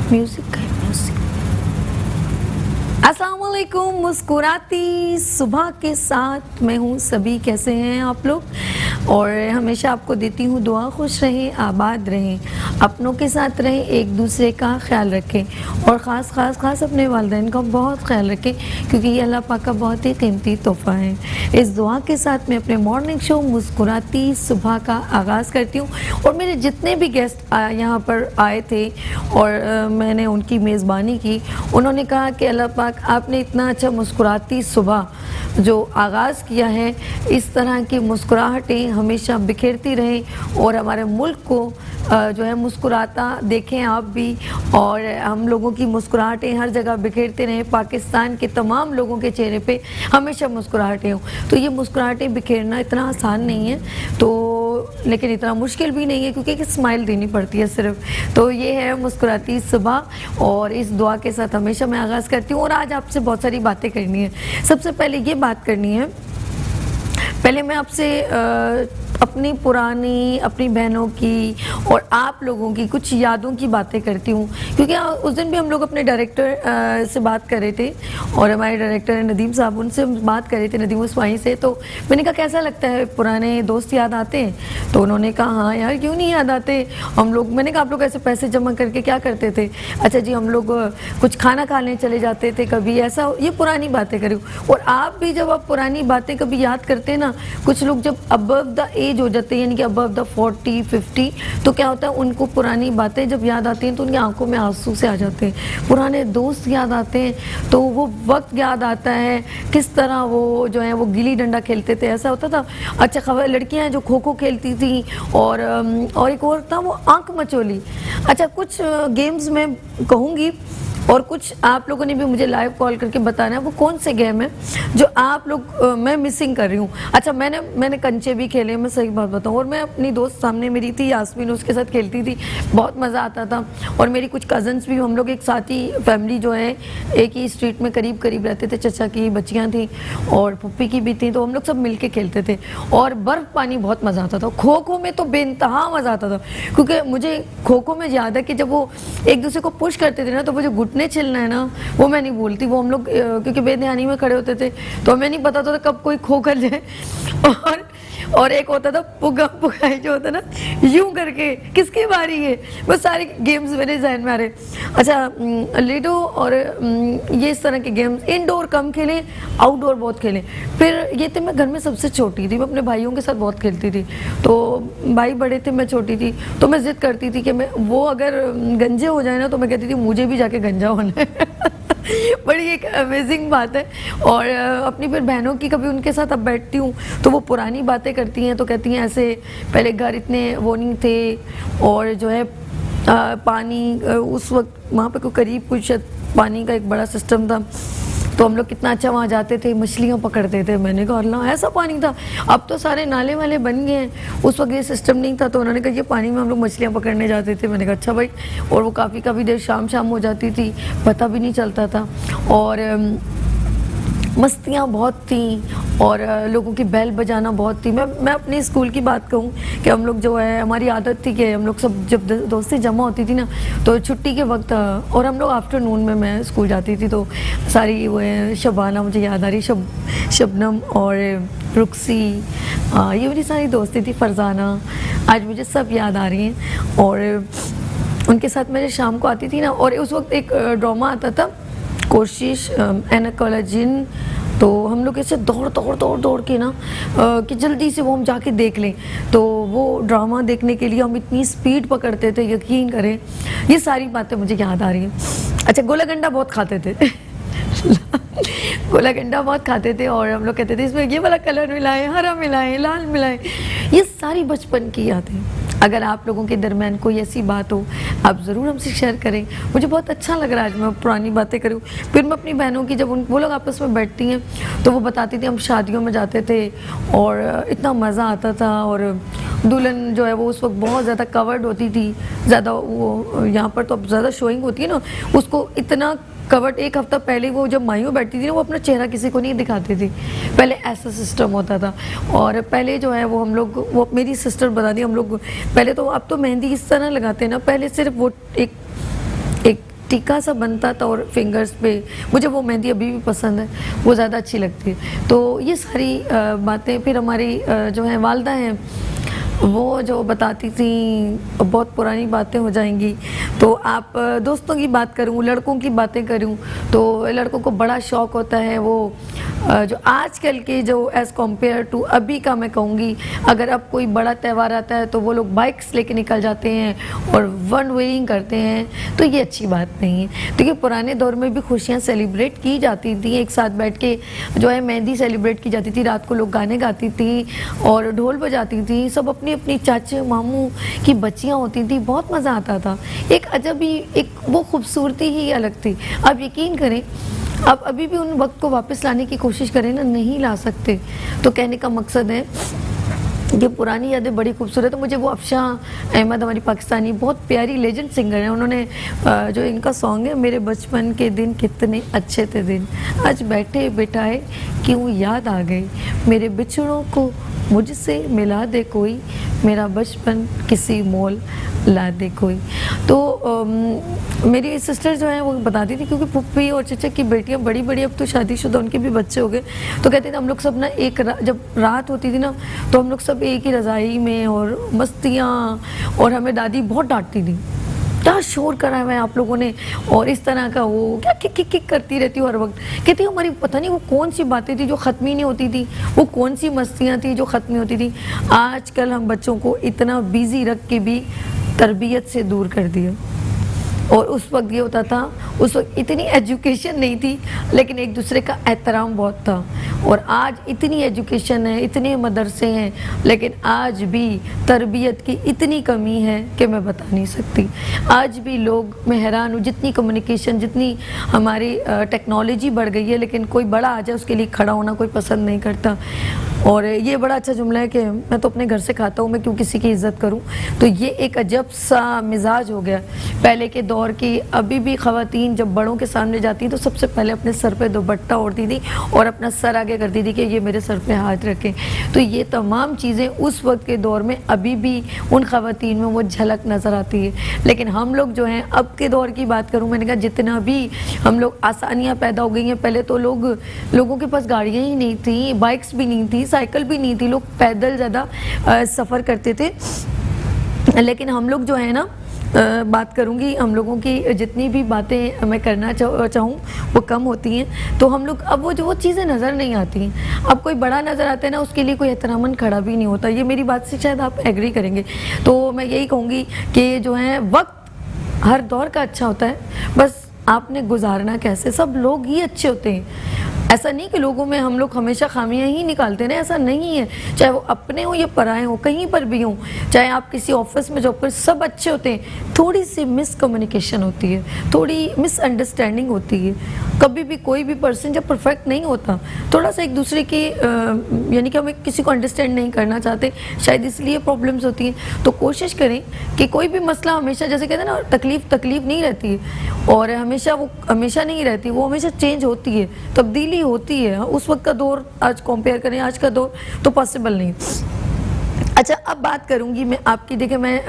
Music है music. अस्सलाम वालेकुम, मुस्कुराती सुबह के साथ मैं हूँ सभी। कैसे हैं आप लोग? और हमेशा आपको देती हूँ दुआ, खुश रहें, आबाद रहें, अपनों के साथ रहें, एक दूसरे का ख्याल रखें और ख़ास अपने वालिदैन का बहुत ख्याल रखें, क्योंकि ये अल्लाह पाक का बहुत ही कीमती तोहफ़ा है। इस दुआ के साथ मैं अपने मॉर्निंग शो मुस्कुराती सुबह का आगाज़ करती हूँ। और मेरे जितने भी गेस्ट यहाँ पर आए थे और मैंने उनकी मेज़बानी की, उन्होंने कहा कि अल्लाह पाक आपने इतना अच्छा मुस्कुराती सुबह जो आगाज़ किया है, इस तरह की मुस्कुराहटें हमेशा बिखेरती रहें और हमारे मुल्क को जो है मुस्कुराता देखें आप भी, और हम लोगों की मुस्कुराहटें हर जगह बिखेरते रहें। पाकिस्तान के तमाम लोगों के चेहरे पे हमेशा मुस्कुराहटें हों। तो ये मुस्कुराहटें बिखेरना इतना आसान नहीं है, तो लेकिन इतना मुश्किल भी नहीं है, क्योंकि एक स्माइल देनी पड़ती है सिर्फ। तो ये है मुस्कुराती सुबह और इस दुआ के साथ हमेशा मैं आगाज़ करती हूँ। और आज आपसे बहुत सारी बातें करनी है। सबसे पहले ये बात करनी है, पहले मैं आपसे अपनी पुरानी, अपनी बहनों की और आप लोगों की कुछ यादों की बातें करती हूँ, क्योंकि उस दिन भी हम लोग अपने डायरेक्टर से बात कर रहे थे और हमारे डायरेक्टर नदीम साहब, उनसे हम बात कर रहे थे, नदीम उस्मानी से। तो मैंने कहा कैसा लगता है, पुराने दोस्त याद आते हैं? तो उन्होंने कहा हाँ यार, क्यों नहीं याद आते हम लोग। मैंने कहा आप लोग ऐसे पैसे जमा करके क्या करते थे? अच्छा जी, हम लोग कुछ खाना खाने चले जाते थे कभी, ऐसा। ये पुरानी बातें करी। और आप भी जब आप पुरानी बातें कभी याद करते हैं ना, कुछ लोग जब अबव द एज हो जाते हैं, यानी कि अबव द 40-50, तो क्या होता है, उनको पुरानी बातें जब याद आती हैं तो उनकी आंखों में आंसू से आ जाते हैं। पुराने दोस्त याद आते हैं तो वो वक्त याद आता है, किस तरह वो जो है वो गिल्ली डंडा खेलते थे, ऐसा होता था। अच्छा, खबर लड़कियां जो खो खो खेलती थी और एक और था वो आंख मचोली। अच्छा, कुछ गेम्स में कहूँगी और कुछ आप लोगों ने भी मुझे लाइव कॉल करके बताना है वो कौन से गेम है जो आप लोग मैं मिसिंग कर रही हूँ। अच्छा, मैंने कंचे भी खेले, मैं सही बात बताऊँ। और मैं अपनी दोस्त सामने मेरी थी यास्मीन, उसके साथ खेलती थी, बहुत मज़ा आता था। और मेरी कुछ कज़न्स भी, हम लोग एक साथ ही फैमिली जो है एक ही स्ट्रीट में करीब करीब रहते थे, चचा की बच्चियाँ थी और पुप्पी की भी थी, तो हम लोग सब मिल के खेलते थे और बर्फ़ पानी बहुत मज़ा आता था। खो खो में तो बेइंतहा मज़ा आता था, क्योंकि मुझे खो खो में याद है कि जब वो एक दूसरे को पुश करते थे ना, तो वो जो घुटने छिलना है ना, वो मैं नहीं बोलती। वो हम लोग क्योंकि बेध्यानी में खड़े होते थे तो हमें नहीं पता था कब कोई खो कर जाए। और एक होता था पुगा पुगाई, जो होता ना यूं करके, किसकी बारी है। वो सारे गेम्स मेरे जहन में आ रहे। अच्छा, लूडो और ये इस तरह के गेम्स इंडोर कम खेलें, आउटडोर बहुत खेलें। फिर ये थे, मैं घर में सबसे छोटी थी, मैं अपने भाइयों के साथ बहुत खेलती थी। तो भाई बड़े थे, मैं छोटी थी, तो मैं जिद करती थी कि मैं, वो अगर गंजे हो जाए ना, तो मैं कहती थी मुझे भी जाके गंजा होना है। बड़ी एक अमेजिंग बात है। और अपनी फिर बहनों की कभी उनके साथ अब बैठती हूँ तो वो पुरानी बातें करती हैं, तो कहती हैं ऐसे पहले घर इतने वो नहीं थे, और जो है पानी उस वक्त वहाँ पे कोई करीब कुछ पानी का एक बड़ा सिस्टम था, तो हम लोग कितना अच्छा वहाँ जाते थे, मछलियाँ पकड़ते थे। मैंने कहा अल्लाह, ऐसा पानी था। अब तो सारे नाले वाले बन गए हैं, उस वक्त ये सिस्टम नहीं था। तो उन्होंने कहा ये पानी में हम लोग मछलियाँ पकड़ने जाते थे। मैंने कहा अच्छा भाई। और वो काफ़ी देर शाम हो जाती थी, पता भी नहीं चलता था। और मस्तियाँ बहुत थी और लोगों की बैल बजाना बहुत थी। मैं अपने स्कूल की बात कहूँ कि हम लोग जो है, हमारी आदत थी कि हम लोग सब जब दोस्ती जमा होती थी ना, तो छुट्टी के वक्त, और हम लोग आफ्टरनून में मैं स्कूल जाती थी, तो सारी वो है शबाना मुझे याद आ रही, शबनम और रुक्सी, ये मेरी सारी दोस्ती थी, फरजाना, आज मुझे सब याद आ रही हैं। और उनके साथ मैं शाम को आती थी ना, और उस वक्त एक ड्रामा आता था, कोशिश एनाकोलाजिन। तो हम लोग ऐसे दौड़ के ना कि जल्दी से वो हम जाके देख लें। तो वो ड्रामा देखने के लिए हम इतनी स्पीड पकड़ते थे, यकीन करें। ये सारी बातें मुझे याद आ रही हैं। अच्छा, गोला गंडा बहुत खाते थे। गोला गंडा बहुत खाते थे और हम लोग कहते थे इसमें ये वाला कलर मिलाएं, हरा मिलाएं, लाल मिलाएं। ये सारी बचपन की यादें। अगर आप लोगों के दरमियान कोई ऐसी बात हो, आप ज़रूर हमसे शेयर करें। मुझे बहुत अच्छा लग रहा है आज मैं पुरानी बातें करूं। फिर मैं अपनी बहनों की, जब वो लोग आपस में बैठती हैं तो वो बताती थी हम शादियों में जाते थे और इतना मज़ा आता था। और दुल्हन जो है वो उस वक्त बहुत ज़्यादा कवर्ड होती थी, ज़्यादा वो यहाँ पर तो अब ज़्यादा शोइंग होती है ना, उसको इतना कवर्ड। एक हफ्ता पहले वो जब मायूं बैठती थी ना, वो अपना चेहरा किसी को नहीं दिखाती थी। पहले ऐसा सिस्टम होता था। और पहले जो है वो हम लोग, वो मेरी सिस्टर बताती, हम लोग पहले तो, अब तो मेहंदी इस तरह लगाते हैं ना, पहले सिर्फ वो एक टीका सा बनता था और फिंगर्स पे, मुझे वो मेहंदी अभी भी पसंद है, वो ज़्यादा अच्छी लगती है। तो ये सारी बातें फिर हमारी जो है वालदा हैं वो जो बताती थी, बहुत पुरानी बातें हो जाएंगी। तो आप दोस्तों की बात करूं, लड़कों की बातें करूं, तो लड़कों को बड़ा शौक़ होता है वो जो आजकल के जो एज़ कम्पेयर टू अभी का मैं कहूँगी, अगर अब कोई बड़ा त्यौहार आता है तो वो लोग बाइक्स लेके निकल जाते हैं और वन वेइंग करते हैं, तो ये अच्छी बात नहीं है। क्योंकि पुराने दौर में भी खुशियाँ सेलिब्रेट की जाती थी, एक साथ बैठ के जो है मेहंदी सेलिब्रेट की जाती थी, रात को लोग गाने गाती थी और ढोल बजाती थी, सब अपनी अपनी चाचे मामू की बच्चियाँ होती थी, बहुत मज़ा आता था। एक अजब ही एक वो खूबसूरती ही अलग थी। आप यकीन करें, आप अभी भी उन वक्त को वापस लाने की कोशिश करें ना, नहीं ला सकते। तो कहने का मकसद है ये पुरानी यादें बड़ी खूबसूरत है। मुझे वो अफशा अहमद, हमारी पाकिस्तानी बहुत प्यारी लेजेंड सिंगर है, उन्होंने जो इनका सॉन्ग है, मेरे बचपन के दिन कितने अच्छे थे दिन, आज बैठे बिठाए क्यों याद आ गई, मेरे बिछड़ों को मुझसे मिला दे कोई, मेरा बचपन किसी मोल ला दे कोई। तो मेरी सिस्टर जो है वो बताती थी, क्योंकि पुप्पी और चचा की बेटियां बड़ी बड़ी अब तो शादीशुदा, उनके भी बच्चे हो गए, तो कहते थे हम लोग सब ना जब रात होती थी ना तो हम लोग सब एक ही रज़ाई में और मस्तियाँ, और हमें दादी बहुत डांटती थी, क्या शोर करा है आप लोगों ने, और इस तरह का वो क्या किक किक किक करती रहती हूँ हर वक्त। कहती हूँ हमारी पता नहीं वो कौन सी बातें थी जो ख़त्म ही नहीं होती थी, वो कौन सी मस्तियाँ थी जो ख़त्म नहीं होती थी। आजकल हम बच्चों को इतना बिज़ी रख के भी तरबियत से दूर कर दिया। और उस वक्त ये होता था, उस वक्त इतनी एजुकेशन नहीं थी, लेकिन एक दूसरे का एहतराम बहुत था। और आज इतनी एजुकेशन है, इतने मदरसे हैं, लेकिन आज भी तरबियत की इतनी कमी है कि मैं बता नहीं सकती। आज भी लोग, मैं हैरान हूँ, जितनी कम्युनिकेशन, जितनी हमारी टेक्नोलॉजी बढ़ गई है, लेकिन कोई बड़ा आ जाए उसके लिए खड़ा होना कोई पसंद नहीं करता। और ये बड़ा अच्छा जुमला है कि मैं तो अपने घर से खाता हूँ, मैं क्यों किसी की इज़्ज़त करूँ। तो ये एक अजब सा मिजाज हो गया पहले के दौर की। अभी भी ख़वातीन जब बड़ों के सामने जाती तो सबसे पहले अपने सर पे दुपट्टा ओढ़ती थी और अपना सर आगे करती थी कि ये मेरे सर पे हाथ रखें। तो ये तमाम चीज़ें उस वक्त के दौर में अभी भी उन ख़वातीन में वो झलक नज़र आती है। लेकिन हम लोग जो हैं, अब के दौर की बात करूँ, मैंने कहा जितना भी हम लोग आसानियाँ पैदा हो गई हैं, पहले तो लोगों के पास गाड़ियाँ ही नहीं थी, बाइक्स भी नहीं थी, साइकिल भी नहीं थी, लोग पैदल ज़्यादा सफ़र करते थे। लेकिन हम लोग जो है ना, बात करूंगी हम लोगों की, जितनी भी बातें मैं करना चाहूँ वो कम होती हैं। तो हम लोग अब वो चीज़ें नज़र नहीं आती हैं। अब कोई बड़ा नज़र आता है ना, उसके लिए कोई एहतरामन खड़ा भी नहीं होता। ये मेरी बात से शायद आप एग्री करेंगे। तो मैं यही कहूँगी कि जो है, वक्त हर दौर का अच्छा होता है, बस आपने गुजारना कैसे। सब लोग ही अच्छे होते हैं, ऐसा नहीं कि लोगों में हम लोग हमेशा खामियां ही निकालते हैं, ऐसा नहीं है। चाहे वो अपने हो या पराए हो, कहीं पर भी हो, चाहे आप किसी ऑफिस में जॉब कर, सब अच्छे होते हैं। थोड़ी सी मिसकम्युनिकेशन होती है, थोड़ी मिसअंडरस्टैंडिंग होती है। कभी भी कोई भी पर्सन जब परफेक्ट नहीं होता, थोड़ा सा एक दूसरे की यानी कि हम किसी को अंडरस्टैंड नहीं करना चाहते, शायद इसलिए प्रॉब्लम्स होती हैं। तो कोशिश करें कि कोई भी मसला हमेशा, जैसे कहते हैं ना, तकलीफ नहीं रहती है, और हमेशा नहीं रहती, वो हमेशा चेंज होती है, तब्दीली होती है। उस वक्त का दौर आज कंपेयर करें आज का दौर, तो पॉसिबल नहीं। अच्छा, अब बात करूंगी मैं आपकी। देखिए, मैं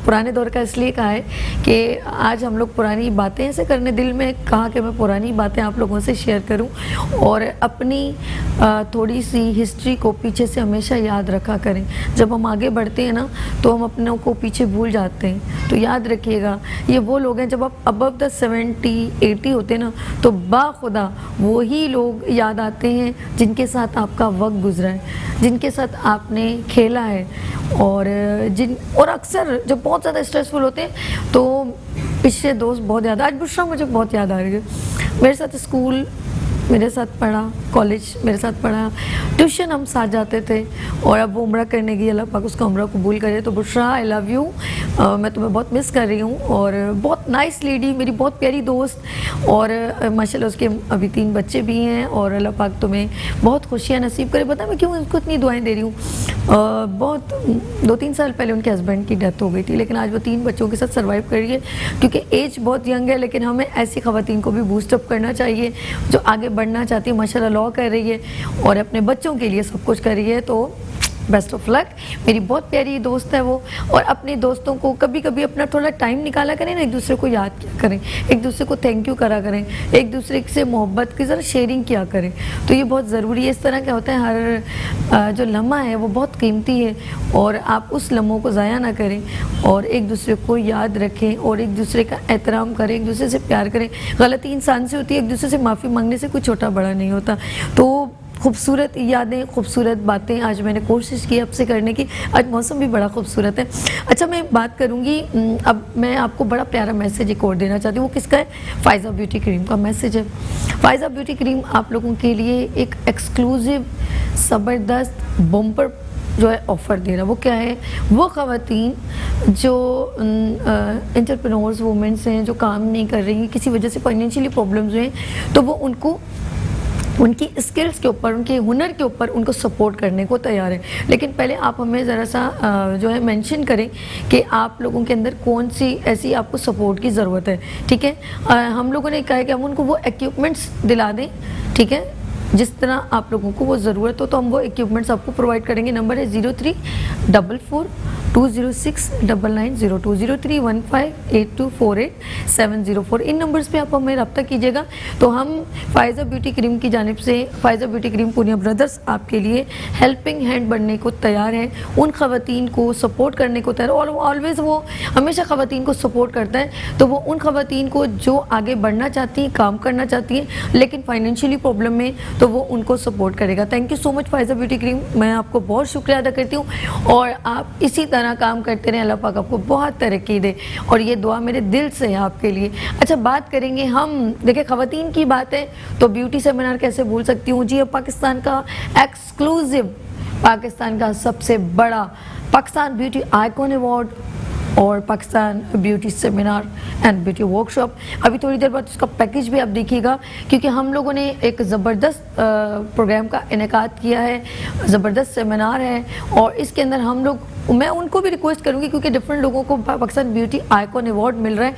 पुराने दौर का इसलिए कहा है कि आज हम लोग पुरानी बातें ऐसे करने, दिल में कहा कि मैं पुरानी बातें आप लोगों से शेयर करूं और अपनी थोड़ी सी हिस्ट्री को पीछे से हमेशा याद रखा करें। जब हम आगे बढ़ते हैं ना, तो हम अपनों को पीछे भूल जाते हैं। तो याद रखिएगा, ये वो लोग हैं, जब आप अबव द 70-80 होते हैं ना, तो बाखुदा वही लोग याद आते हैं जिनके साथ आपका वक्त गुजरा है, जिनके साथ आपने खेला है। और अक्सर जब बहुत ज़्यादा स्ट्रेसफुल होते हैं तो पिछले दोस्त बहुत ज़्यादा, आज बुशरा मुझे बहुत याद आ रही है। मेरे साथ स्कूल मेरे साथ पढ़ा, कॉलेज मेरे साथ पढ़ा, ट्यूशन हम साथ जाते थे, और अब वो उम्रा करने गई, अल्लाह पाक उसका उम्रा कबूल करे। तो बुशरा, आई लव यू, मैं तुम्हें बहुत मिस कर रही हूँ। और बहुत नाइस लेडी, मेरी बहुत प्यारी दोस्त, और माशाल्लाह उसके अभी 3 बच्चे भी हैं, और अल्लाह पाक तुम्हें बहुत खुशियाँ नसीब करे। पता मैं क्यों उनको इतनी दुआएं दे रही हूँ। बहुत 2-3 साल पहले उनके हस्बैंड की डेथ हो गई थी, लेकिन आज वो 3 बच्चों के साथ सर्वाइव कर रही है, क्योंकि एज बहुत यंग है। लेकिन हमें ऐसी ख़वातीन को भी बूस्टअप करना चाहिए जो आगे बढ़ना चाहती है, माशाल्लाह लॉ कर रही है और अपने बच्चों के लिए सब कुछ कर रही है। तो बेस्ट ऑफ लक। मेरी बहुत प्यारी दोस्त है वो, और अपने दोस्तों को कभी कभी अपना थोड़ा टाइम निकाला करें ना, एक दूसरे को याद किया करें, एक दूसरे को थैंक यू करा करें, एक दूसरे से मोहब्बत की ज़रा शेयरिंग किया करें, तो ये बहुत ज़रूरी है। इस तरह क्या होता है, हर जो लम्हा है वो बहुत कीमती है, और आप उस लम्हों को ज़ाया ना करें, और एक दूसरे को याद रखें, और एक दूसरे का एहतराम करें, एक दूसरे से प्यार करें। गलती इंसान से होती है, एक दूसरे से माफ़ी मांगने से कोई छोटा बड़ा नहीं होता। तो खूबसूरत यादें, खूबसूरत बातें आज मैंने कोशिश की आपसे करने की। आज मौसम भी बड़ा खूबसूरत है। अच्छा, मैं बात करूंगी, अब मैं आपको बड़ा प्यारा मैसेज एक और देना चाहती हूँ। वो किसका है? फ़ायज़ा ब्यूटी क्रीम का मैसेज है। फ़ायज़ा ब्यूटी क्रीम आप लोगों के लिए एक एक्सक्लूसिव ज़बरदस्त बम्पर जो है ऑफ़र दे रहा है। वो क्या है? वो ख़वातीन जो एंटरप्रेन्योर्स वुमेन्स हैं, जो काम नहीं कर रही, किसी वजह से फाइनेंशियली प्रॉब्लम्स हैं, तो वो उनको उनकी स्किल्स के ऊपर, उनके हुनर के ऊपर उनको सपोर्ट करने को तैयार है। लेकिन पहले आप हमें ज़रा सा जो है मेंशन करें कि आप लोगों के अंदर कौन सी ऐसी आपको सपोर्ट की ज़रूरत है, ठीक है? हम लोगों ने कहा है कि हम उनको वो इक्विपमेंट्स दिला दें, ठीक है, जिस तरह आप लोगों को वो ज़रूरत हो, तो हम वो इक्विपमेंट्स आपको प्रोवाइड करेंगे। नंबर है 0344206990 0315824870 इन नंबर्स पे आप हमें रब्ता कीजिएगा। तो हम फ़ायज़ा ब्यूटी क्रीम की जानिब से, Faiza beauty cream Poonia brothers आपके लिए हेल्पिंग हैंड बनने को तैयार है, उन ख़वातीन को सपोर्ट करने को तैयार, और ऑलवेज़ वो हमेशा ख़वातीन को सपोर्ट करता है। तो वो उन ख़वातीन को जो आगे बढ़ना चाहती हैं, काम करना चाहती हैं, लेकिन फाइनेंशियली प्रॉब्लम में, तो वो उनको सपोर्ट करेगा। Thank you so much Faiza beauty cream, मैं आपको बहुत शुक्रिया अदा करती हूँ, और आप इसी तरह काम करते रहें। अल्लाह पाक आपको बहुत तरक्की दे, और ये दुआ मेरे दिल से है आपके लिए। अच्छा, बात करेंगे हम, देखिए ख़वातीन की बात है तो ब्यूटी सेमिनार कैसे भूल सकती हूँ जी। अब पाकिस्तान का एक्सक्लूसिव, पाकिस्तान का सबसे बड़ा पाकिस्तान ब्यूटी आइकॉन अवार्ड और Pakistan beauty seminar and beauty workshop, अभी थोड़ी देर बाद उसका पैकेज भी आप देखिएगा, क्योंकि हम लोगों ने एक ज़बरदस्त प्रोग्राम का इनेकाद किया है, ज़बरदस्त सेमिनार है, और इसके अंदर हम लोग, मैं उनको भी रिक्वेस्ट करूंगी, क्योंकि डिफरेंट लोगों को पाकिस्तान ब्यूटी आइकॉन अवार्ड मिल रहा है,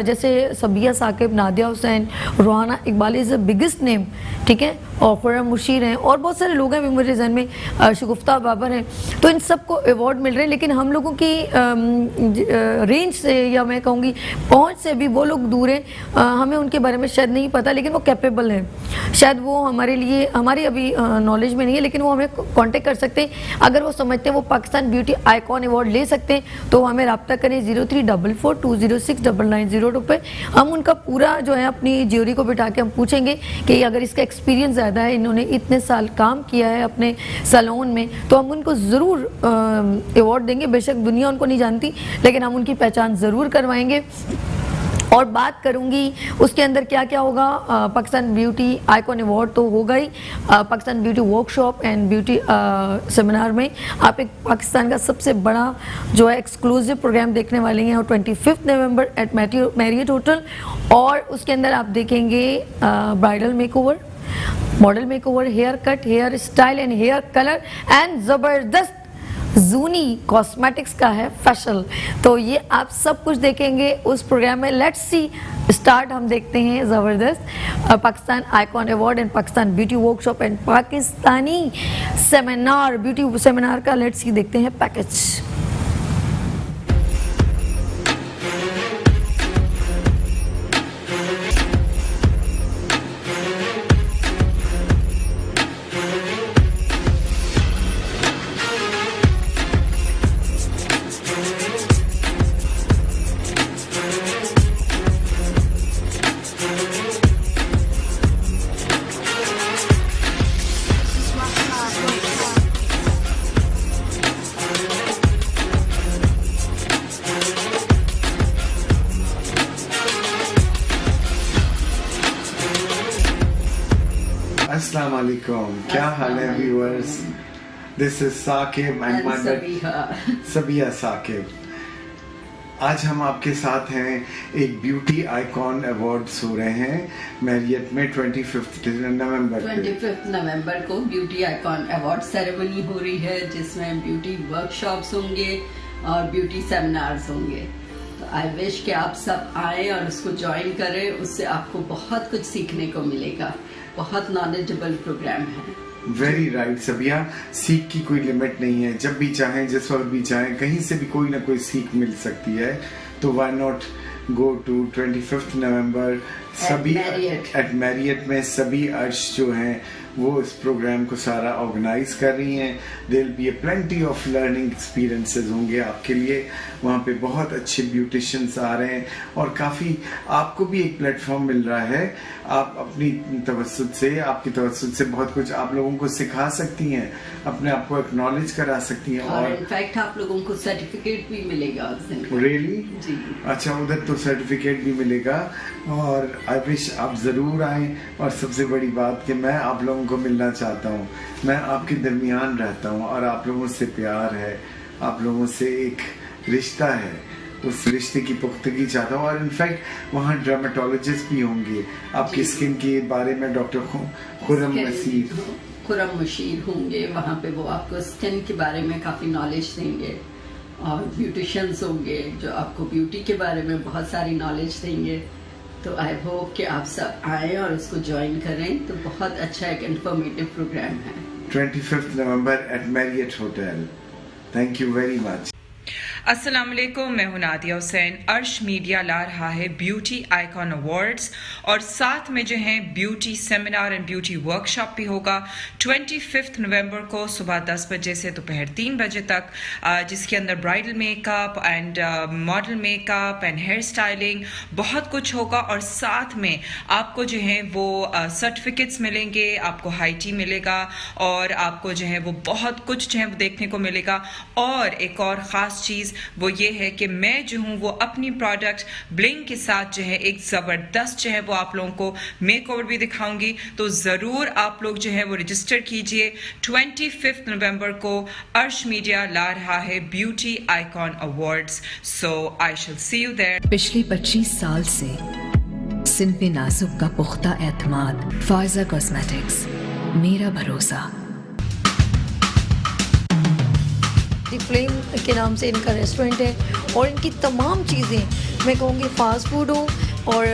जैसे Sabiya Saqib, Nadia Hussain, Rohana Iqbal is the biggest name, ठीक है, और खुर्रम मुशीर हैं, और बहुत सारे लोग हैं भी मेरे जहन में, शगुफ्ता बाबर हैं, तो इन सबको अवार्ड मिल रहे हैं। लेकिन हम लोगों की रेंज से, या मैं कहूँगी पहुँच से भी वो लोग दूर हैं, हमें उनके बारे में शायद नहीं पता, लेकिन वो कैपेबल हैं, शायद वो हमारे लिए, हमारी अभी नॉलेज में नहीं है, लेकिन वो हमें कांटेक्ट कर सकते हैं। अगर वो समझते हैं वो पाकिस्तान ब्यूटी आइकॉन अवार्ड ले सकते हैं, तो हमें रब्ता करें 0344206990 पे। हम उनका पूरा जो है अपनी ज्यूरी को बिठा के हम पूछेंगे कि अगर इसका एक्सपीरियंस ज़्यादा है, इन्होंने इतने साल काम किया है अपने सैलून में, तो हम उनको ज़रूर अवार्ड देंगे। बेशक दुनिया उनको नहीं जानती, लेकिन हम उनकी पहचान ज़रूर करवाएंगे। और बात करूंगी उसके अंदर क्या क्या होगा। पाकिस्तान ब्यूटी आइकॉन अवार्ड तो होगा ही, Pakistan beauty workshop and beauty seminar में आप एक पाकिस्तान का सबसे बड़ा जो है एक्सक्लूसिव प्रोग्राम देखने वाले हैं, और 25 नवंबर एट मैरियट होटल, और उसके अंदर आप देखेंगे bridal makeover, model makeover, hair cut, hair style and hair colour, and ज़बरदस्त जूनी कॉस्मेटिक्स का है फैशन। तो ये आप सब कुछ देखेंगे उस प्रोग्राम में। लेट्स सी स्टार्ट, हम देखते हैं ज़बरदस्त Pakistan icon award and Pakistan beauty workshop and Pakistani seminar, beauty seminar का लेट्स सी देखते हैं पैकेज। अस्सलाम वालेकुम, क्या हाल है viewers? This is Saqib and my Sabiya Saqib. आज हम आपके साथ हैं, एक ब्यूटी आइकॉन अवार्ड्स हो रहे हैं मैरियट में 25 नवंबर को ब्यूटी आइकॉन अवार्ड सेरेमनी हो रही है, जिसमें ब्यूटी वर्कशॉप्स होंगे और ब्यूटी सेमिनार्स होंगे। तो आई विश कि आप सब आए और उसको ज्वाइन करें, उससे आपको बहुत कुछ सीखने को मिलेगा। बहुत नॉलेजेबल प्रोग्राम है। वेरी राइट सबिया, सीख की कोई लिमिट नहीं है, जब भी चाहें जिस वक्त भी चाहें कहीं से भी कोई ना कोई सीख मिल सकती है। तो व्हाई नॉट गो टू 25 नवंबर सभी एट मैरियट में सभी अर्श जो हैं वो इस प्रोग्राम को सारा ऑर्गेनाइज कर रही हैं। There will be a plenty of learning experiences होंगे आपके लिए, वहाँ पे बहुत अच्छे ब्यूटिशियंस आ रहे हैं और काफ़ी आपको भी एक प्लेटफॉर्म मिल रहा है। आप अपनी तवज्जुद से, आपकी तवज्जुद से बहुत कुछ आप लोगों को सिखा सकती हैं, अपने आप को एक्नॉलेज करा सकती हैं और इनफैक्ट आप लोगों को सर्टिफिकेट भी मिलेगा उस दिन। रियली? जी। अच्छा, उधर तो सर्टिफिकेट भी मिलेगा और आई विश आप ज़रूर आएँ। और सबसे बड़ी बात कि मैं आप लोगों को मिलना चाहता हूँ, मैं आपके दरमियान रहता हूँ और आप लोगों से प्यार है, आप लोगों से एक रिश्ता है, उस रिश्ते की पुख्तगी चाहता हूँ। और इनफैक्ट वहाँ ड्रामेटोलॉजिस्ट भी होंगे, आपकी स्किन के बारे में डॉक्टर खुरम मशीर होंगे वहाँ पे, वो आपको स्किन के बारे में काफ़ी नॉलेज देंगे। और ब्यूटिशियंस होंगे जो आपको ब्यूटी के बारे में बहुत सारी नॉलेज देंगे। तो आई होप कि आप सब आएँ और उसको ज्वाइन करें, तो बहुत अच्छा एक इन्फॉर्मेटिव प्रोग्राम है। 25 November at Marriott hotel. Thank you very much. अस्सलाम वालेकुम, मैं हूं नादिया हुसैन। अर्श मीडिया ला रहा है ब्यूटी आइकॉन अवार्ड्स और साथ में जो है beauty seminar and beauty workshop भी होगा 25 नवंबर को सुबह 10 बजे से दोपहर 3 बजे तक, जिसके अंदर bridal makeup and model makeup and hair styling बहुत कुछ होगा। और साथ में आपको जो है वो सर्टिफिकेट्स मिलेंगे, आपको हाई टी मिलेगा और आपको जो है वो बहुत कुछ जो है वो देखने को मिलेगा। और एक और ख़ास चीज़ वो ये है कि मैं जो हूँ वो अपनी प्रोडक्ट ब्लिंग के साथ जो है एक ज़बरदस्त जो है वो आप लोगों को मेकओवर भी दिखाऊंगी। तो ज़रूर आप लोग जो है वो रजिस्टर कीजिए। 25 नवंबर को अर्श मीडिया ला रहा है beauty icon awards, so I shall see you there. पिछले 25 साल से सिंपे नाजुक का पुख्ता एतमाद, फायजा कॉस्मेटिक्स, मेरा भरोसा। दी फ्लेम के नाम से इनका रेस्टोरेंट है और इनकी तमाम चीज़ें मैं कहूँगी फास्ट फूड हो और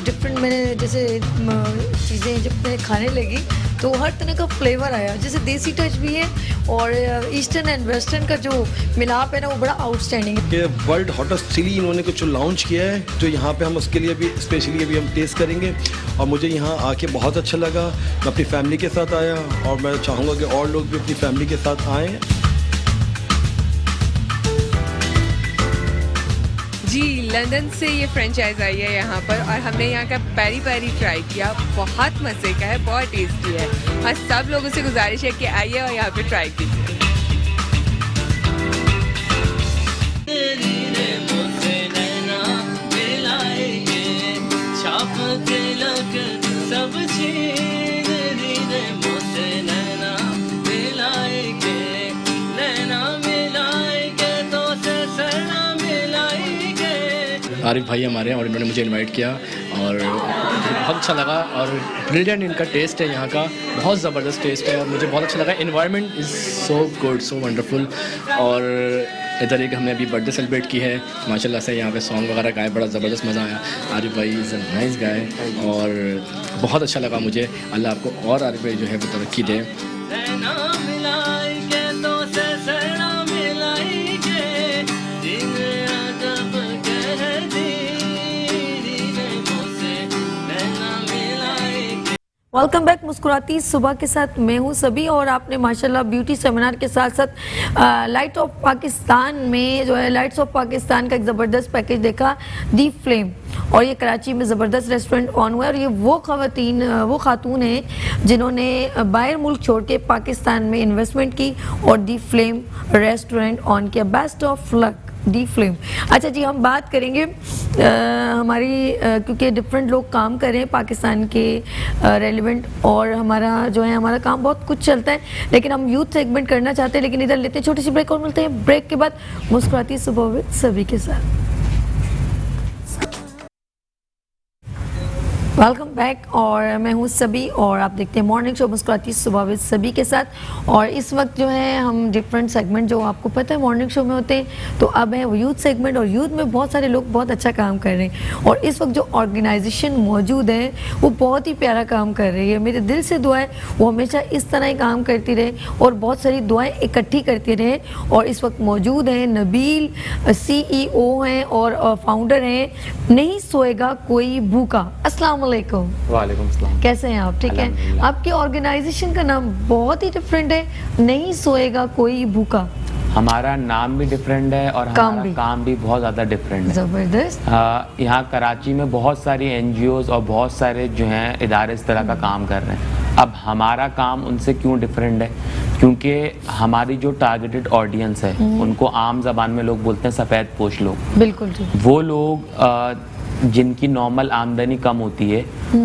डिफरेंट, मैंने जैसे चीज़ें जब मैं खाने लगी तो हर तरह का फ्लेवर आया, जैसे देसी टच भी है और ईस्टर्न एंड वेस्टर्न का जो मिलाप है ना वो बड़ा आउटस्टैंडिंग है। ये वर्ल्ड हॉटेस्ट चिली इन्होंने कुछ लॉन्च किया है, जो यहाँ पे हम उसके लिए भी स्पेशली अभी हम टेस्ट करेंगे और मुझे यहाँ आके बहुत अच्छा लगा। मैं अपनी फैमिली के साथ आया और मैं चाहूँगा कि और लोग भी अपनी फैमिली के साथ आएँ। जी, लंदन से ये फ्रेंचाइज आई है यहाँ पर और हमने यहाँ का पेरी पेरी ट्राई किया, बहुत मज़े का है, बहुत टेस्टी है। और सब लोगों से गुजारिश है कि आइए और यहाँ पे ट्राई कीजिए। आरिफ भाई हमारे हैं और इन्होंने मुझे इनवाइट किया और बहुत अच्छा लगा और ब्रिलियंट इनका टेस्ट है, यहाँ का बहुत ज़बरदस्त टेस्ट है और मुझे बहुत अच्छा लगा। Environment is so good, so wonderful. और इधर एक हमने अभी बर्थडे सेलिब्रेट की है माशाल्लाह से, यहाँ पे सॉन्ग वगैरह गाए, बड़ा ज़बरदस्त मज़ा आया। आरिफ भाई इज़ अ नाइस गाय और बहुत अच्छा लगा मुझे। अल्लाह आपको और आरिफ भाई जो है वो तरक्की दे। वेलकम बैक मुस्कुराती सुबह के साथ मैं हूँ सभी। और आपने माशाल्लाह ब्यूटी सेमिनार के साथ साथ लाइट ऑफ पाकिस्तान में जो है लाइट्स ऑफ पाकिस्तान का एक ज़बरदस्त पैकेज देखा, दी फ्लेम। और ये कराची में ज़बरदस्त रेस्टोरेंट ऑन हुआ है और ये वो खातून हैं जिन्होंने बाहर मुल्क छोड़ के पाकिस्तान में इन्वेस्टमेंट की और दी फ्लेम रेस्टोरेंट ऑन किया। Best of luck the flame. अच्छा जी, हम बात करेंगे हमारी क्योंकि डिफरेंट लोग काम कर रहे हैं पाकिस्तान के रेलिवेंट और हमारा काम बहुत कुछ चलता है, लेकिन हम यूथ सेगमेंट करना चाहते हैं। लेकिन इधर लेते हैं छोटी सी ब्रेक और मिलते हैं ब्रेक के बाद मुस्कुराती सुबह विद सभी के साथ। Welcome back. और मैं हूँ सभी और आप देखते हैं मॉर्निंग शो मुस्कुराती सुबह विद सभी के साथ। और इस वक्त जो है हम डिफरेंट सेगमेंट जो आपको पता है मॉर्निंग शो में होते हैं, तो अब है वो यूथ सेगमेंट। और यूथ में बहुत सारे लोग बहुत अच्छा काम कर रहे हैं और इस वक्त जो ऑर्गेनाइजेशन मौजूद है वो बहुत ही प्यारा काम कर रही है। मेरे दिल से दुआ है वो हमेशा इस तरह ही काम करती रहे और बहुत सारी दुआएँ इकट्ठी करती रहे। और इस वक्त मौजूद हैं नबील, CEO हैं और फाउंडर हैं नहीं सोएगा कोई भूखा। अस्सलाम वालेकुम। वालेकुम सलाम। कैसे हैं आप? ठीक है। अल्हम्दुलिल्लाह। आपके ऑर्गेनाइजेशन का नाम बहुत ही डिफरेंट है, नहीं सोएगा कोई भूखा। हमारा नाम भी डिफरेंट है और हमारा काम भी बहुत ज़्यादा डिफरेंट है। जबरदस्त। यहाँ कराची में बहुत सारी NGOs और बहुत सारे जो हैं इदारे इस तरह का काम कर रहे हैं। अब हमारा काम उनसे क्यों डिफरेंट है? क्योंकि हमारी जो टारगेटेड ऑडियंस है उनको आम जबान में लोग बोलते हैं सफ़ेद पोश लोग। बिल्कुल जी। वो लोग जिनकी नॉर्मल आमदनी कम होती है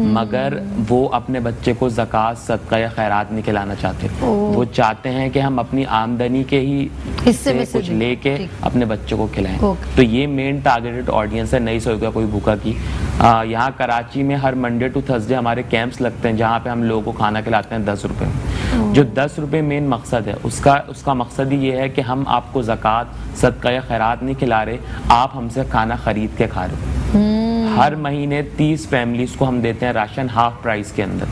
मगर वो अपने बच्चे को ज़कात, सदका या खैरात नहीं खिलाना चाहते। वो चाहते हैं कि हम अपनी आमदनी के ही हिस्से में कुछ लेके अपने बच्चों को खिलाएं। तो ये मेन टारगेटेड ऑडियंस है नहीं सोएगा कोई भूखा की। यहाँ कराची में हर मंडे टू थर्सडे हमारे कैंप्स लगते हैं जहाँ पे हम लोगों को खाना खिलाते हैं 10 रुपये में। जो 10 रुपये मेन मकसद है उसका मकसद ही ये है कि हम आपको ज़कात, सदका या खैरात नहीं खिला रहे, आप हमसे खाना खरीद के खा रहे हो। हर महीने 30 फैमिलीज को हम देते हैं राशन हाफ प्राइस के अंदर,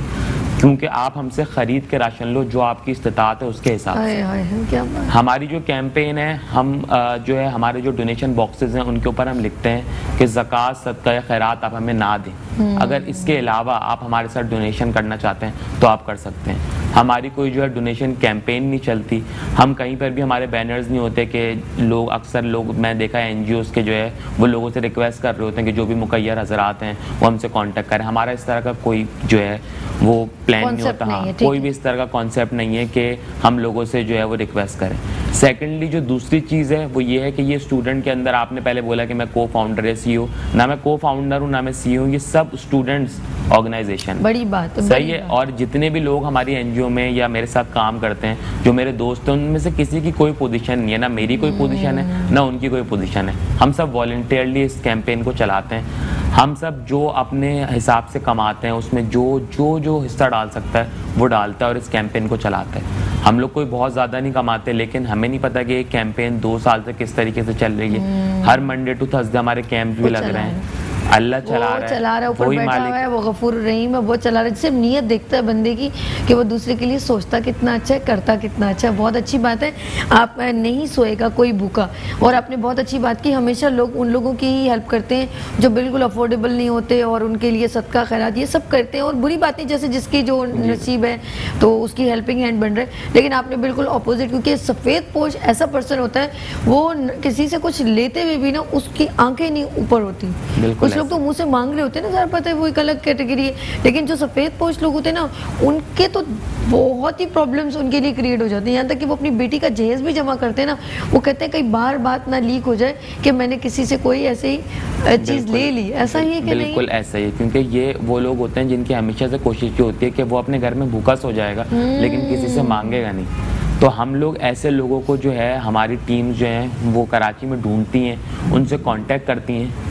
क्योंकि आप हमसे खरीद के राशन लो जो आपकी इस्तिताअत है उसके हिसाब से। क्या बात। हमारी जो कैंपेन है हम जो है हमारे जो डोनेशन बॉक्सेस हैं उनके ऊपर हम लिखते हैं कि ज़कात, सदका या खैरात आप हमें ना दें। अगर इसके अलावा आप हमारे साथ डोनेशन करना चाहते हैं तो आप कर सकते हैं। हमारी कोई जो है डोनेशन कैंपेन नहीं चलती, हम कहीं पर भी हमारे बैनर्स नहीं होते कि लोग अक्सर लोग मैं देखा है NGOs के जो है वो लोगों से रिक्वेस्ट कर रहे होते हैं कि जो भी मुकैयर हज़रात हैं वो हमसे कांटेक्ट करें। हमारा इस तरह का कोई जो है वो प्लान नहीं होता। हाँ, कोई भी इस तरह का कॉन्सेप्ट नहीं है कि हम लोगों से जो है वो रिक्वेस्ट करें। सेकेंडली जो दूसरी चीज़ है वो ये है कि ये स्टूडेंट के अंदर, आपने पहले बोला कि मैं को-फाउंडर है, CEO ना, मैं को-फाउंडर हूँ ना मैं CEO हूँ, ये सब स्टूडेंट्स ऑर्गेनाइजेशन। बड़ी बात है। सही है। और जितने भी लोग हमारी NGO में या मेरे साथ काम करते हैं जो मेरे दोस्त हैं उनमें से किसी की कोई पोजीशन नहीं है, ना मेरी कोई पोजीशन है ना उनकी कोई पोजीशन है। हम सब वॉलंटियरली इस कैंपेन को चलाते हैं। हम सब जो अपने हिसाब से कमाते हैं उसमें जो हिस्सा डाल सकता है वो डालता है और इस कैंपेन को चलाता है। हम लोग कोई बहुत ज़्यादा नहीं कमाते, लेकिन हमें नहीं पता कि ये कैंपेन 2 साल से किस तरीके से चल रही है। हर मंडे टू थर्सडे हमारे कैंप भी लग रहे हैं। अल्लाह चला रहा है, ऊपर बैठा हुआ है, वो गफूर रहीम है, वो चला रहा है। सिर्फ नीयत देखता है बंदे की कि वो दूसरे के लिए सोचता कितना अच्छा है, करता कितना अच्छा है। बहुत अच्छी बात है। आप नहीं सोएगा कोई भूखा। और आपने बहुत अच्छी बात की, हमेशा लोग उन लोगों की ही हेल्प करते हैं जो बिल्कुल अफोर्डेबल नहीं होते और उनके लिए सदका खैरात ये सब करते हैं। और बुरी बात नहीं, जैसे जिसकी जो नसीब है तो उसकी हेल्पिंग हैंड बन रहा है। लेकिन आपने बिल्कुल अपोजिट, क्योंकि सफ़ेद पोश ऐसा पर्सन होता है वो किसी से कुछ लेते हुए भी ना उसकी आंखें नहीं ऊपर होती। कुछ लोग तो मुँह से मांग होते हैं ना, सारा पता है वो एक अलग कैटेगरी है। लेकिन जो सफ़ेद पोश लोग होते हैं ना उनके तो बहुत ही प्रॉब्लम्स उनके लिए क्रिएट हो जाती हैं। यहाँ तक कि वो अपनी बेटी का जहेज भी जमा करते हैं ना, वो कहते हैं कई बार बात ना लीक हो जाए कि मैंने किसी से कोई ऐसे ही चीज़ ले ली। ऐसा ही है कि नहीं? बिल्कुल ऐसा ही है, क्योंकि ये वो लोग होते हैं जिनकी हमेशा से कोशिश की होती है कि वो अपने घर में भूखा सो जाएगा लेकिन किसी से मांगेगा नहीं। तो हम लोग ऐसे लोगों को जो है हमारी टीम जो है वो कराची में ढूंढती हैं, उनसे कांटेक्ट करती हैं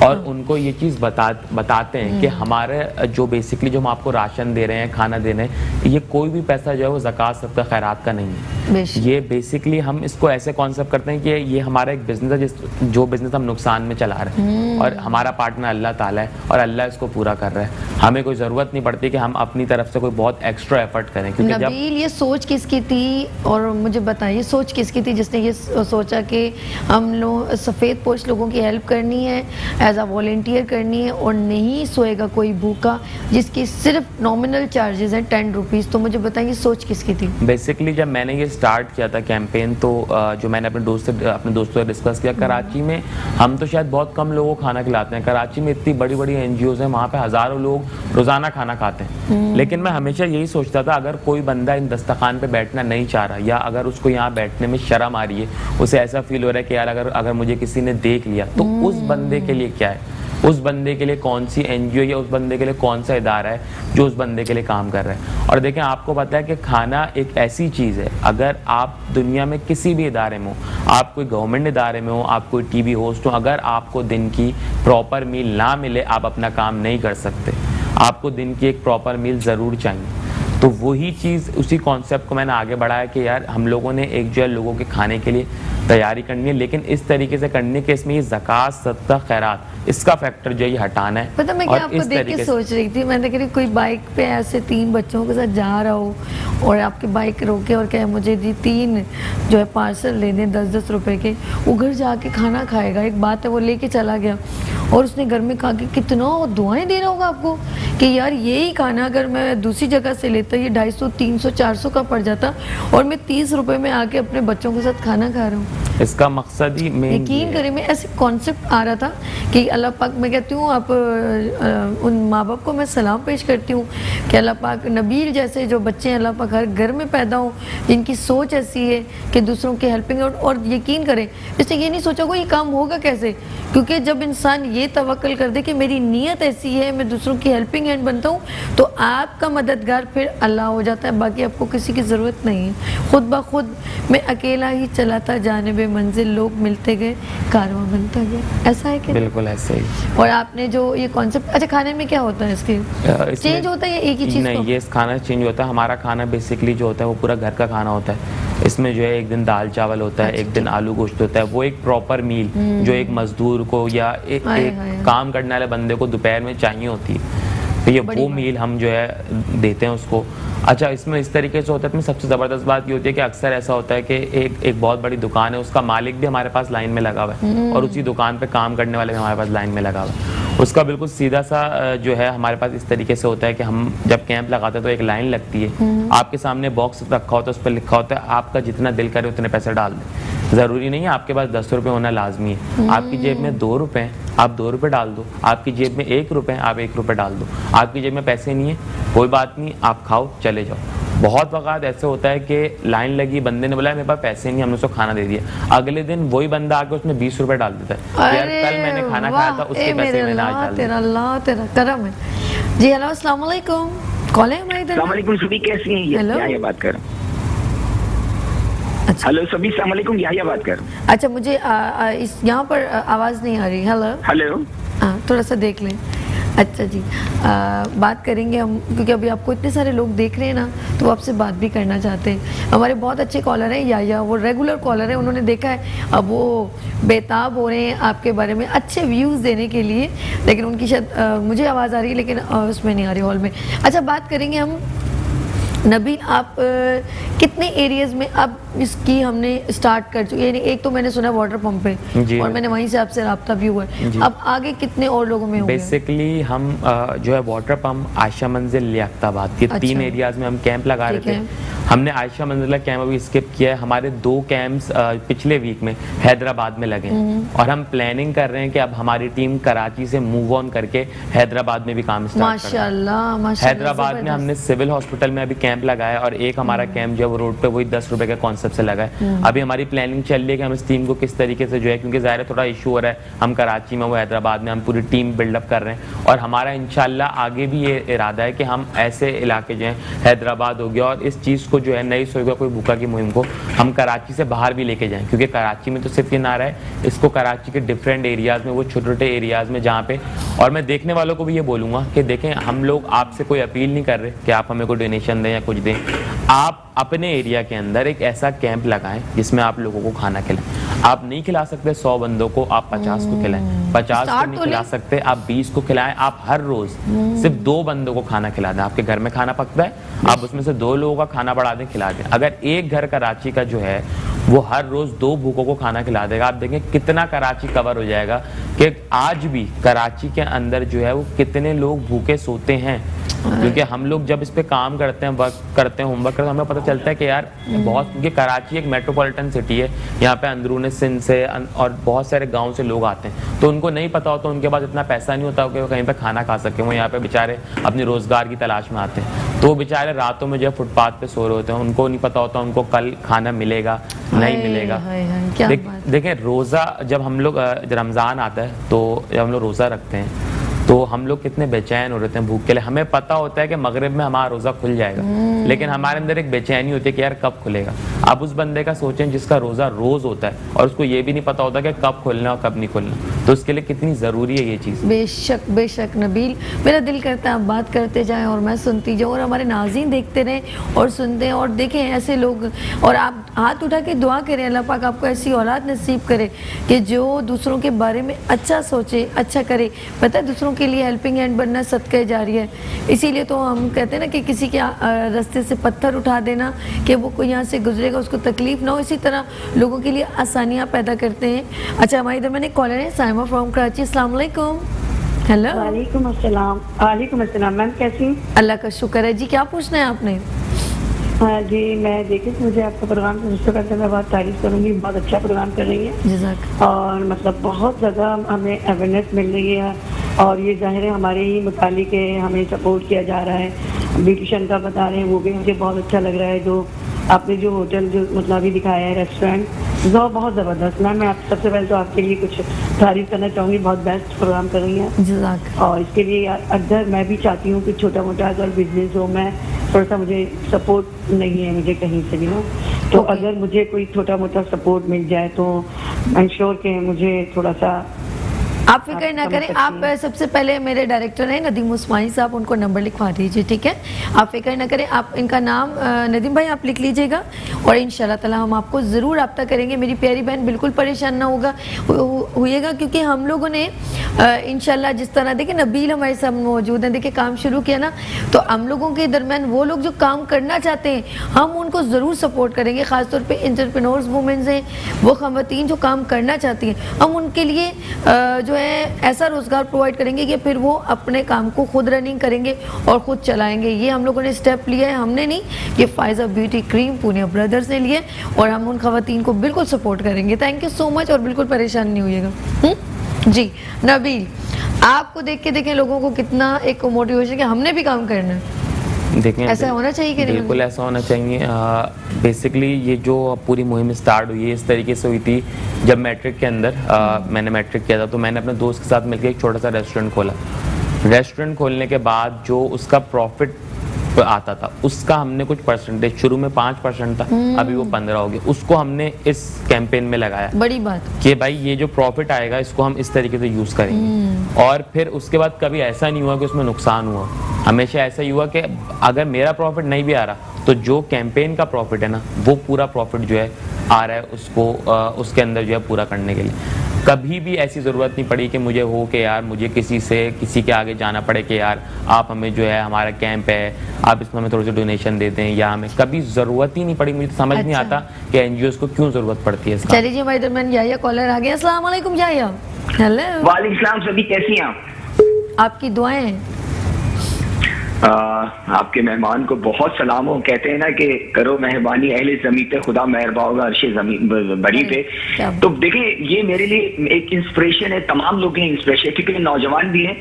और उनको ये चीज़ बताते हैं कि हमारे जो बेसिकली जो हम आपको राशन दे रहे हैं, खाना दे रहे हैं, ये कोई भी पैसा जो है वो ज़कात, सदका, खैरात का नहीं है। ये बेसिकली हम इसको ऐसे कॉन्सेप्ट करते हैं कि ये हमारा एक बिजनेस है जो बिजनेस हम नुकसान में चला रहे हैं और हमारा पार्टनर अल्लाह ताला है और अल्लाह इसको पूरा कर रहा है। हमें कोई ज़रूरत नहीं पड़ती कि हम अपनी तरफ से कोई बहुत एक्स्ट्रा एफर्ट करें। क्योंकि नबील, ये सोच किसकी थी और मुझे बताइए सोच किसकी थी जिसने ये सोचा कि हम लोग सफ़ेद पोश लोगों की हेल्प करनी है, एज अ वॉलंटियर करनी है और नहीं सोएगा कोई भूखा, जिसकी सिर्फ नॉमिनल चार्जेस हैं 10 रुपीज़। तो मुझे बताइए सोच किसकी थी? बेसिकली जब मैंने ये स्टार्ट किया था कैंपेन तो जो मैंने अपने दोस्तों से डिस्कस किया, कराची में हम तो शायद बहुत कम लोगों को खाना खिलाते हैं। कराची में इतनी बड़ी बड़ी NGOs हैं, वहाँ पे हज़ारों लोग रोज़ाना खाना खाते हैं। लेकिन मैं हमेशा यही सोचता था अगर कोई बंदा इन दस्तरखान पे बैठना नहीं चाह रहा या अगर उसको यहाँ बैठने में शर्म आ रही है, उसे ऐसा फील हो रहा है कि यार अगर मुझे किसी ने देख लिया तो उस बंदे के लिए क्या है, उस बंदे के लिए कौन सी NGO या उस बंदे के लिए कौन सा इदारा है जो उस बंदे के लिए काम कर रहा है। और देखें, आपको पता है कि खाना एक ऐसी चीज़ है, अगर आप दुनिया में किसी भी इदारे में हो, आप कोई गवर्नमेंट इदारे में हो, आप कोई TV होस्ट हो, अगर आपको दिन की प्रॉपर मील ना मिले आप अपना काम नहीं कर सकते। आपको दिन की एक प्रॉपर मील ज़रूर चाहिए। तो वही चीज़, उसी कॉन्सेप्ट को मैंने आगे बढ़ाया कि यार हम लोगों ने एक जो है लोगों के खाने के लिए तैयारी करनी है, लेकिन इस तरीके से करनी है कि इसमें ये ज़कात, सदका, खैरात, इसका फैक्टर जो है ये हटाना है। पता मैं क्या आपको देख के सोच रही थी, मैं देख रही कोई बाइक पे ऐसे 3 बच्चों के साथ जा रहा हो और आपकी बाइक रोके और कहे मुझे जी 3 जो है पार्सल ले दें 10-10 रुपए के, वो घर जाके खाना खाएगा। एक बात है, वो लेके चला गया और उसने घर में कहा कि कितना दुआएं दे रहा होगा आपको कि यार यही खाना अगर मैं दूसरी जगह से लेता ये 250, 300, 400 का पड़ जाता और मैं 30 रुपए में आके अपने बच्चों के साथ खाना खा रहा हूँ। इसका मकसद ही मेन, यकीन करें मैं ऐसे कॉन्सेप्ट आ रहा था कि अल्लाह पाक, मैं कहती हूँ आप उन माँ बाप को मैं सलाम पेश करती हूँ कि अल्लाह पाक नबील जैसे जो बच्चे हैं अल्लाह पाक हर घर में पैदा हों, जिनकी सोच ऐसी है कि दूसरों की हेल्पिंग। और यकीन करें इसने ये नहीं सोचा को ये काम होगा कैसे, क्योंकि जब इंसान ये तवक्ल कर दे कि मेरी नीयत ऐसी है, मैं दूसरों की हेल्पिंग हैंड बनता हूँ, तो आपका मददगार फिर अल्लाह हो जाता है। बाकी आपको किसी की ज़रूरत नहीं है, खुद ब खुद मैं अकेला ही चलाता जानिब मंजिल, लोग मिलते गए, कारवां बनता गया। ऐसा है कि बिल्कुल ऐसे ही। और आपने जो ये कॉन्सेप्ट, अच्छा खाने में क्या होता है इसके चेंज होता है या एक ही चीज़? नहीं, ये खाना चेंज होता है। हमारा खाना बेसिकली जो होता है वो पूरा घर का खाना होता है। इसमें जो है एक दिन दाल चावल होता है, एक दिन आलू गोश्त होता है। वो एक प्रॉपर मील जो एक मजदूर को या एक काम करने वाले बंदे को दोपहर में चाहिए होती है, तो ये वो मील हम जो है देते हैं उसको। अच्छा, इसमें इस तरीके से होता है। इसमें सबसे ज़बरदस्त बात ये होती है कि अक्सर ऐसा होता है कि एक बहुत बड़ी दुकान है, उसका मालिक भी हमारे पास लाइन में लगा हुआ है और उसी दुकान पे काम करने वाले भी हमारे पास लाइन में लगा हुआ है। उसका बिल्कुल सीधा सा जो है हमारे पास इस तरीके से होता है कि हम जब कैंप लगाते हैं तो एक लाइन लगती है, आपके सामने बॉक्स रखा होता है, उस पर लिखा होता है आपका जितना दिल करे उतने पैसे डाल दें। ज़रूरी नहीं है आपके पास 10 रुपये होना लाजमी है। आपकी जेब में 2 रुपये हैं, आप 2 रुपये डाल दो। आपकी जेब में 1 रुपये, आप 1 रुपये डाल दो। आपकी जेब में पैसे नहीं है, कोई बात नहीं, आप खाओ चले जाओ। बहुत वक़्त ऐसे होता है कि लाइन लगी, बंदे ने बोला मेरे पास पैसे नहीं, हमने उसको खाना दे दिया। अगले दिन वही बंदा आके उसमें 20 रुपये डाल देता है, यार कल मैंने खाना खाया था उसके पैसे मैंने आज डाल दिए। अल्लाह तेरा करम है जी। हेलो, अस्सलाम वालेकुम। कॉल है हमारे इधर? अस्सलाम वालेकुम सभी, कैसी हैं? ये बात कर। अच्छा, हेलो सभी, अस्सलाम वालेकुम, यह बात कर। अच्छा, मुझे इस यहाँ पर आवाज़ नहीं आ रही। हेलो हेलो, हाँ, थोड़ा सा देख लें। अच्छा जी, बात करेंगे हम, क्योंकि अभी आपको इतने सारे लोग देख रहे हैं ना, तो वो आपसे बात भी करना चाहते हैं। हमारे बहुत अच्छे कॉलर हैं, या वो रेगुलर कॉलर हैं, उन्होंने देखा है, अब वो बेताब हो रहे हैं आपके बारे में अच्छे व्यूज़ देने के लिए, लेकिन उनकी शायद मुझे आवाज़ आ रही है लेकिन उसमें नहीं आ रही, हॉल में। अच्छा, बात करेंगे हम नबील, आप कितने एरियाज में अब इसकी हमने स्टार्ट कर चुके, यानी एक तो मैंने सुना वाटर पंप पे और मैंने वहीं से आपसे राब्ता भी हुआ है, अब आगे कितने और लोगों में होंगे? बेसिकली हम जो है वाटर पंप, आयशा मंजिल, लियाकताबाद, ये 3 एरियाज में हम कैंप लगा रहे थे। हमने आयशा मंजिल कैंप अभी स्किप किया है। हमारे 2 कैंप्स पिछले वीक में हैदराबाद में लगे और हम प्लानिंग कर रहे हैं कि अब हमारी टीम कराची से मूव ऑन करके हैदराबाद में भी काम स्टार्ट करें। माशाल्लाह, हैदराबाद में हमने सिविल हॉस्पिटल में अभी कैंप लगाया और एक हमारा कैंप जो है वो रोड पे वही 10 रुपए के कॉन्सेप्ट से लगा है। अभी हमारी प्लानिंग चल रही है कि हम इस टीम को किस तरीके से जो है, क्योंकि ज़ाहिर है थोड़ा इशू हो रहा है, हम कराची में वो हैदराबाद में, हम पूरी टीम बिल्डअप कर रहे हैं और हमारा इंशाल्लाह आगे भी ये इरादा है कि हम ऐसे इलाके जो हैं, हैदराबाद हो गया, और इस चीज़ को जो है नई सोएगा कोई भूखा की मुहिम को हम कराची से बाहर भी लेके जाएं, क्योंकि कराची में तो सिर्फ ये ना रहा है, इसको कराची के डिफरेंट एरियाज़ में, वो छोटे छोटे एरियाज़ में जहाँ पे, और मैं देखने वालों को भी ये बोलूँगा कि देखें, हम लोग आपसे कोई अपील नहीं कर रहे कि आप हमें कोई डोनेशन दें या कुछ दें। आप अपने एरिया के अंदर एक ऐसा कैंप लगाएं जिसमें आप लोगों को खाना खिलाएं। आप नहीं खिला सकते 100 बंदों को, आप 50 को खिलाएं। 50 को नहीं खिला सकते, आप 20 को खिलाएं। आप हर रोज सिर्फ 2 बंदों को खाना खिला दें। आपके घर में खाना पकता है, आप उसमें से 2 लोगों का खाना बढ़ा दें, खिला दें। अगर एक घर कराची का जो है वो हर रोज 2 भूखों को खाना खिला देगा, आप देखें कितना कराची कवर हो जाएगा कि आज भी कराची के अंदर जो है वो कितने लोग भूखे सोते हैं। क्योंकि हम लोग जब इस पे काम करते हैं, वर्क करते हैं, होमवर्क करते हैं, हमें पता चलता है कि यार बहुत, क्योंकि कराची एक मेट्रोपॉलिटन सिटी है, यहाँ पे अंदरूनी सिंध से और बहुत सारे गांव से लोग आते हैं, तो उनको नहीं पता होता, उनके पास इतना पैसा नहीं होता कि वो कहीं पे खाना खा सके। वो यहाँ पे बेचारे अपनी रोजगार की तलाश में आते हैं, तो वो बेचारे रातों में जो है फुटपाथ पे सो रहे होते हैं, उनको नहीं पता होता उनको कल खाना मिलेगा नहीं मिलेगा। देखें, रोज़ा जब हम लोग रमज़ान आता है तो जब हम लोग रोज़ा रखते हैं तो हम लोग कितने बेचैन हो रहे थे भूख के लिए। हमें पता होता है कि मगरिब में हमारा रोज़ा खुल जाएगा, लेकिन हमारे अंदर एक बेचैनी होती है कि यार कब खुलेगा। अब उस बंदे का सोचें जिसका रोज़ा रोज़ होता है और उसको ये भी नहीं पता होता कि कब खुलना और कब नहीं खुलना, तो उसके लिए कितनी ज़रूरी है ये चीज़। बेशक बेशक नबील, मेरा दिल करता है आप बात करते जाएं और मैं सुनती जाऊं और हमारे नाज़रीन देखते रहें और सुनते हैं और देखें ऐसे लोग, और आप हाथ उठा के दुआ करें अल्लाह पाक आपको ऐसी औलाद नसीब करे कि जो दूसरों के बारे में अच्छा सोचे, अच्छा करे। पता है दूसरों के लिए हेल्पिंग हैंड बनना सदका जारी है। इसीलिए तो हम कहते हैं ना कि किसी के रास्ते से पत्थर उठा देना कि वो कोई यहाँ से गुजरेगा उसको तकलीफ ना हो, इसी तरह लोगों के लिए आसानियाँ पैदा करते हैं। अच्छा, हमारे इधर मैंने कॉलर है साइमा फ्रॉम कराची। अस्सलाम वालेकुम। हेलो। वालेकुम अस्सलाम। वालेकुम अस्सलाम। मैम कैसी हैं? अल्लाह का शुक्र है जी। क्या पूछना है आपने? हाँ जी, मैं देखी मुझे आपका प्रोग्राम सबसे पहले मैं बहुत तारीफ करूँगी, बहुत अच्छा प्रोग्राम कर रही है जज़ाक। और मतलब बहुत ज़्यादा हमें अवेयरनेस मिल रही है और ये ज़ाहिर है हमारे ही मुतालिक है, हमें सपोर्ट किया जा रहा है। ब्यूटिशन का बता रहे हैं वो भी मुझे बहुत अच्छा लग रहा है। जो आपने जो होटल जो मतलब अभी दिखाया है रेस्टोरेंट, वो बहुत ज़बरदस्त। मैं आप सबसे पहले तो आपके लिए कुछ तारीफ करना चाहूँगी, बहुत बेस्ट प्रोग्राम कर रही हैं जज़ाक। और इसके लिए अगर मैं भी चाहती हूँ कि छोटा मोटा अगर बिजनेस हो, मैं थोड़ा सा मुझे सपोर्ट नहीं है मुझे कहीं से भी ना, तो अगर मुझे कोई छोटा मोटा सपोर्ट मिल जाए तो आई एम श्योर कि मुझे थोड़ा सा आप फिक्र ना करें। आप सबसे पहले मेरे डायरेक्टर हैं नदीम उस्मानी साहब, उनको नंबर लिखवा दीजिए, ठीक है? आप फिक्र ना करें। आप इनका नाम नदीम भाई आप लिख लीजिएगा और इंशाल्लाह ताला हम आपको ज़रूर रब्ता करेंगे। मेरी प्यारी बहन बिल्कुल परेशान ना होइएगा क्योंकि हम लोगों ने इंशाल्लाह जिस तरह देखिए नबील हमारे साथ मौजूद हैं, देखिए काम शुरू किया ना, तो हम लोगों के दरमियान वो लोग जो काम करना चाहते हैं हम उनको ज़रूर सपोर्ट करेंगे। ख़ासतौर पर एंटरप्रेन्योर्स वुमेन्स हैं, वो ख़वातीन जो काम करना चाहती हैं, हम उनके लिए जो है ऐसा रोजगार प्रोवाइड करेंगे कि फिर वो अपने काम को खुद रनिंग करेंगे और खुद चलाएंगे। ये हम लोगों ने स्टेप लिया है, हमने नहीं, ये Faiza beauty cream Pune brothers ने लिए और हम उन खवातीन को बिल्कुल सपोर्ट करेंगे। थैंक यू सो मच और बिल्कुल परेशान नहीं होइएगा। जी नबील, आपको देख के देखें लोगों को कितना एक मोटिवेशन कि हमने भी काम करना है। देखें ऐसा होना चाहिए कि नहीं? बिल्कुल ऐसा होना चाहिए। बेसिकली ये जो पूरी मुहिम स्टार्ट हुई है इस तरीके से हुई थी जब मैट्रिक के अंदर मैंने मैट्रिक किया था, तो मैंने अपने दोस्त के साथ मिलकर एक छोटा सा रेस्टोरेंट खोला। रेस्टोरेंट खोलने के बाद जो उसका प्रॉफिट आता था उसका हमने कुछ परसेंटेज, शुरू में 5% था, अभी वो 15 हो गया, उसको हमने इस कैंपेन में लगाया। बड़ी बात कि भाई ये जो प्रॉफिट आएगा इसको हम इस तरीके से यूज करेंगे। और फिर उसके बाद कभी ऐसा नहीं हुआ कि उसमें नुकसान हुआ, हमेशा ऐसा ही हुआ कि अगर मेरा प्रॉफिट नहीं भी आ रहा तो जो कैंपेन का प्रॉफिट है ना वो पूरा प्रॉफिट जो है आ रहा है उसको उसके अंदर जो है पूरा करने के लिए। कभी भी ऐसी ज़रूरत नहीं पड़ी कि मुझे हो कि यार मुझे किसी के आगे जाना पड़े कि यार आप हमें जो है हमारा कैंप है आप इसमें हमें थोड़ी सी डोनेशन दे दें, या हमें कभी ज़रूरत ही नहीं पड़ी। मुझे समझ नहीं आता कि एनजीओज़ को क्यों ज़रूरत पड़ती है इसका। चलिए जी हमारे दरमियान याया कॉलर आ गया। अस्सलाम वालेकुम याया। हेलो। वालेकुम सलाम। सभी कैसी हैं आप? आपकी दुआएं हैं। आपके मेहमान को बहुत सलाम हो। कहते हैं ना कि करो मेहरबानी अहले ज़मीन पे, खुदा मेहरबान होगा अर्शे ज़मीन बड़ी पे। तो देखिए ये मेरे लिए एक इंस्पिरेशन है, तमाम लोग हैं इंस्पिरेशन, क्योंकि नौजवान भी हैं।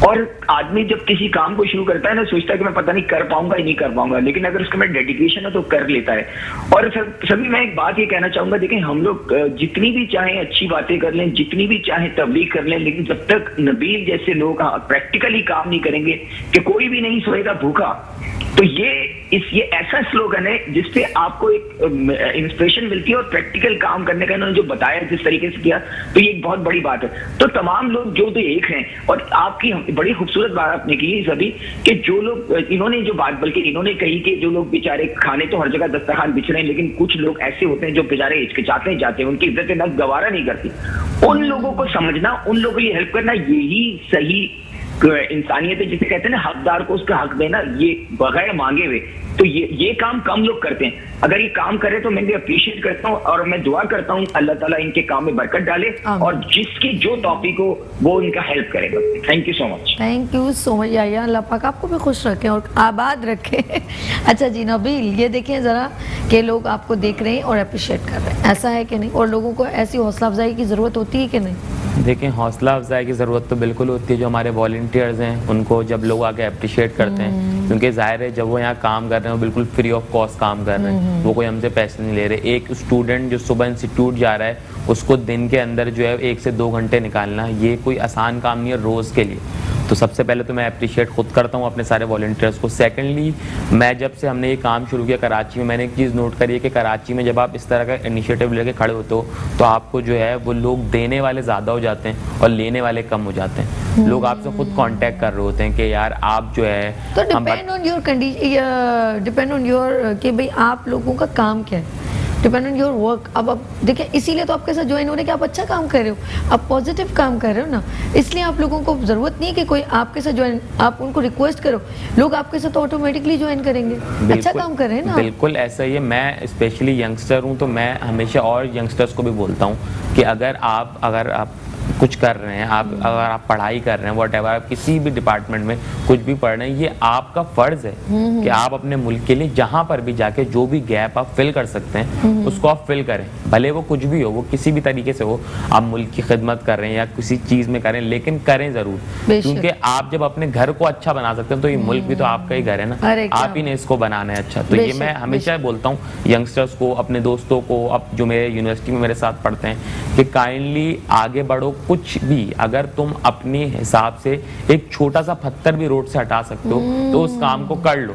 और आदमी जब किसी काम को शुरू करता है ना सोचता है कि मैं पता नहीं कर पाऊंगा या नहीं कर पाऊंगा, लेकिन अगर उसके में डेडिकेशन है तो कर लेता है। और सभी मैं एक बात ये कहना चाहूंगा, देखें हम लोग जितनी भी चाहें अच्छी बातें कर लें, जितनी भी चाहें तबलीग कर लें, लेकिन जब तक नबील जैसे लोग प्रैक्टिकली काम नहीं करेंगे कि कोई भी नहीं सोएगा भूखा, तो ये ऐसा स्लोगन है जिससे आपको एक इंस्पिरेशन मिलती है और प्रैक्टिकल काम करने का इन्होंने जो बताया जिस तरीके से किया, तो ये एक बहुत बड़ी बात है। तो तमाम लोग जो तो एक हैं, और आपकी बड़ी खूबसूरत बात आपने की सभी कि जो लोग इन्होंने जो बात बल्कि इन्होंने कही कि जो लोग बेचारे खाने तो हर जगह दस्तरखान बिछ रहे हैं, लेकिन कुछ लोग ऐसे होते हैं जो बेचारे हिचकिचाते जाते हैं, उनकी इज्जत नफ्स गवारा नहीं करती। उन लोगों को समझना, उन लोगों को ये हेल्प करना, यही सही इंसानियत है। जिसे कहते हैं ना हकदार को उसका हक देना, ये बगैर मांगे हुए। तो ये काम कम लोग करते हैं। अगर ये काम करे तो मैं भी अप्रिशिएट करता हूँ और मैं दुआ करता हूँ अल्लाह ताला इनके काम में बरकत डाले और जिसकी जो तौफीक हो वो उनका हेल्प करेगा। Thank you so much. Thank you so much याया, अल्लाह पाक आपको भी खुश रखे और आबाद रखे। अच्छा जी नबील, ये देखें ज़रा कि लोग आपको देख रहे हैं और अप्रिशिएट कर रहे हैं, ऐसा है कि नहीं? और लोगों को ऐसी हौसला अफजाई की ज़रूरत होती है कि नहीं? देखें हौसला अफजाई की ज़रूरत तो बिल्कुल होती है। जो हमारे वॉलंटियर्स हैं उनको जब लोग आके अप्रिशिएट करते हैं, क्योंकि जाहिर है जब वो यहाँ काम कर रहे हैं वो बिल्कुल फ्री ऑफ कॉस्ट काम कर रहे हैं, वो कोई हमसे पैसे नहीं ले रहे। एक स्टूडेंट जो सुबह इंस्टीट्यूट जा रहा है उसको दिन के अंदर जो है 1 से 2 घंटे निकालना, ये कोई आसान काम नहीं है रोज़ के लिए। तो सबसे पहले तो मैं अप्रिशिएट खुद करता हूँ अपने सारे वॉलंटियर्स को। सेकेंडली, मैं जब से हमने ये काम शुरू किया कराची में, मैंने एक चीज़ नोट करी है कि कराची में जब आप इस तरह का इनिशिएटिव लेके खड़े होते हो तो आपको जो है वो लोग देने वाले ज़्यादा हो जाते हैं और लेने वाले कम हो जाते हैं। लोग आपसे खुद कांटेक्ट कर रहे होते हैं कि यार आप जो है, तो depend on your condition, depend on your कि भाई आप लोगों का काम क्या है, डिपेंड ऑन योर वर्क। अब आप देखिए, इसीलिए तो आपके साथ ज्वाइन हो रहे हैं कि आप अच्छा काम कर रहे हो, आप पॉजिटिव काम कर रहे हो ना, इसलिए आप लोगों को ज़रूरत नहीं है कि कोई आपके साथ ज्वाइन, आप उनको रिक्वेस्ट करो, लोग आपके साथ ऑटोमेटिकली ज्वाइन करेंगे। अच्छा काम कर रहे हैं ना। बिल्कुल ऐसा ही है। मैं स्पेशली यंगस्टर हूँ तो मैं हमेशा और यंगस्टर्स को भी बोलता हूँ कि अगर आप कुछ कर रहे हैं, अगर आप पढ़ाई कर रहे हैं, व्हाटएवर, आप किसी भी डिपार्टमेंट में कुछ भी पढ़ रहे हैं, ये आपका फर्ज है कि आप अपने मुल्क के लिए जहां पर भी जाके जो भी गैप आप फिल कर सकते हैं उसको आप फिल करें। भले वो कुछ भी हो, वो किसी भी तरीके से हो, आप मुल्क की खिदमत कर रहे हैं या किसी चीज में करें, लेकिन करें जरूर, क्योंकि आप जब अपने घर को अच्छा बना सकते हैं तो ये मुल्क भी तो आपका ही घर है ना, आप ही ने इसको बनाना है अच्छा। तो ये मैं हमेशा बोलता हूँ यंगस्टर्स को, अपने दोस्तों को, अब जो मेरे यूनिवर्सिटी में मेरे साथ पढ़ते हैं, कि काइंडली आगे बढ़ो। कुछ भी अगर तुम अपने हिसाब से एक छोटा सा पत्थर भी रोड से हटा सकते हो तो उस काम को कर लो।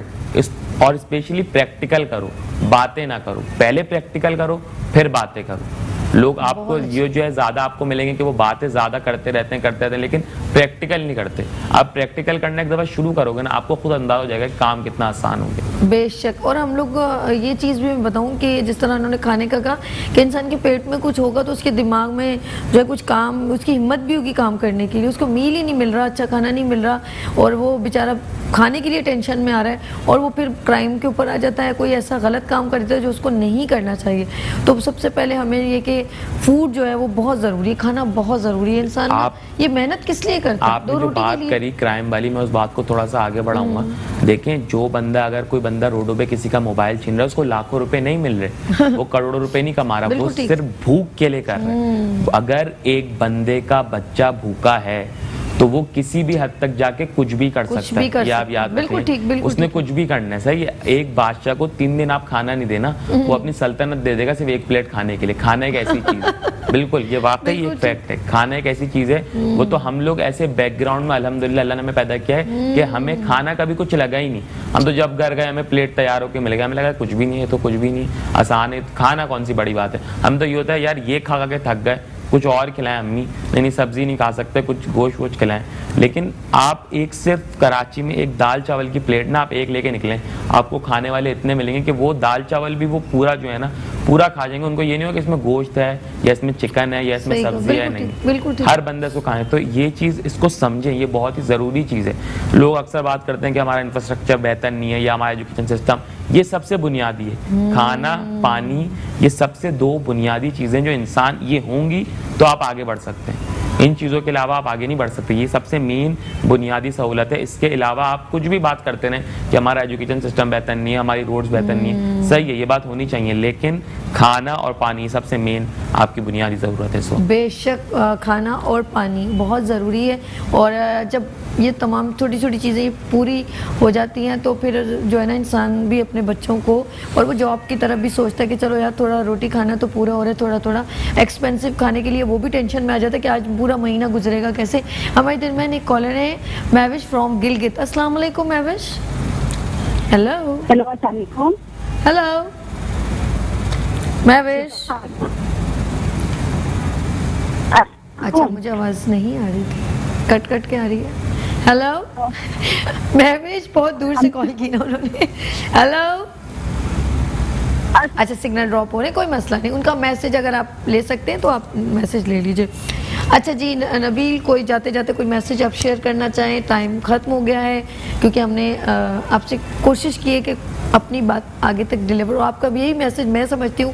और स्पेशली प्रैक्टिकल करो, बातें ना करो। पहले प्रैक्टिकल करो फिर बातें करो। लोग आपको ये जो है ज्यादा आपको मिलेंगे कि वो बातें ज्यादा करते रहते हैं, लेकिन प्रैक्टिकल नहीं करते। आप प्रैक्टिकल करना एक दफा शुरू करोगे ना, आपको खुद अंदाजा हो जाएगा कि काम कितना आसान हो गया। बेशक। और हम लोग ये चीज़ भी मैं बताऊं कि जिस तरह उन्होंने खाने का कहा कि इंसान के पेट में कुछ होगा तो उसके दिमाग में जो है कुछ काम, उसकी हिम्मत भी होगी काम करने के लिए। उसको मील ही नहीं मिल रहा, अच्छा खाना नहीं मिल रहा, और वो बेचारा खाने के लिए टेंशन में आ रहा है, और वो फिर क्राइम के ऊपर आ जाता है, कोई ऐसा गलत काम कर देता है जो उसको नहीं करना चाहिए। तो सबसे पहले हमें ये कि फूड जो है वो बहुत ज़रूरी है, खाना बहुत ज़रूरी है। इंसान ये मेहनत किस लिए करता है? आपने जो बात करी क्राइम वाली, मैं उस बात को थोड़ा सा आगे बढ़ाऊंगा। देखें, जो बंदा, अगर कोई बंदा रोडों पे किसी का मोबाइल छीन रहा है, उसको लाखों रुपए नहीं मिल रहे, वो करोड़ों रुपए नहीं कमा रहा, वो सिर्फ भूख के लिए कर रहा है। अगर एक बंदे का बच्चा भूखा है तो वो किसी भी हद तक जाके कुछ भी कर सकता है। ये आप याद रखें, उसने कुछ भी करना है। सही है, एक बादशाह को 3 दिन आप खाना नहीं देना, वो अपनी सल्तनत दे देगा सिर्फ एक प्लेट खाने के लिए। खाना एक ऐसी चीज है, बिल्कुल ये वाकई एक फैक्ट है, खाना एक ऐसी चीज है। वो तो हम लोग ऐसे बैकग्राउंड में अल्हम्दुलिल्लाह अल्लाह ने हमें पैदा किया है कि हमें खाना कभी कुछ लगा ही नहीं। हम तो जब घर गए हमें प्लेट तैयार होकर मिलेगा, हमें लगा कुछ भी नहीं है तो कुछ भी नहीं, आसान है, खाना कौन सी बड़ी बात है। हम तो ये होता है यार ये खा के थक गए, कुछ और खिलाएं अम्मी, नहीं सब्जी नहीं खा सकते, कुछ गोश्त वोश खिलाएं। लेकिन आप एक सिर्फ कराची में एक दाल चावल की प्लेट ना आप एक लेके निकलें, आपको खाने वाले इतने मिलेंगे कि वो दाल चावल भी वो पूरा जो है ना पूरा खा जाएंगे। उनको ये नहीं हो कि इसमें गोश्त है या इसमें चिकन है या इसमें सब्जी है, नहीं, हर बंदे को खाएं। तो ये चीज़ इसको समझें, ये बहुत ही ज़रूरी चीज़ है। लोग अक्सर बात करते हैं कि हमारा इंफ्रास्ट्रक्चर बेहतर नहीं है या हमारा एजुकेशन सिस्टम, ये सबसे बुनियादी है। खाना, पानी, ये सबसे 2 बुनियादी चीज़ें जो इंसान ये होंगी तो आप आगे बढ़ सकते हैं। इन चीज़ों के अलावा आप आगे नहीं बढ़ सकते। ये सबसे मेन बुनियादी सहूलत है। इसके अलावा आप कुछ भी बात करते रहें कि हमारा एजुकेशन सिस्टम बेहतर नहीं है, हमारी रोड्स बेहतर नहीं है, सही है, ये बात होनी चाहिए, लेकिन खाना और पानी सबसे मेन आपकी बुनियादी ज़रूरत है। बेशक खाना और पानी बहुत ज़रूरी है, और जब ये तमाम छोटी छोटी चीज़ें पूरी हो जाती हैं तो फिर जो है ना इंसान भी अपने बच्चों को, और वो जॉब की तरफ भी सोचता है कि चलो यार थोड़ा रोटी खाना तो पूरा हो रहा है, थोड़ा थोड़ा एक्सपेंसिव खाने के लिए वो भी टेंशन में आ जाता है कि आज पूरा महीना गुजरेगा कैसे। हमारे दरमियान एक कॉलर है महविश फ्रॉम गिलगित। अस्सलाम वालेकुम महविश। Hello hello Mahwish. अच्छा, मुझे आवाज़ नहीं आ रही थी, कट कट के आ रही है। हेलो महविश, बहुत दूर से कॉल की ना उन्होंने। हेलो, अच्छा सिग्नल ड्रॉप हो रहे, कोई मसला नहीं, उनका मैसेज अगर आप ले सकते हैं तो आप मैसेज ले लीजिए। अच्छा जी नबील, कोई जाते जाते कोई मैसेज आप शेयर करना चाहें? टाइम ख़त्म हो गया है, क्योंकि हमने आपसे कोशिश की है कि अपनी बात आगे तक डिलीवर हो। आपका भी यही मैसेज मैं समझती हूँ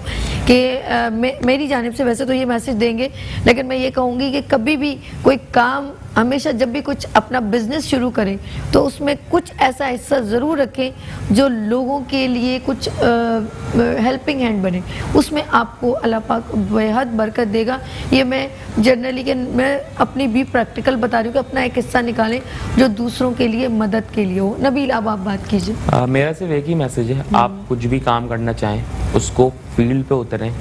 कि मेरी जानिब से वैसे तो ये मैसेज देंगे, लेकिन मैं ये कहूँगी कि कभी भी कोई काम, हमेशा जब भी कुछ अपना बिजनेस शुरू करें तो उसमें कुछ ऐसा हिस्सा ज़रूर रखें जो लोगों के लिए कुछ हेल्पिंग हैंड बने, उसमें आपको अल्लाह पाक बेहद बरकत देगा। ये मैं जनरली कि मैं अपनी भी प्रैक्टिकल बता रही हूँ कि अपना एक हिस्सा निकालें जो दूसरों के लिए मदद के लिए हो। नबील, अब आप बात कीजिए। मेरा सिर्फ एक ही मैसेज है, आप कुछ भी काम करना चाहें उसको फील्ड पे उतरें,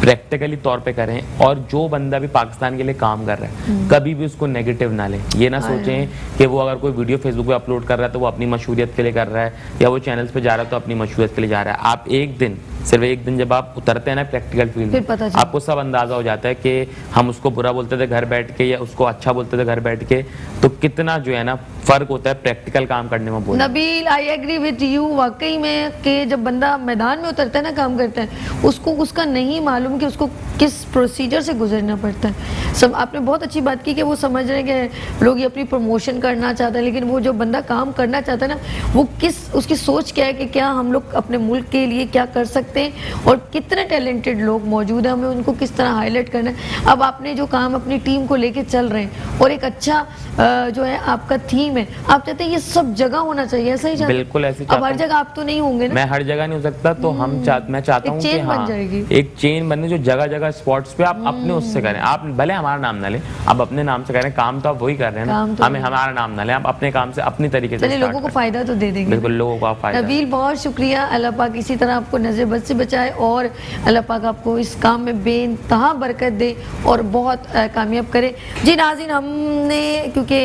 प्रैक्टिकली तौर पे करें, और जो बंदा भी पाकिस्तान के लिए काम कर रहा है कभी भी उसको नेगेटिव ना लें। ये ना सोचें कि वो अगर कोई वीडियो फेसबुक पे अपलोड कर रहा है तो वो अपनी मशहूरियत के लिए कर रहा है, या वो चैनल्स पे जा रहा है तो अपनी मशहूरियत के लिए जा रहा है। आप एक दिन, सिर्फ एक दिन जब आप उतरते हैं ना प्रैक्टिकल फील्ड में, आपको सब अंदाजा हो जाता है कि हम उसको बुरा बोलते थे घर बैठ के या उसको अच्छा बोलते थे घर बैठ के, तो कितना जो है ना फर्क होता है प्रैक्टिकल काम करने में। बोल Nabeel, I agree with you वाकई में कि जब बंदा मैदान में उतरता है ना, काम करता है, उसको उसका नहीं मालूम कि उसको किस प्रोसीजर से गुजरना पड़ता है। सब आपने बहुत अच्छी बात की कि वो समझ रहे हैं कि लोग ये अपनी प्रमोशन करना चाहते हैं, लेकिन वो जो बंदा काम करना चाहता है ना, वो उसकी सोच क्या है कि क्या हम लोग अपने मुल्क के लिए क्या कर सकते हैं, और कितने टैलेंटेड लोग मौजूद हैं, हमें उनको किस तरह हाईलाइट करना है। अब आपने जो काम अपनी टीम को लेके चल रहे हैं और एक अच्छा जो है आपका थीम है, आप चाहते हैं ये सब जगह होना चाहिए, ऐसा ही चाहते हैं? बिल्कुल ऐसे। अब हर जगह आप तो नहीं होंगे ना। मैं हर जगह नहीं हो सकता, तो मैं चाहता हूँ कि हाँ एक चेन बने जो जगह जगह स्पॉट्स पे आप अपने उससे करें। आप भले हमारा नाम ना लें, आप अपने नाम से करें, काम तो आप वही कर रहे हैं ना, हमें हमारा नाम ना लें, आप अपने काम से अपनी तरीके से लोगों को फायदा तो दे देंगे। बिल्कुल, लोगों को आप फायदा। नबील, बहुत शुक्रिया। अल्लाह पाक इसी तरह आपको नजर बद से बचाए और अल्लाह पाक आपको इस काम में बेइंतहा बरकत दे और बहुत कामयाब करे। जी नाज़रीन, हमने क्योंकि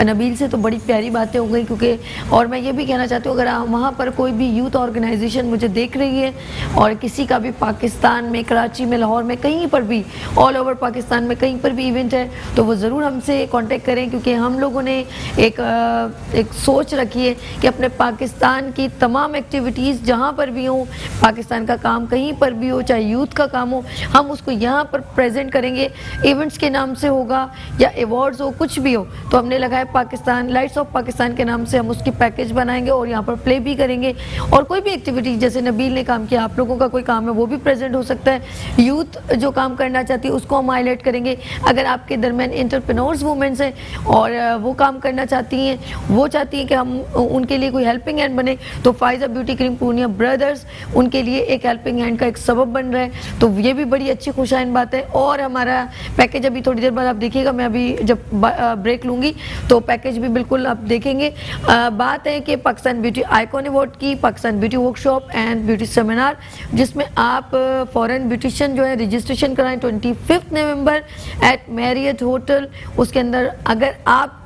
नबील से तो बड़ी प्यारी बातें हो गई, क्योंकि और मैं ये भी कहना चाहती हूँ, अगर वहाँ पर कोई भी यूथ ऑर्गेनाइजेशन मुझे देख रही है और किसी का भी पाकिस्तान में, कराची में, लाहौर में, कहीं पर भी, ऑल ओवर पाकिस्तान में कहीं पर भी इवेंट है, तो वो ज़रूर हमसे कांटेक्ट करें, क्योंकि हम लोगों ने एक सोच रखी है कि अपने पाकिस्तान की तमाम एक्टिविटीज़ जहाँ पर भी हों, पाकिस्तान का काम कहीं पर भी हो, चाहे यूथ का काम हो, हम उसको यहाँ पर प्रेजेंट करेंगे। इवेंट्स के नाम से होगा या अवार्ड्स हो, कुछ भी हो, तो हमने लगाया पाकिस्तान, लाइट्स ऑफ पाकिस्तान के नाम से हम उसकी पैकेज बनाएंगे और यहाँ पर प्ले भी करेंगे। और कोई भी एक्टिविटी, जैसे नबील ने काम किया, आप लोगों का कोई काम है वो भी प्रेजेंट हो सकता है। यूथ जो काम करना चाहती है उसको हम हाईलाइट करेंगे। अगर आपके दरमियान एंटरप्रेन्योर्स वुमेन्स हैं और वो काम करना चाहती हैं, वो चाहती हैं कि हम उनके लिए कोई हेल्पिंग हैंड बने, तो Faiza beauty cream Purnia brothers उनके लिए एक हेल्पिंग हैंड का एक सबब बन रहा है, तो ये भी बड़ी अच्छी खुशाइन बात है। और हमारा पैकेज अभी थोड़ी देर बाद आप देखिएगा, मैं अभी जब ब्रेक लूँगी तो पैकेज भी बिल्कुल आप देखेंगे। बात है कि पाकिस्तान ब्यूटी आइकॉन अवार्ड की, Pakistan beauty workshop and beauty seminar, जिसमें आप फॉरेन ब्यूटिशियन जो है रजिस्ट्रेशन कराएं 25 नवंबर एट मैरियट होटल। उसके अंदर अगर आप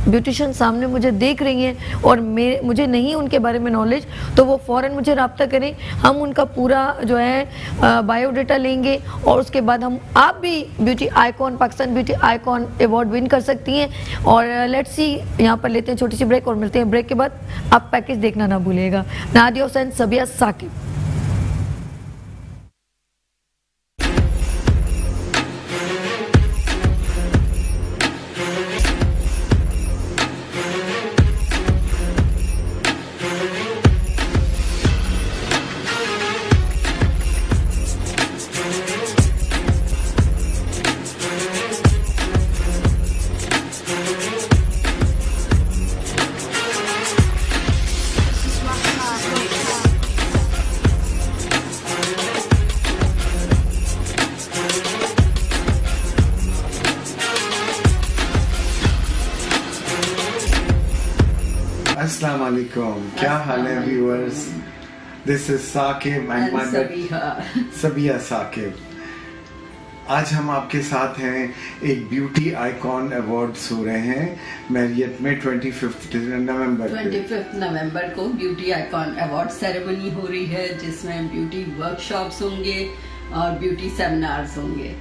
ब्यूटिशियन सामने मुझे देख रही हैं और मुझे नहीं उनके बारे में नॉलेज, तो वो फ़ौरन मुझे रब्ता करें, हम उनका पूरा जो है बायोडाटा लेंगे और उसके बाद आप भी beauty icon, Pakistan beauty icon award win कर सकती हैं। और लेट्स सी, यहाँ पर लेते हैं छोटी सी ब्रेक और मिलते हैं ब्रेक के बाद। आप पैकेज देखना ना भूलिएगा। नादिया हुसैन, सबिया साकिब। अस्सलाम वालेकुम, क्या हाल है viewers? This is Saqib and my Sabiya Saqib. आज हम आपके साथ हैं, एक ब्यूटी आइकॉन अवार्ड्स हो रहे हैं मैरियट में 25 नवंबर को ब्यूटी आइकॉन अवार्ड सेरेमनी हो रही है, जिसमें ब्यूटी वर्कशॉप्स होंगे और ब्यूटी सेमिनार्स होंगे।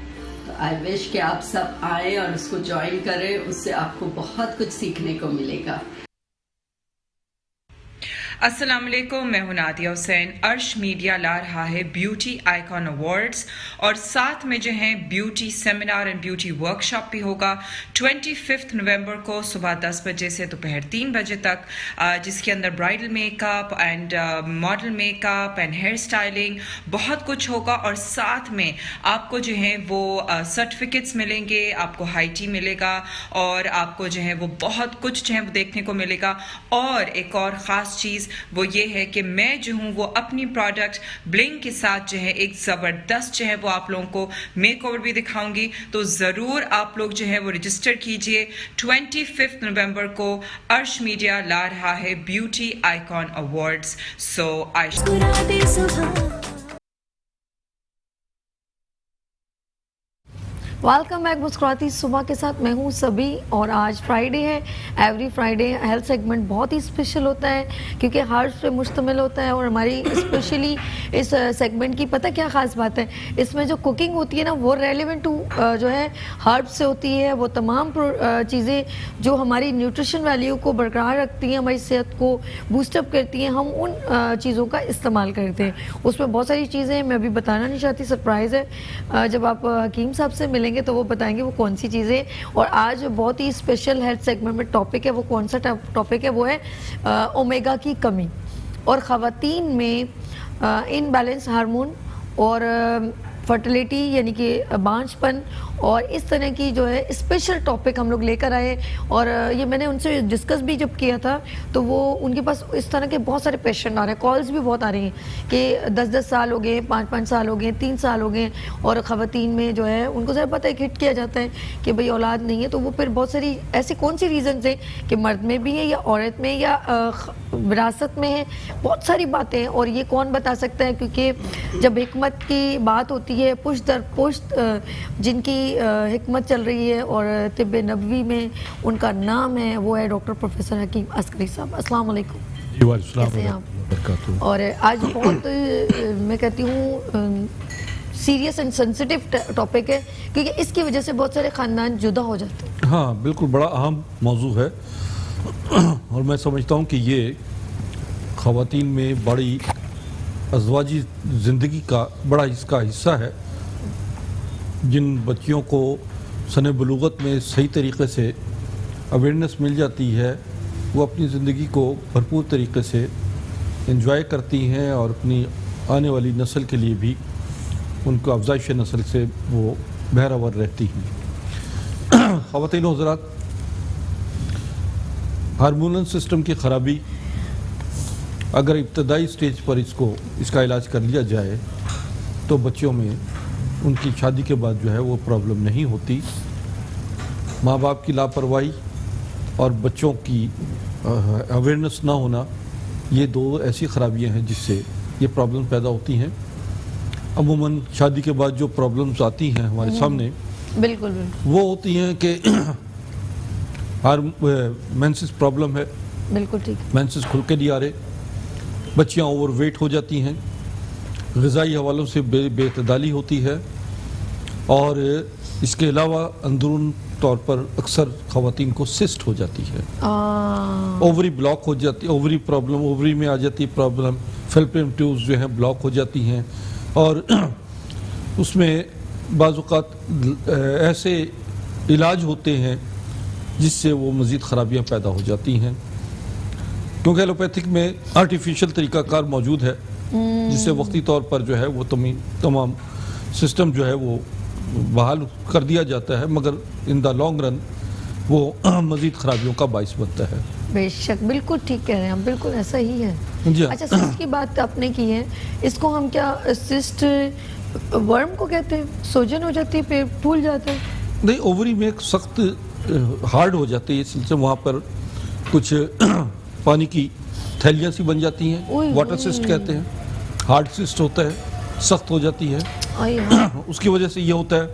तो आई विश कि आप सब आए और उसको ज्वाइन करें, उससे आपको बहुत कुछ सीखने को मिलेगा। अस्सलाम वालेकुम, मैं हूं नादिया हुसैन। अर्श मीडिया ला रहा है ब्यूटी आइकॉन अवार्ड्स और साथ में जो है beauty seminar and beauty workshop भी होगा 25 नवंबर को सुबह 10 बजे से दोपहर 3 बजे तक, जिसके अंदर bridal makeup and model makeup and hair styling बहुत कुछ होगा। और साथ में आपको जो है वो सर्टिफिकेट्स मिलेंगे, आपको हाई टी मिलेगा और आपको जो है वो बहुत कुछ जो है वो देखने को मिलेगा। और एक और ख़ास चीज़ वो ये है कि मैं जो हूँ वो अपनी प्रोडक्ट ब्लिंग के साथ जो है एक ज़बरदस्त जो है वो आप लोगों को मेकओवर भी दिखाऊंगी। तो ज़रूर आप लोग जो है वो रजिस्टर कीजिए। 25 नवंबर को अर्श मीडिया ला रहा है beauty icon awards. So I welcome back मुस्कुराती सुबह के साथ मैं हूँ सभी, और आज फ्राइडे है। एवरी फ्राइडे हेल्थ सेगमेंट बहुत ही स्पेशल होता है क्योंकि हर्ब्स पे मुश्तमिल होता है, और हमारी स्पेशली इस सेगमेंट की पता क्या ख़ास बात है, इसमें जो कुकिंग होती है ना वो रेलिवेंट टू जो है हर्ब्स से होती है। वो तमाम चीज़ें जो हमारी न्यूट्रिशन वैल्यू को बरकरार रखती हैं, हमारी सेहत को बूस्टअप करती हैं, हम उन चीज़ों का इस्तेमाल करते हैं। उसमें बहुत सारी चीज़ें मैं अभी बताना नहीं चाहती, सरप्राइज़ है। जब आप हकीम साहब से मिलेंगे तो वो बताएंगे वो कौन सी चीज़ें। और आज बहुत ही स्पेशल हेल्थ सेगमेंट में टॉपिक है, वो कौन सा टॉपिक है, वो है ओमेगा की कमी और ख़वातीन में इनबैलेंस हार्मोन और फर्टिलिटी यानी कि बांझपन, और इस तरह की जो है स्पेशल टॉपिक हम लोग लेकर आए। और ये मैंने उनसे डिस्कस भी जब किया था तो वो उनके पास इस तरह के बहुत सारे पेशेंट आ रहे हैं, कॉल्स भी बहुत आ रही हैं कि 10-10 साल हो गए, 5-5 साल हो गए, 3 साल हो गए, और ख़वातीन में जो है उनको ज़रा पता है कि हिट किया जाता है कि भाई औलाद नहीं है। तो वो फिर बहुत सारी ऐसी कौन सी रीज़न्स हैं कि मर्द में भी है या औरत में या विरासत में है, बहुत सारी बातें हैं। और ये कौन बता सकता है, क्योंकि जब हिकमत की बात होती है, पुश्त दर पुश्त जिनकी हिकमत चल रही है और तिब्ब नबवी में उनका नाम है, वो है डॉक्टर प्रोफेसर हकीम अस्करी साहब। अस्सलाम वालेकुम। कैसे हैं आप? और आज बहुत मैं कहती हूँ सीरियस एंड सेंसिटिव टॉपिक है क्योंकि इसकी वजह से बहुत सारे ख़ानदान जुदा हो जाते हैं। हाँ बिल्कुल, बड़ा अहम मौजू है और मैं समझता हूँ कि ये ख़वातीन में बड़ी अज़वाजी ज़िंदगी का बड़ा इसका हिस्सा है। जिन बच्चियों को सने बलूगत में सही तरीके से अवेयरनेस मिल जाती है, वो अपनी ज़िंदगी को भरपूर तरीके से एंजॉय करती हैं और अपनी आने वाली नस्ल के लिए भी उनको अफजाइश नस्ल से वो बहरावर रहती हैं। ख़वातीन हज़रात, हार्मोनल सिस्टम की ख़राबी अगर इब्तदाई स्टेज पर इसका इलाज कर लिया जाए तो बच्चों में उनकी शादी के बाद जो है वो प्रॉब्लम नहीं होती। माँ बाप की लापरवाही और बच्चों की अवेयरनेस ना होना, ये दो ऐसी ख़राबियाँ हैं जिससे ये प्रॉब्लम पैदा होती हैं। अमूमन शादी के बाद जो प्रॉब्लम्स आती हैं हमारे सामने, बिल्कुल वो होती हैं कि मेंसेस प्रॉब्लम है, बिल्कुल ठीक, मेंसेस खुल के नहीं आ रहे, बच्चियाँ ओवरवेट हो जाती हैं, ग़िज़ाई हवालों से बेतदाली होती है, और इसके अलावा अंदरून तौर पर अक्सर ख़वातीन को सिस्ट हो जाती है, ओवरी ब्लॉक हो जाती, ओवरी प्रॉब्लम, ओवरी में आ जाती प्रॉब्लम, फैलोपियन ट्यूब्स जो हैं ब्लॉक हो जाती हैं, और उसमें बाज़ औक़ात ऐसे इलाज होते हैं जिससे वो मज़ीद ख़राबियाँ पैदा हो जाती हैं। क्योंकि एलोपैथिक में आर्टिफिशियल तरीक़ाकार मौजूद है जिससे वक्ती तौर पर जो है वो तमाम सिस्टम जो है वो बहाल कर दिया जाता है, मगर इन द लॉन्ग रन वो मज़ीद ख़राबियों का बाइस बनता है। बेशक, बिल्कुल ठीक कह रहे हैं आप, बिल्कुल ऐसा ही है। अच्छा, सिस्ट की बात आपने की है, इसको हम क्या सिस्ट वर्म को कहते हैं? सोजन हो जाती है, पेट फूल जाता है? नहीं, ओवरी में एक सख्त हार्ड हो जाती है, इसलिए वहाँ पर कुछ पानी की थैलियाँ सी बन जाती हैं, वाटर सिस्ट कहते हैं। हार्ड सिस्ट होता है, सख्त हो जाती है, उसकी वजह से ये होता है,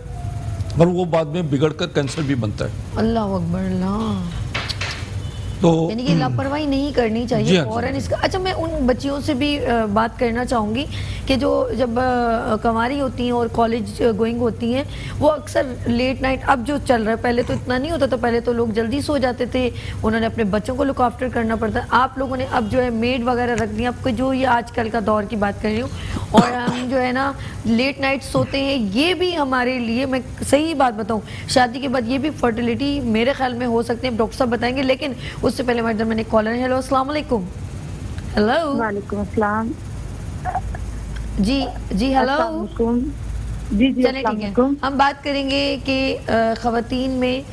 और वो बाद में बिगड़कर कैंसर भी बनता है। अल्लाह अकबर, अल्लाह। तो यानी कि लापरवाही नहीं करनी चाहिए फौरन इसका। अच्छा, मैं उन बच्चियों से भी बात करना चाहूँगी कि जो जब कंवारी होती हैं और कॉलेज गोइंग होती हैं, वो अक्सर लेट नाइट, अब जो चल रहा है, पहले तो इतना नहीं होता था, पहले तो लोग जल्दी सो जाते थे, उन्होंने अपने बच्चों को लुक आफ्टर करना पड़ता है। आप लोगों ने अब जो है मेड वगैरह रख दी, आपको जो ये आजकल का दौर की बात कर रही हूँ, और हम जो है ना लेट नाइट सोते हैं, ये भी हमारे लिए, मैं सही बात बताऊँ, शादी के बाद ये भी फर्टिलिटी मेरे ख्याल में हो सकते हैं, डॉक्टर साहब बताएंगे। लेकिन उससे पहले हमारे मैंने कॉलर। हेलो, अस्सलाम वालेकुम। हेलो, वालेकुम अस्सलाम। जी जी, हेलो जी जी, चले ठीक है। हम बात करेंगे कि ख़वातीन में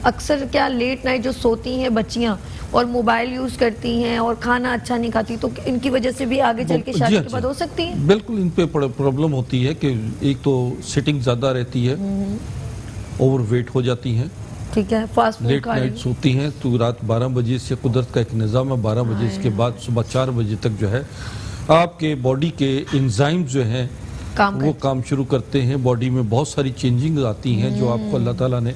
अक्सर क्या लेट नाइट जो सोती हैं बच्चियां और मोबाइल यूज़ करती हैं और खाना अच्छा नहीं खाती, तो इनकी वजह से भी आगे चल के शादी के बाद हो सकती है? बिल्कुल, इन पे प्रॉब्लम होती है कि एक तो सिटिंग ज़्यादा रहती है, ओवरवेट हो जाती हैं, ठीक है, फास्ट फूड लेट नाइट सोती हैं, तो रात 12 बजे से कुदरत का एक निज़ाम है, 12 बजे इसके बाद सुबह 4 बजे तक जो है आपके बॉडी के एंजाइम जो हैं वो काम शुरू करते हैं, बॉडी में बहुत सारी चेंजिंग आती हैं जो आपको अल्लाह ताला ने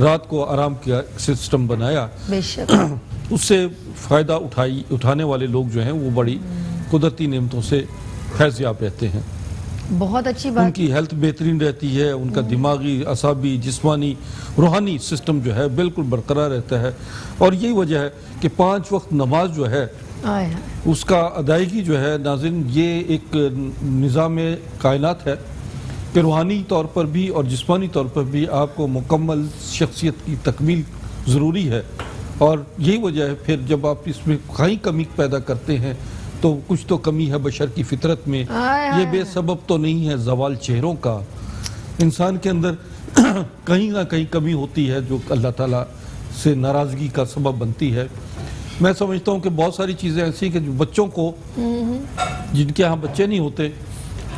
रात को आराम का सिस्टम बनाया, बेशक उससे फ़ायदा उठाने वाले लोग जो हैं वो बड़ी कुदरती नेमतों से फैज़याब रहते हैं। बहुत अच्छी बात। उनकी हेल्थ बेहतरीन रहती है, उनका दिमागी, असाबी, जिस्मानी, रूहानी सिस्टम जो है बिल्कुल बरकरार रहता है। और यही वजह है कि 5 वक्त नमाज जो है उसका अदायगी जो है नाज़रीन, ये एक निज़ाम कायनात है कि रूहानी तौर पर भी और जिस्मानी तौर पर भी आपको मुकम्मल शख्सियत की तकमील ज़रूरी है। और यही वजह है फिर जब आप इसमें कहीं कमी पैदा करते हैं तो कुछ तो कमी है बशर की फितरत में। ये बेसबब तो नहीं है ज़वाल चेहरों का, इंसान के अंदर कहीं ना कहीं कमी होती है जो अल्लाह ताला से नाराज़गी का सबब बनती है। मैं समझता हूँ कि बहुत सारी चीज़ें ऐसी कि जो बच्चों को, जिनके यहाँ बच्चे नहीं होते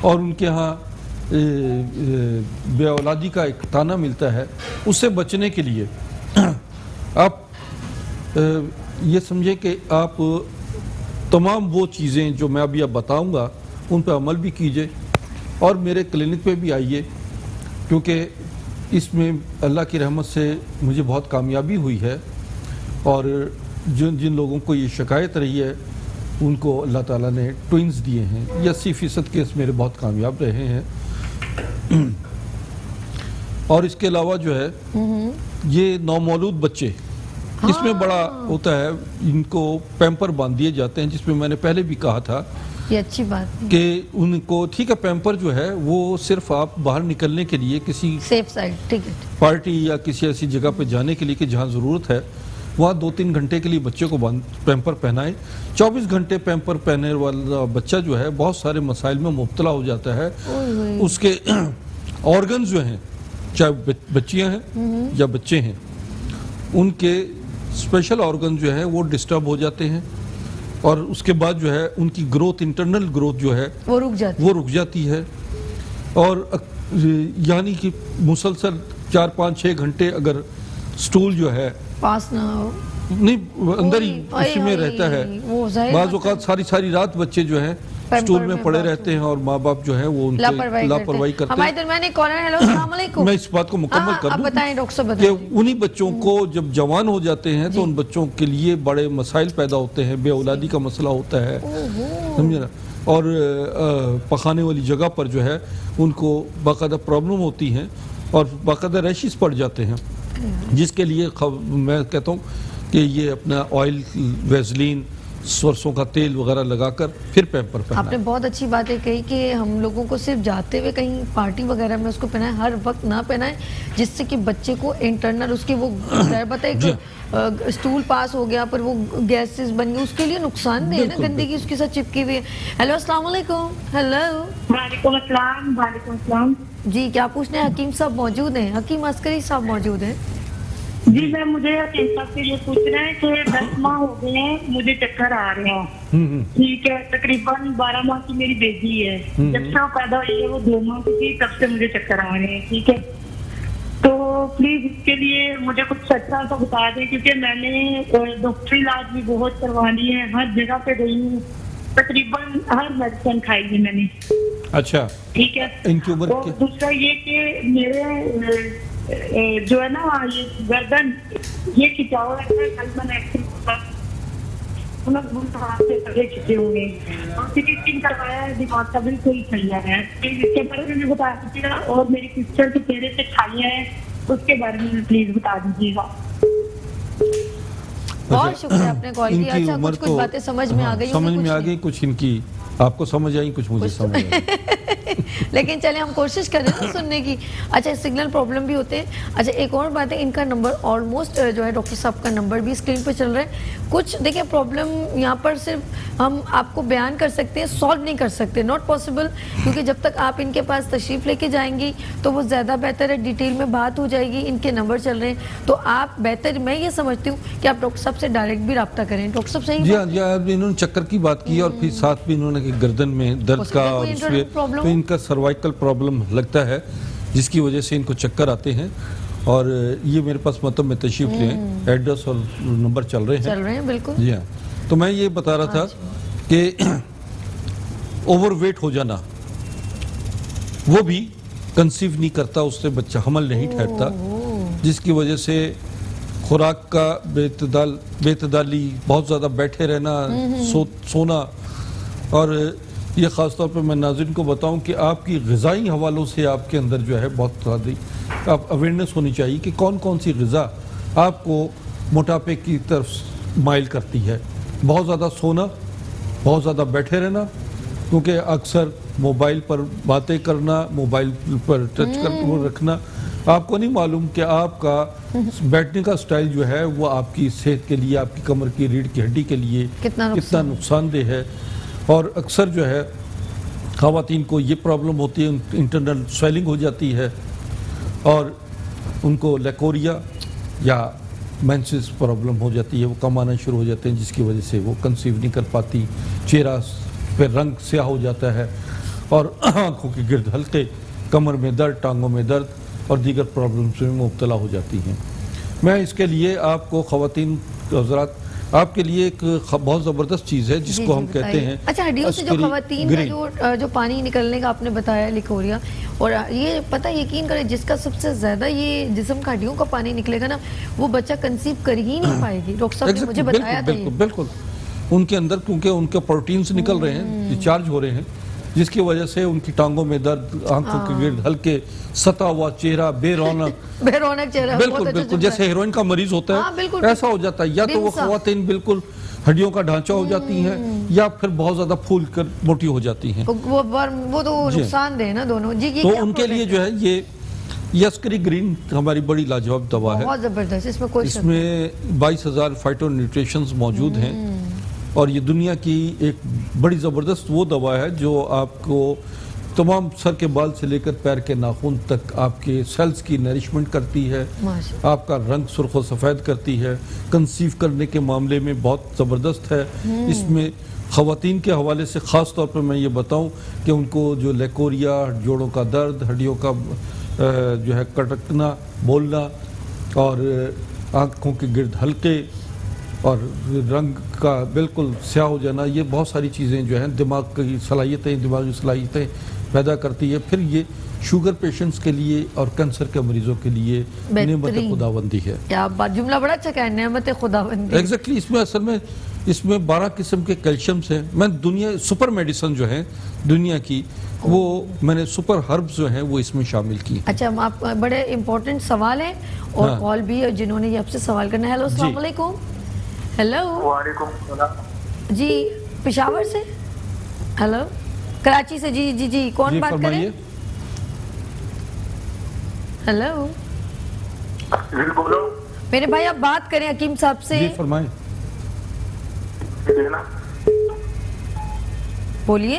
और उनके यहाँ बे औलादी का एक ताना मिलता है, उससे बचने के लिए आप ये समझे कि आप तमाम वो चीज़ें जो मैं अभी अब बताऊंगा उन पर अमल भी कीजिए और मेरे क्लिनिक पे भी आइए, क्योंकि इसमें अल्लाह की रहमत से मुझे बहुत कामयाबी हुई है। और जिन लोगों को ये शिकायत रही है उनको अल्लाह ताला ने ट्विंस दिए हैं। ये 80% केस मेरे बहुत कामयाब रहे हैं। और इसके अलावा जो है ये नौमौलूद बच्चे, इसमें बड़ा होता है, इनको पैम्पर बांध दिए जाते हैं, जिसमें मैंने पहले भी कहा था ये अच्छी बात कि उनको, ठीक है, पैम्पर जो है वो सिर्फ आप बाहर निकलने के लिए किसी सेफ साइड, ठीक है, पार्टी या किसी ऐसी जगह पे जाने के लिए कि जहाँ ज़रूरत है वहाँ 2-3 घंटे के लिए बच्चे को पैम्पर पहनाएं। 24 घंटे पैम्पर पहनने वाला बच्चा जो है बहुत सारे मसाइल में मुब्तला हो जाता है। उसके ऑर्गन जो हैं, चाहे बच्चियाँ हैं या बच्चे हैं, उनके स्पेशल ऑर्गन जो है वो डिस्टर्ब हो जाते हैं और उसके बाद जो है उनकी ग्रोथ, इंटरनल ग्रोथ जो है वो रुक जाती है। और यानी कि मुसलसल 4-5-6 घंटे अगर स्टूल जो है पास ना हो, नहीं अंदर ही उसी में रहता है, बाज़ औक़ात सारी रात बच्चे जो हैं स्टूल में पड़े रहते हैं और माँ बाप जो है वो उनकी लापरवाही करते हैं। हमारे दरमियान एक कॉलर है। हेलो, अस्सलाम वालेकुम। मैं इस बात को मुकम्मल कर दूं, बताएं डॉक्टर साहब, कि उन्हीं बच्चों को जब जवान हो जाते हैं तो उन बच्चों के लिए बड़े मसाइल पैदा होते हैं, बे औलादी का मसला होता है, समझे ना। और पखाने वाली जगह पर जो है उनको बाकायदा प्रॉब्लम होती हैं और बाकायदा रैशेस पड़ जाते हैं, जिसके लिए मैं कहता हूँ कि ये अपना ऑयल, वेज़लीन, सरसों का तेल वगैरह लगाकर फिर पैम्पर पहना। आपने बहुत अच्छी बातें कही कि हम लोगों को सिर्फ जाते हुए कहीं पार्टी वगैरह में उसको पहनाएं, हर वक्त ना पहनाएं, जिससे कि बच्चे को इंटरनल उसकी वो बताए स्टूल पास हो गया पर वो गैसेस बन गई, उसके लिए नुकसानदेह है ना, गंदगी उसके साथ चिपकी हुई है। हेलो, अस्सलाम वालेकुम। हेलो, वालेकुम अस्सलाम। वालेकुम अस्सलाम जी, क्या पूछने? हकीम साहब मौजूद हैं, हकीम अस्करी साहब मौजूद हैं जी। मैं मुझे हकीम साहब से ये पूछना है कि 10 माह हो गए हैं, मुझे चक्कर आ रहे हैं, ठीक है, तकरीबन 12 माह की मेरी बेटी है, जब से वो पैदा हुई है वो 2 माह की थी, तब से मुझे चक्कर आ रहे हैं, ठीक है। तो प्लीज इसके लिए मुझे कुछ अच्छा सा बता दें, क्योंकि मैंने डॉक्टरी इलाज भी बहुत करवा ली है, हर जगह पे गई हूँ, तकरीबन हर मेडिसिन खाई है मैंने। अच्छा, ठीक है। इनकी उम्र तो दूसरा ये कि मेरे जो है ना ये गर्दन ये खिंचाव रहता है, कल मैंने हाथ से पगड़े खिंचे हुए और सिटी स्कैन करवाया है, दिमाग का बिल्कुल सही है। इसके बारे में भी बता दीजिएगा, और मेरी सिस्टर के चेहरे से खालियां हैं उसके बारे में प्लीज बता दीजिएगा। बहुत शुक्रिया आपने कॉल किया। अच्छा, कुछ बातें समझ में आ गई, कुछ इनकी आपको समझ आई, कुछ मुझे समझ आई। लेकिन चले हम कोशिश करें ना सुनने की। अच्छा, सिग्नल प्रॉब्लम भी होते हैं। अच्छा, एक और बात है, इनका नंबर ऑलमोस्ट जो है डॉक्टर साहब का नंबर भी स्क्रीन पे चल रहा है। कुछ देखिए प्रॉब्लम यहाँ पर सिर्फ हम आपको बयान कर सकते हैं, सॉल्व नहीं कर सकते, नॉट पॉसिबल, क्योंकि जब तक आप इनके पास तशरीफ लेके जाएंगी तो वो ज़्यादा बेहतर है, डिटेल में बात हो जाएगी। इनके नंबर चल रहे हैं तो आप बेहतर, मैं ये समझती हूँ कि आप डॉक्टर साहब से डायरेक्ट भी रब्ता करें। डॉक्टर साहब सही? जी हाँ, इन्होंने चक्कर की बात की और फिर साथ भी इन्होंने गर्दन में दर्द का, तो इनका सर्वाइकल प्रॉब्लम लगता है जिसकी वजह से इनको चक्कर आते हैं। और ये मेरे पास मतलब में तशरीफ लें, एड्रेस और नंबर चल रहे हैं बिल्कुल। जी हाँ, तो मैं ये बता रहा था कि ओवरवेट हो जाना वो भी कंसीव नहीं करता, उससे बच्चा हमल नहीं ठहरता, जिसकी वजह से खुराक का बेतदाली, बहुत ज़्यादा बैठे रहना, सोना। और ये ख़ास तौर पे मैं नाज़रीन को बताऊं कि आपकी ग़िज़ाई हवालों से आपके अंदर जो है बहुत ज़्यादा आप अवेयरनेस होनी चाहिए कि कौन कौन सी ग़िज़ा आपको मोटापे की तरफ माइल करती है। बहुत ज़्यादा सोना, बहुत ज़्यादा बैठे रहना, क्योंकि अक्सर मोबाइल पर बातें करना, मोबाइल पर टच कर रखना, आपको नहीं मालूम कि आपका बैठने का स्टाइल जो है वो आपकी सेहत के लिए, आपकी कमर की रीढ़ की हड्डी के लिए कितना नुकसानदेह है। और अक्सर जो है ख़वातीन को ये प्रॉब्लम होती है, इंटरनल स्वेलिंग हो जाती है और उनको लेकोरिया या मेंसेस प्रॉब्लम हो जाती है, वो कम आना शुरू हो जाते हैं, जिसकी वजह से वो कंसीव नहीं कर पाती, चेहरा पे रंग स्याह हो जाता है और आँखों के गिर्द हल्के, कमर में दर्द, टांगों में दर्द और दीगर प्रॉब्लम्स में मुब्तला हो जाती हैं। मैं इसके लिए आपको ख़वातीन हज़रात, आपके लिए एक बहुत ज़बरदस्त चीज़ है जिसको हम कहते हैं, अच्छा, हड्डियों से जो ख़वातीन का जो पानी निकलने का आपने बताया लिकोरिया, और ये पता यकीन करें जिसका सबसे ज़्यादा ये जिस्म का हड्डियों का पानी निकलेगा ना, वो बच्चा कंसीव कर ही नहीं पाएगी। डॉक्टर साहब ने मुझे बताया था। बिल्कुल उनके अंदर, क्योंकि उनके प्रोटीन्स निकल रहे हैं, रिचार्ज हो रहे हैं, जिसकी वजह से उनकी टांगों में दर्द, आंखों के गिर्द हल्के, सता हुआ चेहरा, बेरौनक चेहरा, बिल्कुल जैसे हीरोइन का मरीज होता है ऐसा हो जाता है। या तो वो ख़वातीन बिल्कुल हड्डियों का ढांचा हो जाती हैं या फिर बहुत ज्यादा फूल कर मोटी हो जाती हैं। वो तो नुकसानदेह ना दोनों जी। तो उनके लिए जो है ये अस्करी ग्रीन हमारी बड़ी लाजवाब दवा है, बहुत जबरदस्त। इसमें 22,000 फाइटो न्यूट्रिशंस मौजूद हैं और ये दुनिया की एक बड़ी ज़बरदस्त वो दवा है जो आपको तमाम सर के बाल से लेकर पैर के नाखून तक आपके सेल्स की नरिशमेंट करती है, आपका रंग सुर्ख और सफ़ेद करती है, कंसीव करने के मामले में बहुत ज़बरदस्त है। इसमें ख़वातीन के हवाले से ख़ास तौर पर मैं ये बताऊं कि उनको जो लेकोरिया, जोड़ों का दर्द, हड्डियों का जो है कटकना, बोलना और आँखों के गिर्द हल्के और रंग का बिल्कुल स्याह हो जाना, ये बहुत सारी चीज़ें जो हैं दिमागी सलाहियतें पैदा करती है। फिर ये शुगर पेशेंट्स के लिए और कैंसर के मरीजों के लिए नेमत खुदाबंदी है। क्या बात, जुमला बड़ा अच्छा कहा, नेमत खुदाबंदी। एग्जैक्टली, इसमें असल में इसमें 12 किस्म के कैल्शियम्स हैं। मैं दुनिया सुपर मेडिसिन जो है दुनिया की, वो मैंने सुपर हर्ब्स जो हैं वो इसमें शामिल की। अच्छा, आप बड़े इंपॉर्टेंट सवाल है और कॉल भी है जिन्होंने ये आपसे सवाल करना है। हेलो, अस्सलाम वालेकुम। हेलो, वालेकुम सलाम जी, पेशावर से, हेलो, कराची से, जी जी जी, कौन बात कर रहे हैं? हेलो, बोलो मेरे भाई, आप बात करें हकीम साहब से। जी फरमाएं। बोलिए।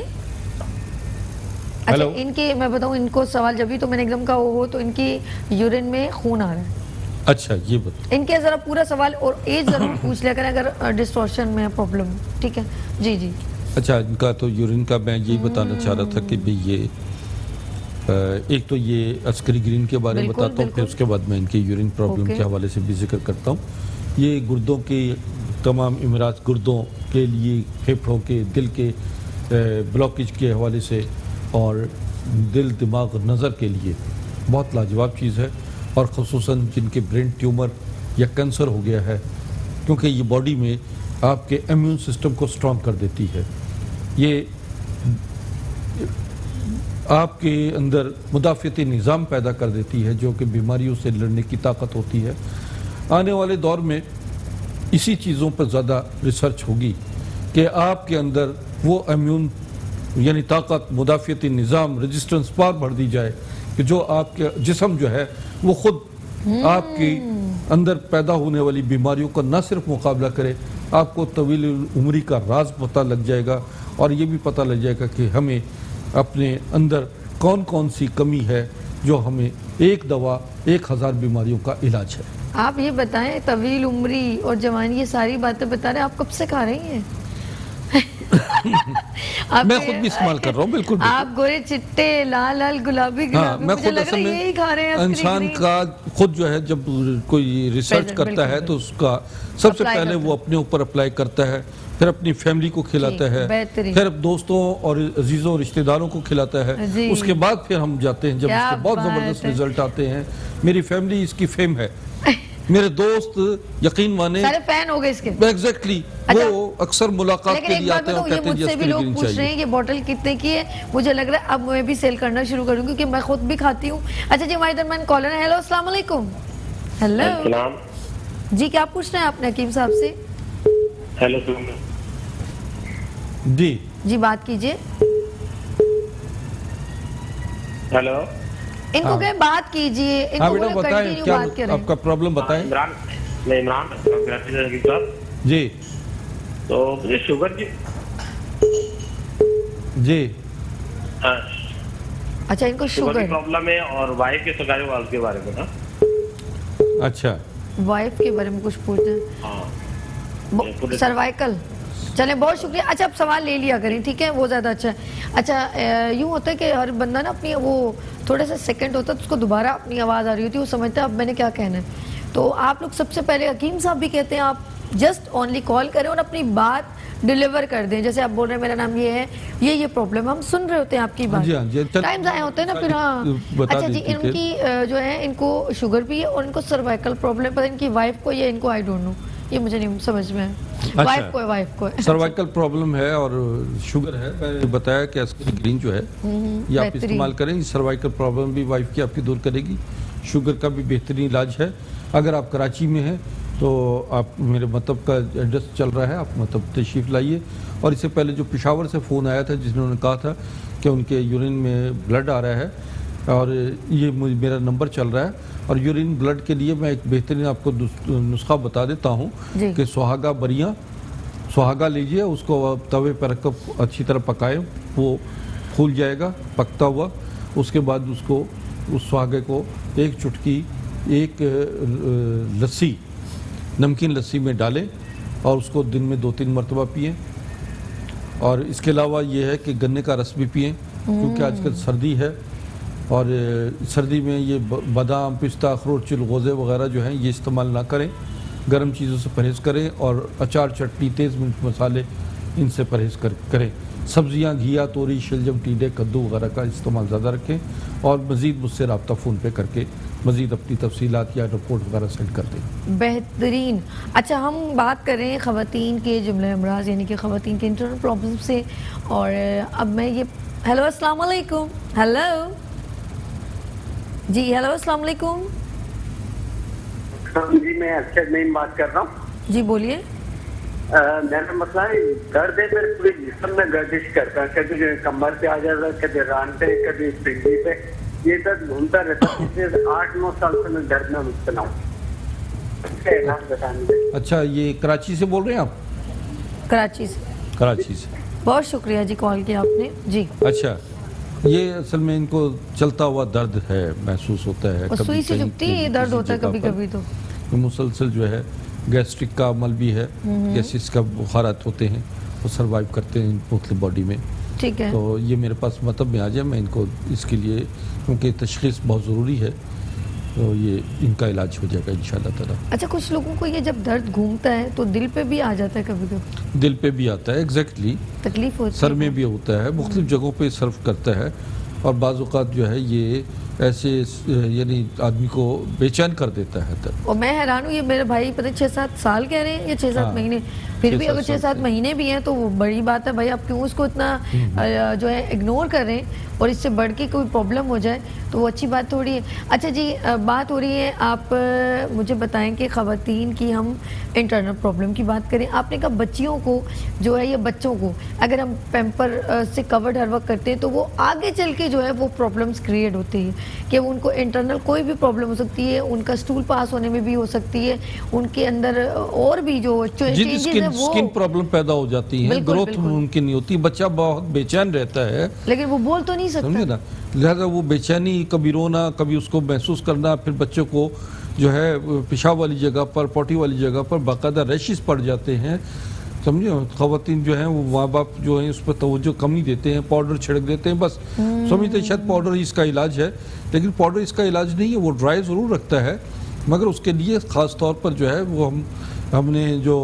अच्छा, इनके मैं बताऊं, इनको सवाल जब भी तो मैंने एकदम का वो हो तो इनकी यूरिन में खून आ रहा है। अच्छा, ये बता, इनके जरा पूरा सवाल और एज जरूर पूछ लिया करें अगर डिस्टॉर्शन में प्रॉब्लम, ठीक है जी जी। अच्छा, इनका तो यूरिन का मैं यही बताना चाह रहा था कि भाई ये एक तो ये अस्करी ग्रीन के बारे में बताता हूँ, फिर उसके बाद मैं इनके यूरिन प्रॉब्लम के हवाले से भी जिक्र करता हूँ। ये गुर्दों के तमाम इमराज, गुर्दों के लिए, फेफड़ों के, दिल के ब्लॉकेज के हवाले से और दिल, दिमाग, नज़र के लिए बहुत लाजवाब चीज़ है। और ख़ुसूसन जिनके ब्रेन ट्यूमर या कैंसर हो गया है, क्योंकि ये बॉडी में आपके इम्यून सिस्टम को स्ट्रॉन्ग कर देती है। ये आपके अंदर मुदाफ़ियती निज़ाम पैदा कर देती है जो कि बीमारियों से लड़ने की ताकत होती है। आने वाले दौर में इसी चीज़ों पर ज़्यादा रिसर्च होगी कि आपके अंदर वो इम्यून यानी ताकत, मुदाफ़ियती निज़ाम, रेजिस्टेंस पावर बढ़ दी जाए कि जो आपके जिस्म जो है वो खुद आपकी अंदर पैदा होने वाली बीमारियों का न सिर्फ मुकाबला करे, आपको तवील उम्री का राज पता लग जाएगा और ये भी पता लग जाएगा कि हमें अपने अंदर कौन कौन सी कमी है जो हमें एक दवा 1000 बीमारियों का इलाज है। आप ये बताएं, तवील उम्री और जवानी, ये सारी बातें बता रहे हैं, आप कब से खा रही हैं? मैं खुद भी इस्तेमाल कर रहा हूँ, बिल्कुल आप गोरे चिट्टे लाल लाल गुलाबी गुलाबी, मैं मुझे खुद लग रहा है यही खा रहे हैं इंसान का खुद जो है जब कोई रिसर्च करता है तो उसका सबसे पहले वो अपने ऊपर अप्लाई करता है, फिर अपनी फैमिली को खिलाता है, फिर दोस्तों और अजीजों रिश्तेदारों को खिलाता है, उसके बाद फिर हम जाते हैं जब इसके बहुत जबरदस्त रिजल्ट आते हैं। मेरी फैमिली इसकी फेम है, मेरे दोस्त यकीन माने सारे फैन हो गए इसके। एग्जैक्टली वो अक्सर मुलाकात के लिए आते हैं और कहते हैं मुझसे भी लोग पूछ रहे हैं कि बोतल कितने की है, मुझे लग रहा है अब मैं भी सेल करना शुरू करूंगी क्योंकि मैं खुद भी खाती हूँ। अच्छा जी, हमारे दरमियान कॉलर है। हेलो, अस्सलाम वालेकुम। हेलो जी, क्या पूछ रहे हैं आपने हकीम साहब से? हेलो जी बात कीजिए। हेलो, इनको कहें बात कीजिए, इनको बेटा बताएं क्या बात करें। आपका प्रॉब्लम बताएं। इमरान जी, तो मुझे शुगर जी हाँ, अच्छा इनको शुगर की प्रॉब्लम है और वाइफ के सर्वाइकल के बारे में ना। अच्छा, वाइफ के बारे में कुछ पूछना है? सर्वाइकल, चले बहुत शुक्रिया। अच्छा, आप सवाल ले लिया करें, ठीक है, वो ज़्यादा अच्छा है। अच्छा, यूँ होता है कि हर बंदा ना अपनी वो थोड़ा सा सेकंड होता है तो उसको दोबारा अपनी आवाज़ आ रही होती है, वो समझता है अब मैंने क्या कहना है। तो आप लोग सबसे पहले, हकीम साहब भी कहते हैं आप जस्ट ओनली कॉल करें और अपनी बात डिलीवर कर दें। जैसे आप बोल रहे हैं मेरा नाम ये है, ये प्रॉब्लम, हम सुन रहे होते हैं आपकी बात, टाइम ज़ाया होता है ना फिर। हाँ अच्छा जी, इनकी जो है इनको शुगर भी है और इनको सर्वाइकल प्रॉब्लम, पता इनकी वाइफ को या इनको, आई डोंट नो, ये मुझे नहीं समझ में है। वाइफ को है सर्वाइकल प्रॉब्लम है और शुगर है। मैंने बताया कि एस्पिरिन जो है ये आप इस्तेमाल करें, सर्वाइकल प्रॉब्लम भी वाइफ की आपकी दूर करेगी। शुगर का भी बेहतरीन इलाज है। अगर आप कराची में हैं तो आप, मेरे मतलब का एड्रेस चल रहा है, आप मतलब तशरीफ़ लाइए। और इससे पहले जो पेशावर से फ़ोन आया था जिन्होंने कहा था कि उनके यूरिन में ब्लड आ रहा है और ये मेरा नंबर चल रहा है, और यूरिन ब्लड के लिए मैं एक बेहतरीन आपको नुस्खा बता देता हूँ कि सुहागा बरियाँ, सुहागा लीजिए, उसको तवे पर रखकर अच्छी तरह पकाएं, वो फूल जाएगा पकता हुआ। उसके बाद उसको, उस सुहागे को एक चुटकी एक लस्सी, नमकीन लस्सी में डालें और उसको दिन में 2-3 मरतबा पिएं। और इसके अलावा ये है कि गन्ने का रस भी पिएं, क्योंकि आजकल सर्दी है और सर्दी में ये बादाम, पिस्ता, अखरोट, चिलगोज़े वगैरह जो हैं ये इस्तेमाल ना करें। गर्म चीज़ों से परहेज़ करें और अचार, चटनी, तेज़ मिर्च मसाले, इनसे परहेज़ करें। सब्ज़ियाँ, घिया, तोरी, शलजम, टीडे, कद्दू वगैरह का इस्तेमाल ज़्यादा रखें। और मज़ीद मुझसे रब्ता फ़ोन पे करके मज़ीद अपनी तफसीलात या रिपोर्ट वगैरह सेंड कर दें। बेहतरीन। अच्छा, हम बात कर रहे हैं ख़वातीन के जुमले अमराज, यानी कि ख़वातीन के इंटरनल प्रॉब्लम से। और अब मैं ये, हेलो अस्सलाम वालेकुम। हेलो जी, हेलो अस्सलाम वालेकुम जी, मैं अरशद नईम बात कर रहा हूँ जी, बोलिए। मेरा मसला है, दर्द है, मेरे पूरे जिस्म में गर्दिश करता है, कभी कमर पे आ जाता है, कभी रान पे, कभी पिंडी पे, ये दर्द घूमता रहता है। पिछले 8-9 साल से मैं दर्द में मुब्तला हूँ। अच्छा, ये कराची से बोल रहे हैं आप? कराची से। कराची से, बहुत शुक्रिया जी कॉल किया आपने जी। अच्छा, ये असल में इनको चलता हुआ दर्द है, महसूस होता है, सुई से चुभती है, दर्द होता है कभी कभी। तो मुसलसल जो है गैस्ट्रिक का अमल भी है, गैसिस का बुखारात होते हैं, वो सर्वाइव करते हैं मुख्तलिफ बॉडी में। ठीक है, तो ये मेरे पास मतलब में आ जाए, मैं इनको इसके लिए, क्योंकि तशख़ीस बहुत ज़रूरी है, तो ये इनका इलाज हो जाएगा इंशाल्लाह ताला। अच्छा, कुछ लोगों को ये जब दर्द घूमता है तो दिल पे भी आ जाता है कभी कभी? दिल पे भी आता है, एग्जैक्टली, तकलीफ होती है, सर में भी होता है, मुख्तलिफ जगहों पे सर्व करता है। और बाज़ औक़ात जो है ये ऐसे यानी आदमी को बेचैन कर देता है दर्द। और मैं हैरान हूँ, ये मेरे भाई पता 6-7 साल कह रहे हैं या 6-7 महीने, फिर भी अगर 6-7 महीने भी हैं तो वो बड़ी बात है भाई। आप क्यों उसको इतना जो है इग्नोर कर रहे हैं, और इससे बढ़ के कोई प्रॉब्लम हो जाए तो वो अच्छी बात थोड़ी है। अच्छा जी, बात हो रही है, आप मुझे बताएं कि ख़वातीन की हम इंटरनल प्रॉब्लम की बात करें। आपने कहा बच्चियों को जो है, या बच्चों को अगर हम पैम्पर से कवर्ड हर वक्त करते हैं तो वो आगे चल के जो है वो प्रॉब्लम्स क्रिएट होती है कि उनको इंटरनल कोई भी प्रॉब्लम हो सकती है, उनका स्टूल पास होने में भी हो सकती है, उनके अंदर और भी जो चेंजेस है वो स्किन प्रॉब्लम पैदा हो जाती है, ग्रोथ उनकी नहीं होती, बच्चा बहुत बेचैन रहता है, लेकिन वो बोल तो नहीं सकता, समझे ना। लिहाजा वो बेचैनी, कभी रोना, कभी उसको महसूस करना, फिर बच्चों को जो है पेशाब वाली जगह पर, पोटी वाली जगह पर बाकायदा रैशेस पड़ जाते हैं। समझे। ख़वातीन जो हैं वो माँ बाप जो हैं उस पर तवज्जो कम ही देते हैं, पाउडर छिड़क देते हैं, बस समझते हैं शायद पाउडर ही इसका इलाज है, लेकिन पाउडर इसका इलाज नहीं है। वो ड्राई ज़रूर रखता है, मगर उसके लिए ख़ास तौर पर जो है वो हमने जो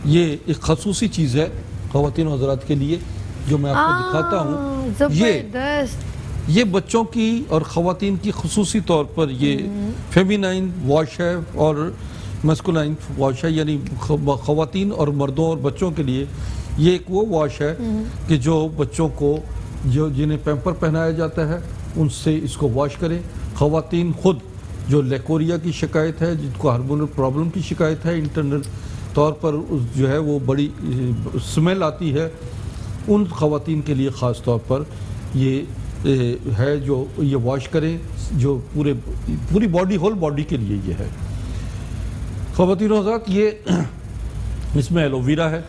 ये एक खसूसी चीज़ है ख़वातीन हज़रात के लिए जो मैं आपको दिखाता हूँ। ये बच्चों की और ख़वातीन की खसूसी तौर पर ये फेमिनाइन वॉश है और मस्कुलाइन वॉश है, यानी ख़वातीन और मर्दों और बच्चों के लिए ये एक वो वॉश है कि जो बच्चों को जो जिन्हें पैम्पर पहनाया जाता है उनसे इसको वॉश करें। ख़वातीन खुद जो लेकोरिया की शिकायत है, जिनको हार्मोनल प्रॉब्लम की शिकायत है, इंटरनल तौर पर जो है वो बड़ी स्मेल आती है, उन ख़वातीन के लिए ख़ास तौर पर ये है जो ये वॉश करें, जो पूरी बॉडी होल बॉडी के लिए ये है। ख़वातीन हज़रात ये इसमें एलोवेरा है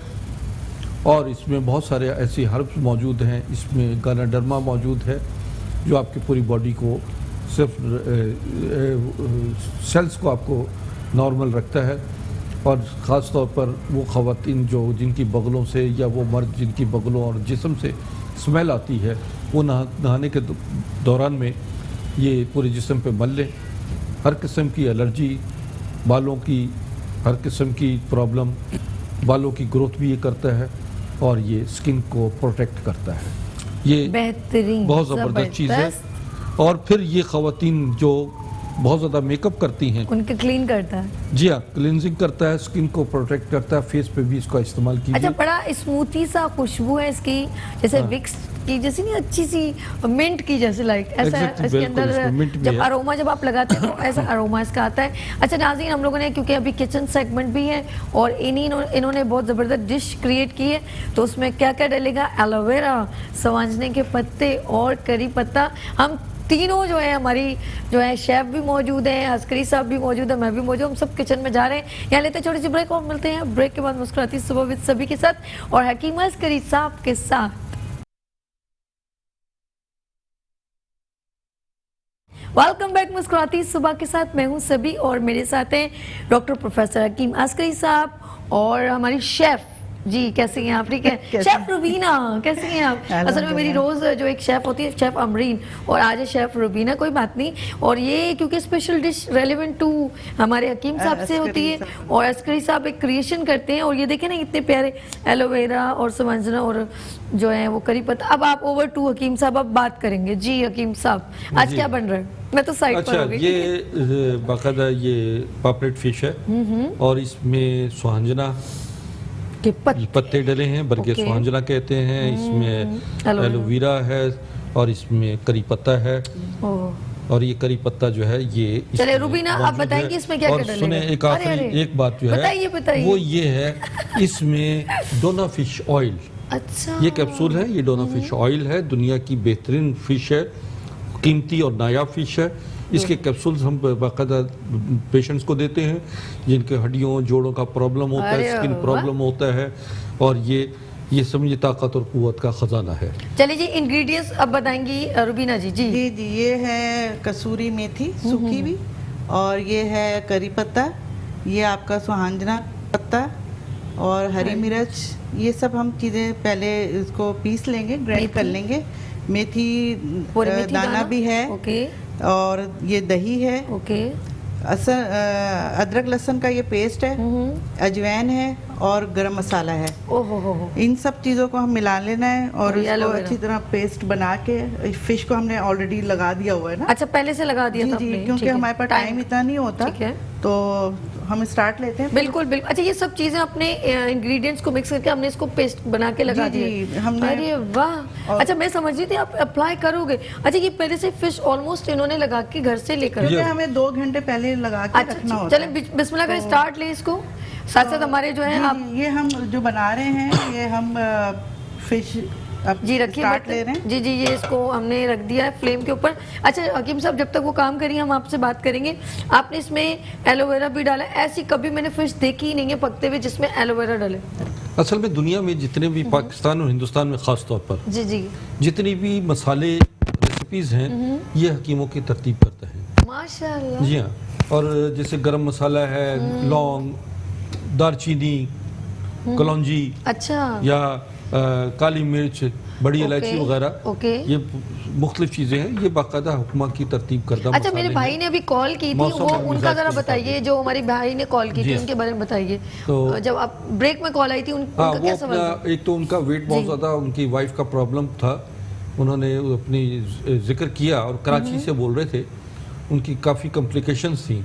और इसमें बहुत सारे ऐसे हर्ब्स मौजूद हैं, इसमें गानाडर्मा मौजूद है जो आपकी पूरी बॉडी को सिर्फ सेल्स को आपको नॉर्मल रखता है। और ख़ास तौर पर वो ख़वातीन जो जिनकी बगलों से या वो मर्द जिनकी बगलों और जिस्म से स्मेल आती है, वो नहाने के दौरान में ये पूरे जिस्म पे मल लें। हर किस्म की एलर्जी, बालों की हर किस्म की प्रॉब्लम, बालों की ग्रोथ भी ये करता है और ये स्किन को प्रोटेक्ट करता है। ये बेहतरीन, बहुत ज़बरदस्त चीज़ है। और फिर ये ख़वातीन जो बहुत ज़्यादा मेकअप करती हैं उनके क्लीन करता है। जी हाँ, क्लिनजिंग करता है, स्किन को प्रोटेक्ट करता है, फेस पे भी इसका इस्तेमाल कीजिए। अच्छा, बड़ा स्मूथी सा खुशबू है इसकी, जैसे विक्स की जैसी नहीं, अच्छी सी मिंट की जैसे लाइक ऐसा इसके अंदर जब अरोमा जब आप लगाते हैं तो ऐसा अरोमा इसका आता है। अच्छा नाज़रीन, हम लोगों ने क्योंकि अभी किचन सेगमेंट भी है और इन्होंने बहुत ज़बरदस्त डिश क्रिएट की है, तो उसमें क्या क्या डलेगा, एलोवेरा, सवांजने के पत्ते और करी पत्ता। हम तीनों जो है हमारी जो है शेफ भी मौजूद हैं, अस्करी साहब भी मौजूद है, मैं भी मौजूद, हम सब किचन में जा रहे हैं। यहाँ लेते हैं छोटी सी ब्रेक और मिलते हैं ब्रेक के बाद मुस्कुराती सुबह विद सभी के साथ और हकीम अस्करी साहब के साथ। वेलकम बैक मुस्कुराती सुबह के साथ, मैं हूं सभी और मेरे साथ हैं डॉक्टर प्रोफेसर हकीम अस्करी साहब और हमारी शेफ। जी कैसे हैं आप? ठीक है शेफ रुबीना, कैसे हैं आप? असल में मेरी रोज जो एक शेफ होती है शेफ अमरीन और आज है शेफ रुबीना, कोई बात नहीं। और ये क्योंकि स्पेशल डिश रेलेवेंट टू हमारे हकीम साहब से होती है और अस्करी साहब एक क्रिएशन करते हैं और ये देखें ना इतने प्यारे एलोवेरा और सवंजना और जो है वो करी पत्ता। अब आप ओवर टू हकीम साहब, अब बात करेंगे। जी हकीम साहब, आज क्या बन रहा है? मैं तो साइड पर हो गई। ये बाकायदा ये पापलेट फिश है और इसमें सुहांजना के पत्ते डले हैं, बरगे सुहांजना कहते हैं, इसमें एलोवेरा है और इसमें करी पत्ता है। और ये करी पत्ता जो है ये चले रुबीना आप बताएंगे इसमें क्या क्या डलेगा? सुने एक आखिरी एक बात जो है वो ये है, इसमें डोना फिश ऑयल, अच्छा ये कैप्सूल है, ये डोना फिश ऑयल है, दुनिया की बेहतरीन फिश है, कीमती और नायाब फिश है। इसके कैप्सूल्स हम बाकायदा पेशेंट्स को देते हैं जिनके हड्डियों जोड़ों का प्रॉब्लम होता है, स्किन प्रॉब्लम होता है, और ये समझिए ताकत और कुव्वत का खजाना है। चलिए जी इंग्रेडिएंट्स अब बताएंगी रुबीना जी। जी जी जी, ये है कसूरी मेथी सूखी भी, और ये है करी पत्ता, ये आपका सुहांजना पत्ता और हरी मिर्च, ये सब हम चीज़ें पहले इसको पीस लेंगे, ग्राइंड कर लेंगे। मेथी दाना भी है, और ये दही है, अदरक लहसुन का ये पेस्ट है, अजवाइन है और गरम मसाला है। इन सब चीज़ों को हम मिला लेना है और इसको अच्छी तरह पेस्ट बना के, फिश को हमने ऑलरेडी लगा दिया हुआ है ना। अच्छा पहले से लगा दिया था जी, क्योंकि हमारे पास टाइम इतना नहीं होता, तो हम स्टार्ट लेते हैं। बिल्कुल बिल्कुल। अच्छा ये सब चीजें अपने इंग्रेडिएंट्स को मिक्स करके हमने इसको पेस्ट बना के लगा दिया हमने। अरे वाह, अच्छा मैं समझ रही थी आप अप्लाई करोगे। अच्छा ये पहले से फिश ऑलमोस्ट इन्होंने लगा के घर से लेकर, हमें 2 घंटे पहले लगा के रखना होता है। चले बिस्मिल्लाह का स्टार्ट ले इसको, साथ साथ हमारे जो है आप ये हम जो बना रहे हैं ये हम फिश जी रखिए ले रहे हैं। जी जी, ये इसको हमने रख दिया है फ्लेम के ऊपर। अच्छा हकीम साहब जब तक वो काम करिए हम आपसे बात करेंगे। आपने इसमें एलोवेरा भी डाला, ऐसी कभी मैंने फिश देखी ही नहीं है पकते हुए जिसमें एलोवेरा डाले। असल में दुनिया में जितने भी पाकिस्तान और हिंदुस्तान में खास तौर पर जी जी जितनी भी मसाले रेसिपीज हैं ये हकीमों की तरतीब करते हैं माशाल्लाह। जी हाँ, और जैसे गरम मसाला है, लौंग, दालचीनी, कलौंजी, अच्छा, या काली मिर्च, बड़ी इलायची वगैरह, ये मुख्तलिफ चीज़ें हैं। ये बाकायदा हुक्मा की तरतीब करदा। अच्छा, मेरे भाई ने अभी कॉल की थी, वो उनका ज़रा बताइए, जो हमारे भाई ने कॉल की थी उनके बारे में बताइए। तो जब आप ब्रेक में कॉल आई थी उनका क्या सवाल था? एक तो उनका वेट बहुत ज़्यादा, उनकी वाइफ का प्रॉब्लम था, उन्होंने अपनी जिक्र किया और कराची से बोल रहे थे, उनकी काफ़ी कॉम्प्लिकेशंस थी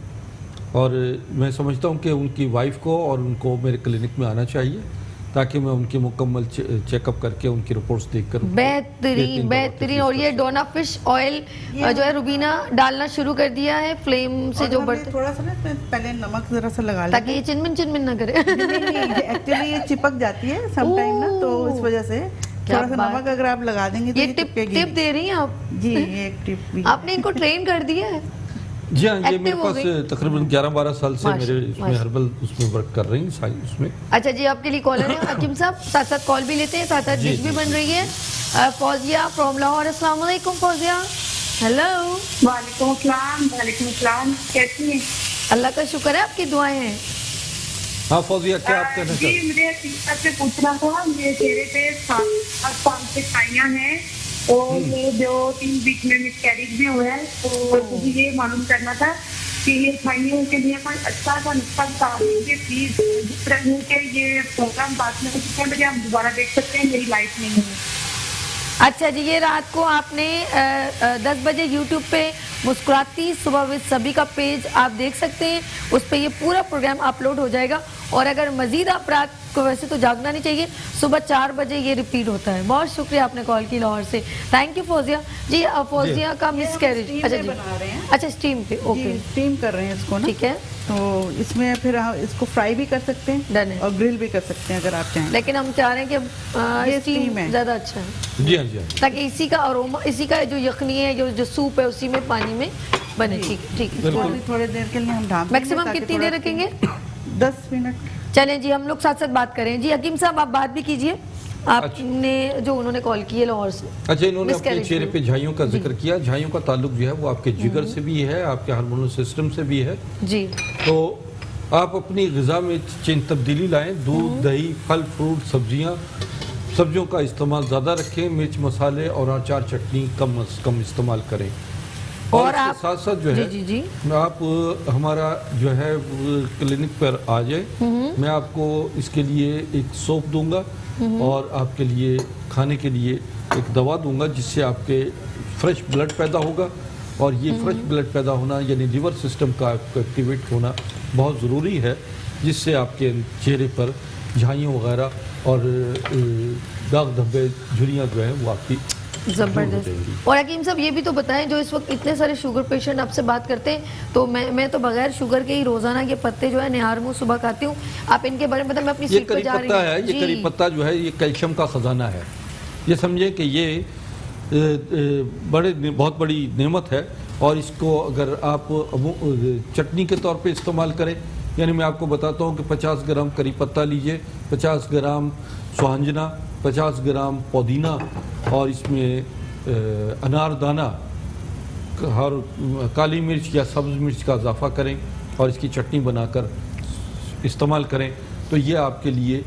और मैं समझता हूँ कि उनकी वाइफ को और उनको मेरे क्लिनिक में आना चाहिए ताकि मैं उनकी मुकम्मल चेकअप करके उनकी रिपोर्ट्स देखकर बेहतरीन। और ये डोना फिश ऑयल जो है रुबीना डालना शुरू कर दिया है फ्लेम से, जो बढ़ते थोड़ा सा ना पहले नमक जरा सा लगा लें ताकि ये चिनमिन ना करे। एक्चुअली ये चिपक जाती है समटाइम ना, तो इस वजह से थोड़ा सा नमक अगर आप लगा देंगे तो ये टिप दे रही हैं आप जी। ये एक टिप भी आपने इनको ट्रेन कर दिया है? जी हाँ, ये मेरे पास तकरीबन 11-12 साल से मेरे इसमें हर्बल उसमें वर्क कर रही हैं उसमें। अच्छा जी, आपके लिए कॉलर है हकीम साहब, साथ साथ कॉल भी लेते हैं, साथ साथ डिश भी बन रही है। फौजिया फ्रॉम लाहौर, अस्सलाम वालेकुम फौजिया। हेलो। वालेकुम अस्सलाम, कैसी हैं? अल्लाह का शुक्र है, आपकी दुआएं हैं। हाँ फौजिया, क्या आप कहना चाहते हैं? जी, मुझे आपसे पूछना था, मेरे चेहरे पे 7 से खाइयां हैं और ये 2-3 वीक में मिसकैरेज भी हुआ है, तो मुझे ये मालूम करना था कि ये खाइयों के लिए कोई अच्छा सा नुस्खा बता दीजिए प्लीज, जिस तरह के ये प्रोग्राम बाद में कितने बजे हम दोबारा देख सकते हैं, मेरी लाइफ में है। अच्छा जी, ये रात को आपने 10 बजे यूट्यूब पे मुस्कुराती सुबह विद सभी का पेज आप देख सकते हैं, उस पर ये पूरा प्रोग्राम अपलोड हो जाएगा। और अगर मजीद आप रात को, वैसे तो जागना नहीं चाहिए, सुबह 4 बजे ये रिपीट होता है। बहुत शुक्रिया आपने कॉल की लाहौर से, थैंक यू फौजिया जी। फौजिया का मिसकैरेज, अच्छा जी, अच्छा स्टीम पे, ओके स्टीम कर रहे हैं इसको ना, ठीक है। तो इसमें फिर हम इसको फ्राई भी कर सकते हैं और ग्रिल भी कर सकते हैं अगर आप चाहें, लेकिन हम चाह रहे हैं कि ये स्टीम है ज़्यादा अच्छा है। जी हाँ, जी हाँ, ताकि इसी का अरोमा, इसी का जो यखनी है, जो सूप है, उसी में पानी में बने। ठीक है, थोड़ी देर के लिए हम ढाँप, मैक्सिमम कितनी देर रखेंगे? 10 मिनट। चलें जी, हम लोग साथ साथ बात करें। जी हकीम साहब, आप बात भी कीजिए, आपने जो उन्होंने कॉल की है लाहौर से। अच्छा, इन्होंने अपने चेहरे पे झाइयों का जिक्र किया। झाइयों का ताल्लुक जो है वो आपके जिगर से भी है, आपके हार्मोनल सिस्टम से भी है जी। तो आप अपनी ग़िज़ा में चेंज तब्दीली लाएं, दूध, दही, फल, फ्रूट, सब्जियों का इस्तेमाल ज़्यादा रखें, मिर्च, मसाले और अचार चटनी कम इस्तेमाल करें। और इसके साथ साथ जो है जी, जी। आप हमारा जो है क्लिनिक पर आ जाए, मैं आपको इसके लिए एक सोप दूंगा और आपके लिए खाने के लिए एक दवा दूंगा, जिससे आपके फ्रेश ब्लड पैदा होगा। और ये फ्रेश ब्लड पैदा होना यानी लिवर सिस्टम का एक्टिवेट होना बहुत ज़रूरी है, जिससे आपके चेहरे पर झाइयों वगैरह और दाग धब्बे, झुर्रियाँ जो है वो आपकी ज़बरदस्त। और हकीम साहब ये भी तो बताएं, जो इस वक्त इतने सारे शुगर पेशेंट आपसे बात करते हैं, तो मैं तो बगैर शुगर के ही रोजाना ये पत्ते जो है निहार मुँह सुबह खाती हूँ। आप इनके बारे में बताएं, मैं अपनी सीट पर जा रही हूँ। ये करी पत्ता जो है ये कैल्शियम का खजाना है। ये समझे कि ये बहुत बड़ी नेमत है और इसको अगर आप चटनी के तौर पे इस्तेमाल करें, यानी मैं आपको बताता हूँ कि 50 ग्राम करी पत्ता लीजिए, 50 ग्राम सुहांजना, 50 ग्राम पुदीना और इसमें अनारदाना और काली मिर्च या सब्ज़ मिर्च का इजाफा करें और इसकी चटनी बनाकर इस्तेमाल करें, तो ये आपके लिए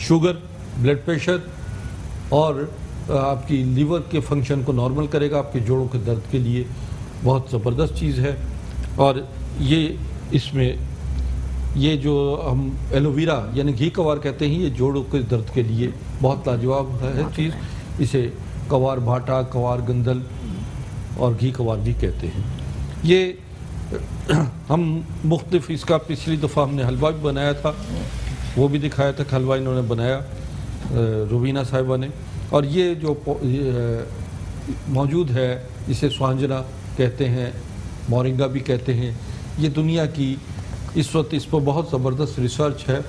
शुगर, ब्लड प्रेशर और आपकी लीवर के फंक्शन को नॉर्मल करेगा। आपके जोड़ों के दर्द के लिए बहुत ज़बरदस्त चीज़ है। और ये इसमें ये जो हम एलोवेरा यानी घी कवार कहते हैं, ये जोड़ों के दर्द के लिए बहुत लाजवाब है चीज़। इसे कवार भाटा, कवार गंदल और घी कवार भी कहते हैं। ये हम मुख्तलिफ, इसका पिछली दफ़ा हमने हलवा भी बनाया था, वो भी दिखाया था कि हलवा इन्होंने बनाया रुबीना साहिबा ने। और ये जो मौजूद है, इसे सुहांजना कहते हैं, मोरिंगा भी कहते हैं। ये दुनिया की इस वक्त इस पर बहुत ज़बरदस्त रिसर्च है।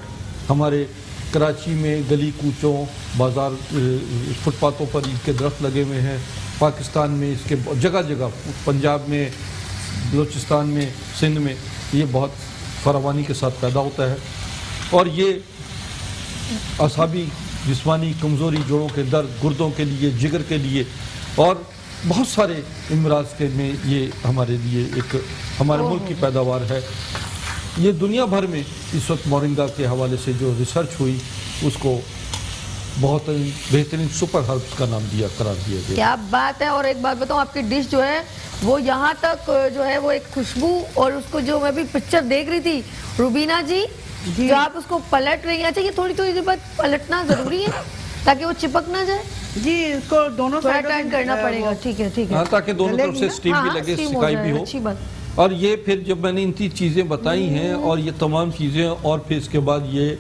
हमारे कराची में गली कूचों, बाज़ार, फुटपाथों पर इसके दरख्त लगे हुए हैं। पाकिस्तान में इसके जगह जगह, पंजाब में, बलूचिस्तान में, सिंध में ये बहुत फरावानी के साथ पैदा होता है। और ये असाबी जिस्मानी कमज़ोरी, जोड़ों के दर्द, गुर्दों के लिए, जिगर के लिए और बहुत सारे इमराज के में ये हमारे लिए एक हमारे मुल्क की पैदावार है। ये दुनिया भर में इस वक्त मोरिंगा के हवाले से जो रिसर्च हुई उसको बहुत बेहतरीन सुपर हर्ब्स का नाम करार दिया गया। क्या बात है। और एक बात बताऊं, आपकी डिश जो है वो यहाँ तक जो है वो एक खुशबू, और उसको जो मैं भी पिक्चर देख रही थी रुबीना जी जो आप उसको पलट रही हैं, अच्छा ये थोड़ी थोड़ी देर बाद पलटना जरूरी है ताकि वो चिपक ना जाए? जी, इसको दोनों साइड करना पड़ेगा। ठीक है ठीक है। हाँ, ताकि दोनों तरफ से स्टीम भी लगे, सिकाई भी हो। अच्छी बात। और ये फिर जब मैंने इन चीज़ें बताई हैं और ये तमाम चीज़ें, और फिर इसके बाद ये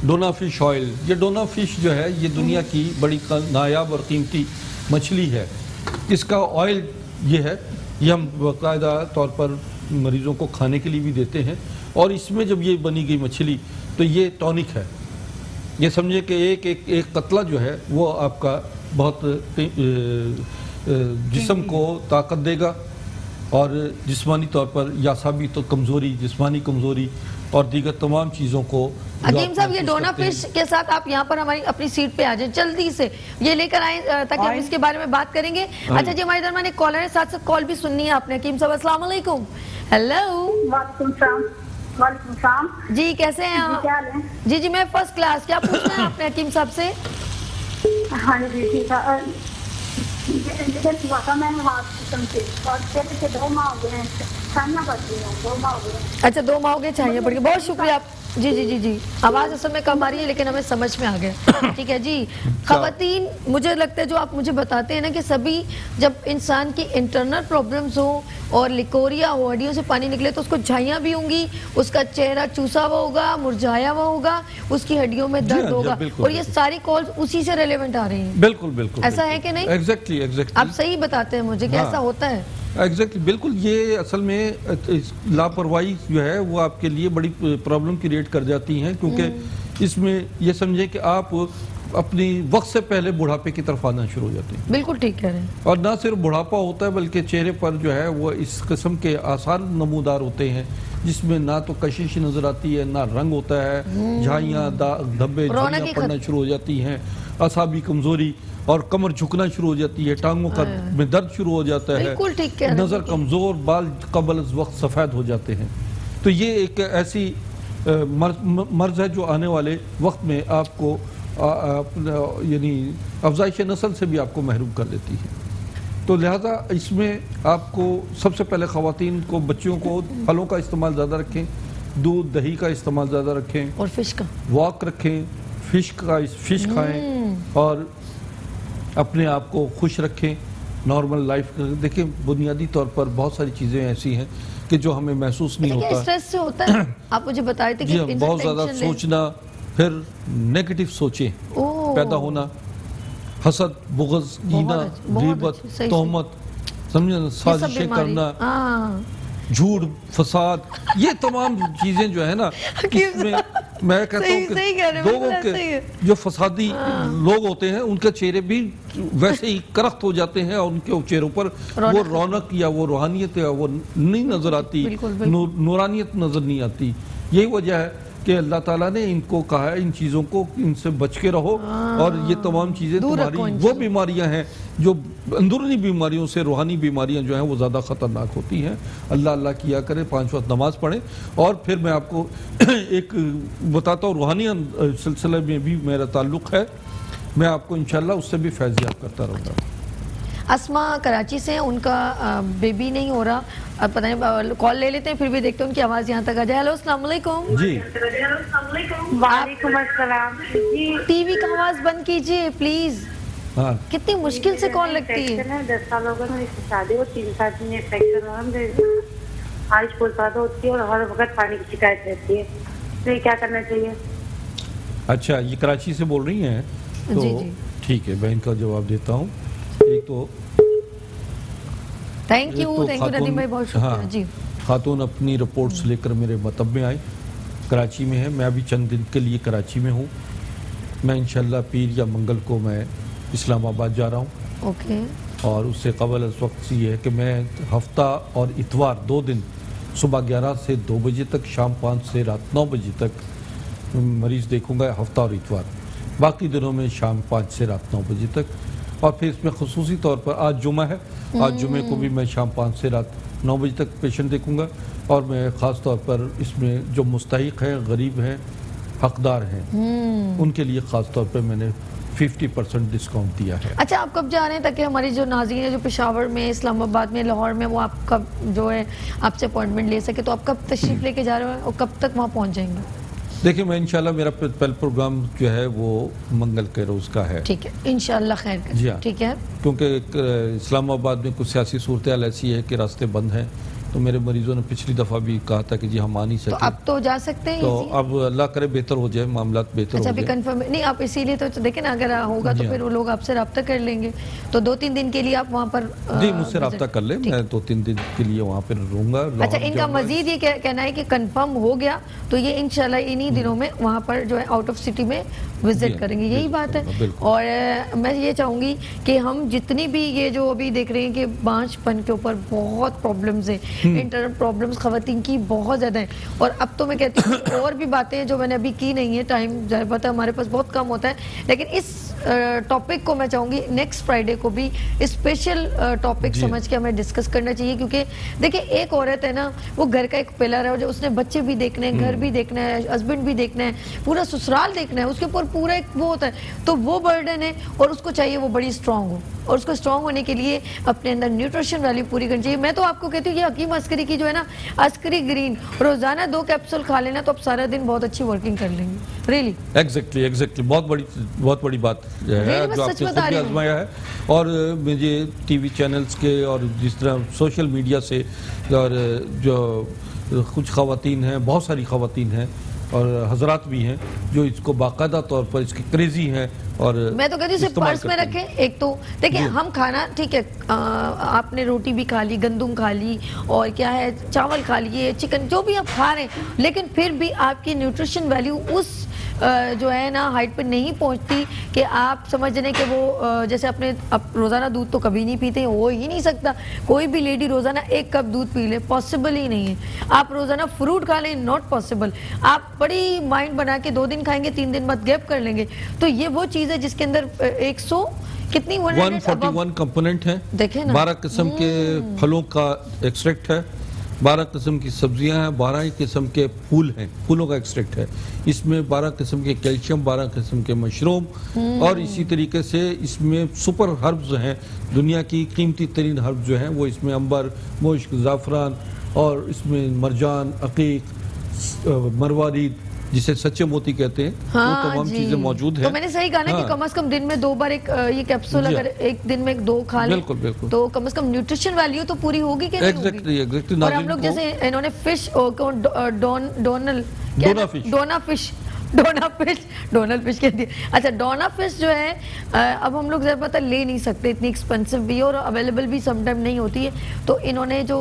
डोना फिश ऑयल, ये डोना फिश जो है ये दुनिया की बड़ी नायाब और कीमती मछली है। इसका ऑयल ये है, ये हम बाकायदा तौर पर मरीज़ों को खाने के लिए भी देते हैं। और इसमें जब ये बनी गई मछली तो ये टॉनिक है। ये समझे कि एक कतला जो है वो आपका बहुत जिस्म को ताकत देगा, और जिस्मानी तौर पर यासाबी तो कमज़ोरी, जिस्मानी कमज़ोरी और दीगर तमाम चीज़ों को। हकीम साहब, ये डोना फिश के साथ आप यहाँ पर हमारी अपनी सीट पे आ जाए, जल्दी से ये लेकर आए ताकि हम इसके बारे में बात करेंगे। अच्छा जी, हमारे दरमियान एक कॉलर है, साथ साथ कॉल भी सुननी है आपने। हकीम साहब अस्सलाम वालेकुम। हेलो जी, कैसे हैं आप? जी जी मैं फर्स्ट क्लास। क्या पूछना है आपने हकीम साहब से? हाँ जी ठीक है। अच्छा 2 माह हो गए, चाहिए पड़ गए। बहुत शुक्रिया आप। जी जी जी जी, आवाज़ असल में कम आ रही है लेकिन हमें समझ में आ गया। ठीक है जी। ख़वातीन, मुझे लगता है जो आप मुझे बताते हैं ना कि सभी जब इंसान की इंटरनल प्रॉब्लम्स हो और लिकोरिया हो, हड्डियों से पानी निकले तो उसको झाइयाँ भी होंगी, उसका चेहरा चूसा हुआ होगा, मुरझाया हुआ होगा, उसकी हड्डियों में दर्द होगा, और ये सारी कॉल्स उसी से रिलेवेंट आ रही हैं। बिल्कुल बिल्कुल ऐसा है कि नहीं? एग्जैक्टली आप सही बताते हैं मुझे कि ऐसा होता है। एग्जैक्टली बिल्कुल। ये असल में लापरवाही जो है वो आपके लिए बड़ी प्रॉब्लम क्रिएट कर जाती हैं, क्योंकि इसमें ये समझे कि आप अपनी वक्त से पहले बुढ़ापे की तरफ आना शुरू हो जाते हैं। बिल्कुल ठीक कह रहे हैं। और ना सिर्फ बुढ़ापा होता है बल्कि चेहरे पर जो है वो इस किस्म के आसार नमूदार होते हैं जिसमें ना तो कशिश नजर आती है, ना रंग होता है, झाइयाँ धब्बे झाइयाँ पड़ना शुरू हो जाती हैं, असाबी कमजोरी और कमर झुकना शुरू हो जाती है, टांगों का में दर्द शुरू हो जाता है, नज़र कमज़ोर, बाल कबल वक्त सफ़ेद हो जाते हैं। तो ये एक ऐसी मर्ज है जो आने वाले वक्त में आपको यानी अफजाइश नस्ल से भी आपको महरूम कर देती है। तो लिहाजा इसमें आपको सबसे पहले ख़वातीन को, बच्चियों को फलों का इस्तेमाल ज़्यादा रखें, दूध दही का इस्तेमाल ज़्यादा रखें, और फिश का वॉक रखें, फिश खाएं और अपने आप को खुश रखें, नॉर्मल लाइफ। देखिए बुनियादी तौर पर बहुत सारी चीज़ें ऐसी हैं कि जो हमें महसूस नहीं होता। स्ट्रेस से होता है। आप मुझे बताए थे कि बहुत ज़्यादा सोचना, फिर नेगेटिव सोचें पैदा होना, हसद, बुग़्ज़, कीना, ग़ीबत, तोहमत, समझे, साजिशें करना, झूठ, फसाद, ये तमाम चीज़ें जो है ना, इसमें मैं कहता हूँ कि लोगों के जो फसादी लोग होते हैं उनके चेहरे भी वैसे ही करख्त हो जाते हैं और उनके चेहरों पर वो रौनक या वो रूहानियत या वो नहीं नजर आती, नूरानियत नजर नहीं आती। यही वजह है कि अल्लाह ताला ने इनको कहा है इन चीज़ों को, इनसे बच के रहो, और ये तमाम चीज़ें तुम्हारी वो बीमारियां हैं जो अंदरूनी बीमारियों से, रूहानी बीमारियां जो हैं वो ज़्यादा ख़तरनाक होती हैं। अल्लाह अल्लाह किया करें, 5 वक्त नमाज़ पढ़ें। और फिर मैं आपको एक बताता हूँ, रूहानी सिलसिले में भी मेरा ताल्लुक़ है, मैं आपको इंशाल्लाह उससे भी फैज़याब करता रहूँगा। अस्मा कराची से, उनका बेबी नहीं हो रहा, अब पता नहीं, कॉल ले लेते हैं, फिर भी देखते हैं उनकी आवाज़ यहाँ तक आ जाए। हेलो अस्सलाम वालेकुम। जी वालेकुम अस्सलाम जी। टीवी का आवाज़ बंद कीजिए प्लीज़। हाँ। कितनी मुश्किल से कॉल लगती है। 10 साल हो गए मेरी शादी को, 3 साल में इन्फेक्शन हुआ, आइस फुल पैदा होती है और हर वक्त पानी की शिकायत रहती है, तो क्या करना चाहिए? अच्छा, ये कराची से बोल रही हैं? तो ठीक है, मैं इनका जवाब देता हूँ। एक तो थैंक यू नदीम भाई, बहुत शुक्रिया जी। खातून अपनी रिपोर्ट्स लेकर मेरे मतब में आई, कराची में है, मैं अभी चंद दिन के लिए कराची में हूँ। मैं इंशाल्लाह पीर या मंगल को मैं इस्लामाबाद जा रहा हूँ। ओके। और उससे कबल इस वक्त ये है कि मैं हफ्ता और इतवार 2 दिन सुबह 11 से 2 बजे तक, शाम 5 से रात 9 बजे तक मरीज़ देखूँगा, हफ्ता और इतवार। बाकी दिनों में शाम 5 से रात 9 बजे तक। और फिर इसमें खुसूसी तौर पर आज जुमा है, आज जुमे को भी मैं शाम 5 से रात 9 बजे तक पेशेंट देखूंगा। और मैं ख़ास तौर पर इसमें जो मुस्तहिक हैं, गरीब हैं, हकदार हैं, उनके लिए ख़ास तौर पर मैंने 50% डिस्काउंट दिया है। अच्छा, आप कब जा रहे हैं ताकि हमारी जो नाज़रीन है जो पेशावर में, इस्लामाबाद में, लाहौर में, वो आप कब जो है आपसे अपॉइंटमेंट ले सके, तो आप कब तशरीफ़ लेके जा रहे हो और कब तक वहाँ पहुँच जाएंगे? देखिए, मैं इंशाल्लाह मेरा पहला प्रोग्राम जो है वो मंगल के रोज़ का है। ठीक है, इंशाल्लाह खैर कर। जी हाँ, ठीक है, क्योंकि इस्लामाबाद में कुछ सियासी सूरत हाल ऐसी है कि रास्ते बंद हैं, तो मेरे मरीजों ने पिछली दफ़ा भी कहा था कि जी हम आ नहीं सके। तो अब तो जा सकते हैं। तो अब अल्लाह करे बेहतर हो जाए, मामला बेहतर अच्छा, हो अभी जाए। कंफर्म नहीं आप, इसीलिए तो देखें ना, अगर होगा तो फिर वो लोग आपसे रब्ता कर लेंगे। तो 2-3 दिन के लिए आप वहाँ पर जी मुझसे रब्ता कर ले, मैं 2-3 दिन के लिए वहाँ पर रहूँगा। अच्छा, इनका मजीद ये कहना है कि कंफर्म हो गया तो ये इंशाल्लाह इन्हीं दिनों में वहाँ पर जो है आउट ऑफ सिटी में विजिट करेंगे, यही बात है। और मैं ये चाहूँगी कि हम जितनी भी ये जो अभी देख रहे हैं कि बांझपन के ऊपर बहुत प्रॉब्लम्स है, इंटरनल प्रॉब्लम्स खवातीन की बहुत ज़्यादा है। और अब तो मैं कहती हूँ और भी बातें हैं जो मैंने अभी की नहीं है, टाइम ज़ाहिर बात है हमारे पास बहुत कम होता है, लेकिन इस टॉपिक को मैं चाहूँगी नेक्स्ट फ्राइडे को भी स्पेशल टॉपिक समझ के हमें डिस्कस करना चाहिए। क्योंकि देखिए, एक औरत है ना, वो घर का एक पिलर है, और जो उसने बच्चे भी देखने हैं, घर भी देखना है, हस्बैंड भी देखना है, पूरा ससुराल देखना है, उसके ऊपर पूरा एक वो होता है, तो वो बर्डन है और उसको चाहिए वो बड़ी स्ट्रांग हो। और उसको स्ट्रांग होने के लिए अपने अंदर न्यूट्रिशन वैल्यू पूरी करनी चाहिए। मैं तो आपको कहती हूँ ये हकीम अस्करी की जो है ना, अस्करी ग्रीन, रोजाना 2 कैप्सूल खा लेना तो आप सारा दिन बहुत अच्छी वर्किंग कर लेंगे। रियली एग्जैक्टली बहुत बड़ी बात है जो आपने खुद भी आजमाया है। और मुझे टीवी चैनल्स के और जिस तरह सोशल मीडिया से, और जो कुछ खवातीन हैं, बहुत सारी खवातीन हैं और हजरात भी हैं जो इसको बाकायदा तौर पर इसके क्रेजी हैं। और मैं तो कहती हूँ इसे पर्स में रखें। एक तो देखिए, हम खाना ठीक है, आपने रोटी भी खा ली, गंदुम खा ली, और क्या है, चावल खा लिए, चिकन, जो भी आप खा रहे हैं, लेकिन फिर भी आपकी न्यूट्रिशन वैल्यू उस जो है ना हाइट पे नहीं पहुंचती कि आप समझ रहे कि वो जैसे अपने अब रोज़ाना दूध तो कभी नहीं पीते, हो ही नहीं सकता। कोई भी लेडी रोज़ाना 1 कप दूध पी ले, पॉसिबल ही नहीं है। आप रोज़ाना फ्रूट खा लें, नॉट पॉसिबल। आप बड़ी माइंड बना के 2 दिन खाएंगे, 3 दिन बाद गैप कर लेंगे। तो ये वो चीज़ है जिसके अंदर 100 कितनी 141 कंपोनेंट है, देखें ना, 12 किस्म के फलों का एक्सट्रैक्ट है, 12 किस्म की सब्जियां हैं, 12 किस्म के फूल हैं, फूलों का एक्सट्रैक्ट है। इसमें 12 किस्म के कैल्शियम, 12 किस्म के मशरूम, और इसी तरीके से इसमें सुपर हर्ब्स हैं, दुनिया की कीमती तरीन हर्ब्स जो हैं वो इसमें अंबर, मुश्क, ज़ाफ़रान, और इसमें मरजान, अकीक, मरवारीद, जिसे सच्चे मोती कहते हैं, हाँ, वो तमाम चीजें मौजूद हैं। तो मैंने सही कहा ना कि कम से कम दिन में 2 बार एक ये कैप्सूल अगर एक दिन में 2 खा लें, बिल्कुल तो कम से कम न्यूट्रिशन वैल्यू तो पूरी होगी कि नहीं होगी। और हम लोग जैसे इन्होंने फिश डोनल फिश कहती है। अच्छा, डोना फिश जो है अब हम लोग ज़्यादा पता ले नहीं सकते, इतनी एक्सपेंसिव भी और अवेलेबल भी समटाइम नहीं होती है। तो इन्होंने जो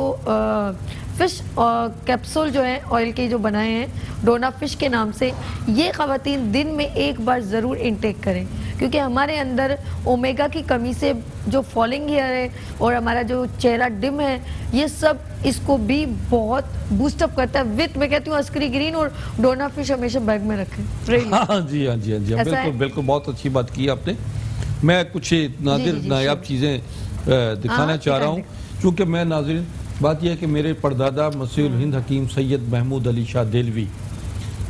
फिश कैप्सूल जो है ऑयल के जो बनाए हैं डोना फिश के नाम से, ये ख़वातीन दिन में 1 बार ज़रूर इनटेक करें, क्योंकि हमारे अंदर ओमेगा की कमी से जो फॉलिंग हेयर है और हमारा जो चेहरा डिम है, ये सब इसको भी बहुत बूस्टअप करता है। विथ मैं कहती हूँ अस्करी ग्रीन और डोना फिश हमेशा बैग में रखें। हाँ जी, बिल्कुल बहुत अच्छी बात की आपने। मैं कुछ नादिर नायाब चीज़ें दिखाना चाह रहा हूँ, क्योंकि मैं नाज़रीन, बात यह है कि मेरे परदादा मसीहुल हिंद हकीम सैयद महमूद अली शाह देलवी,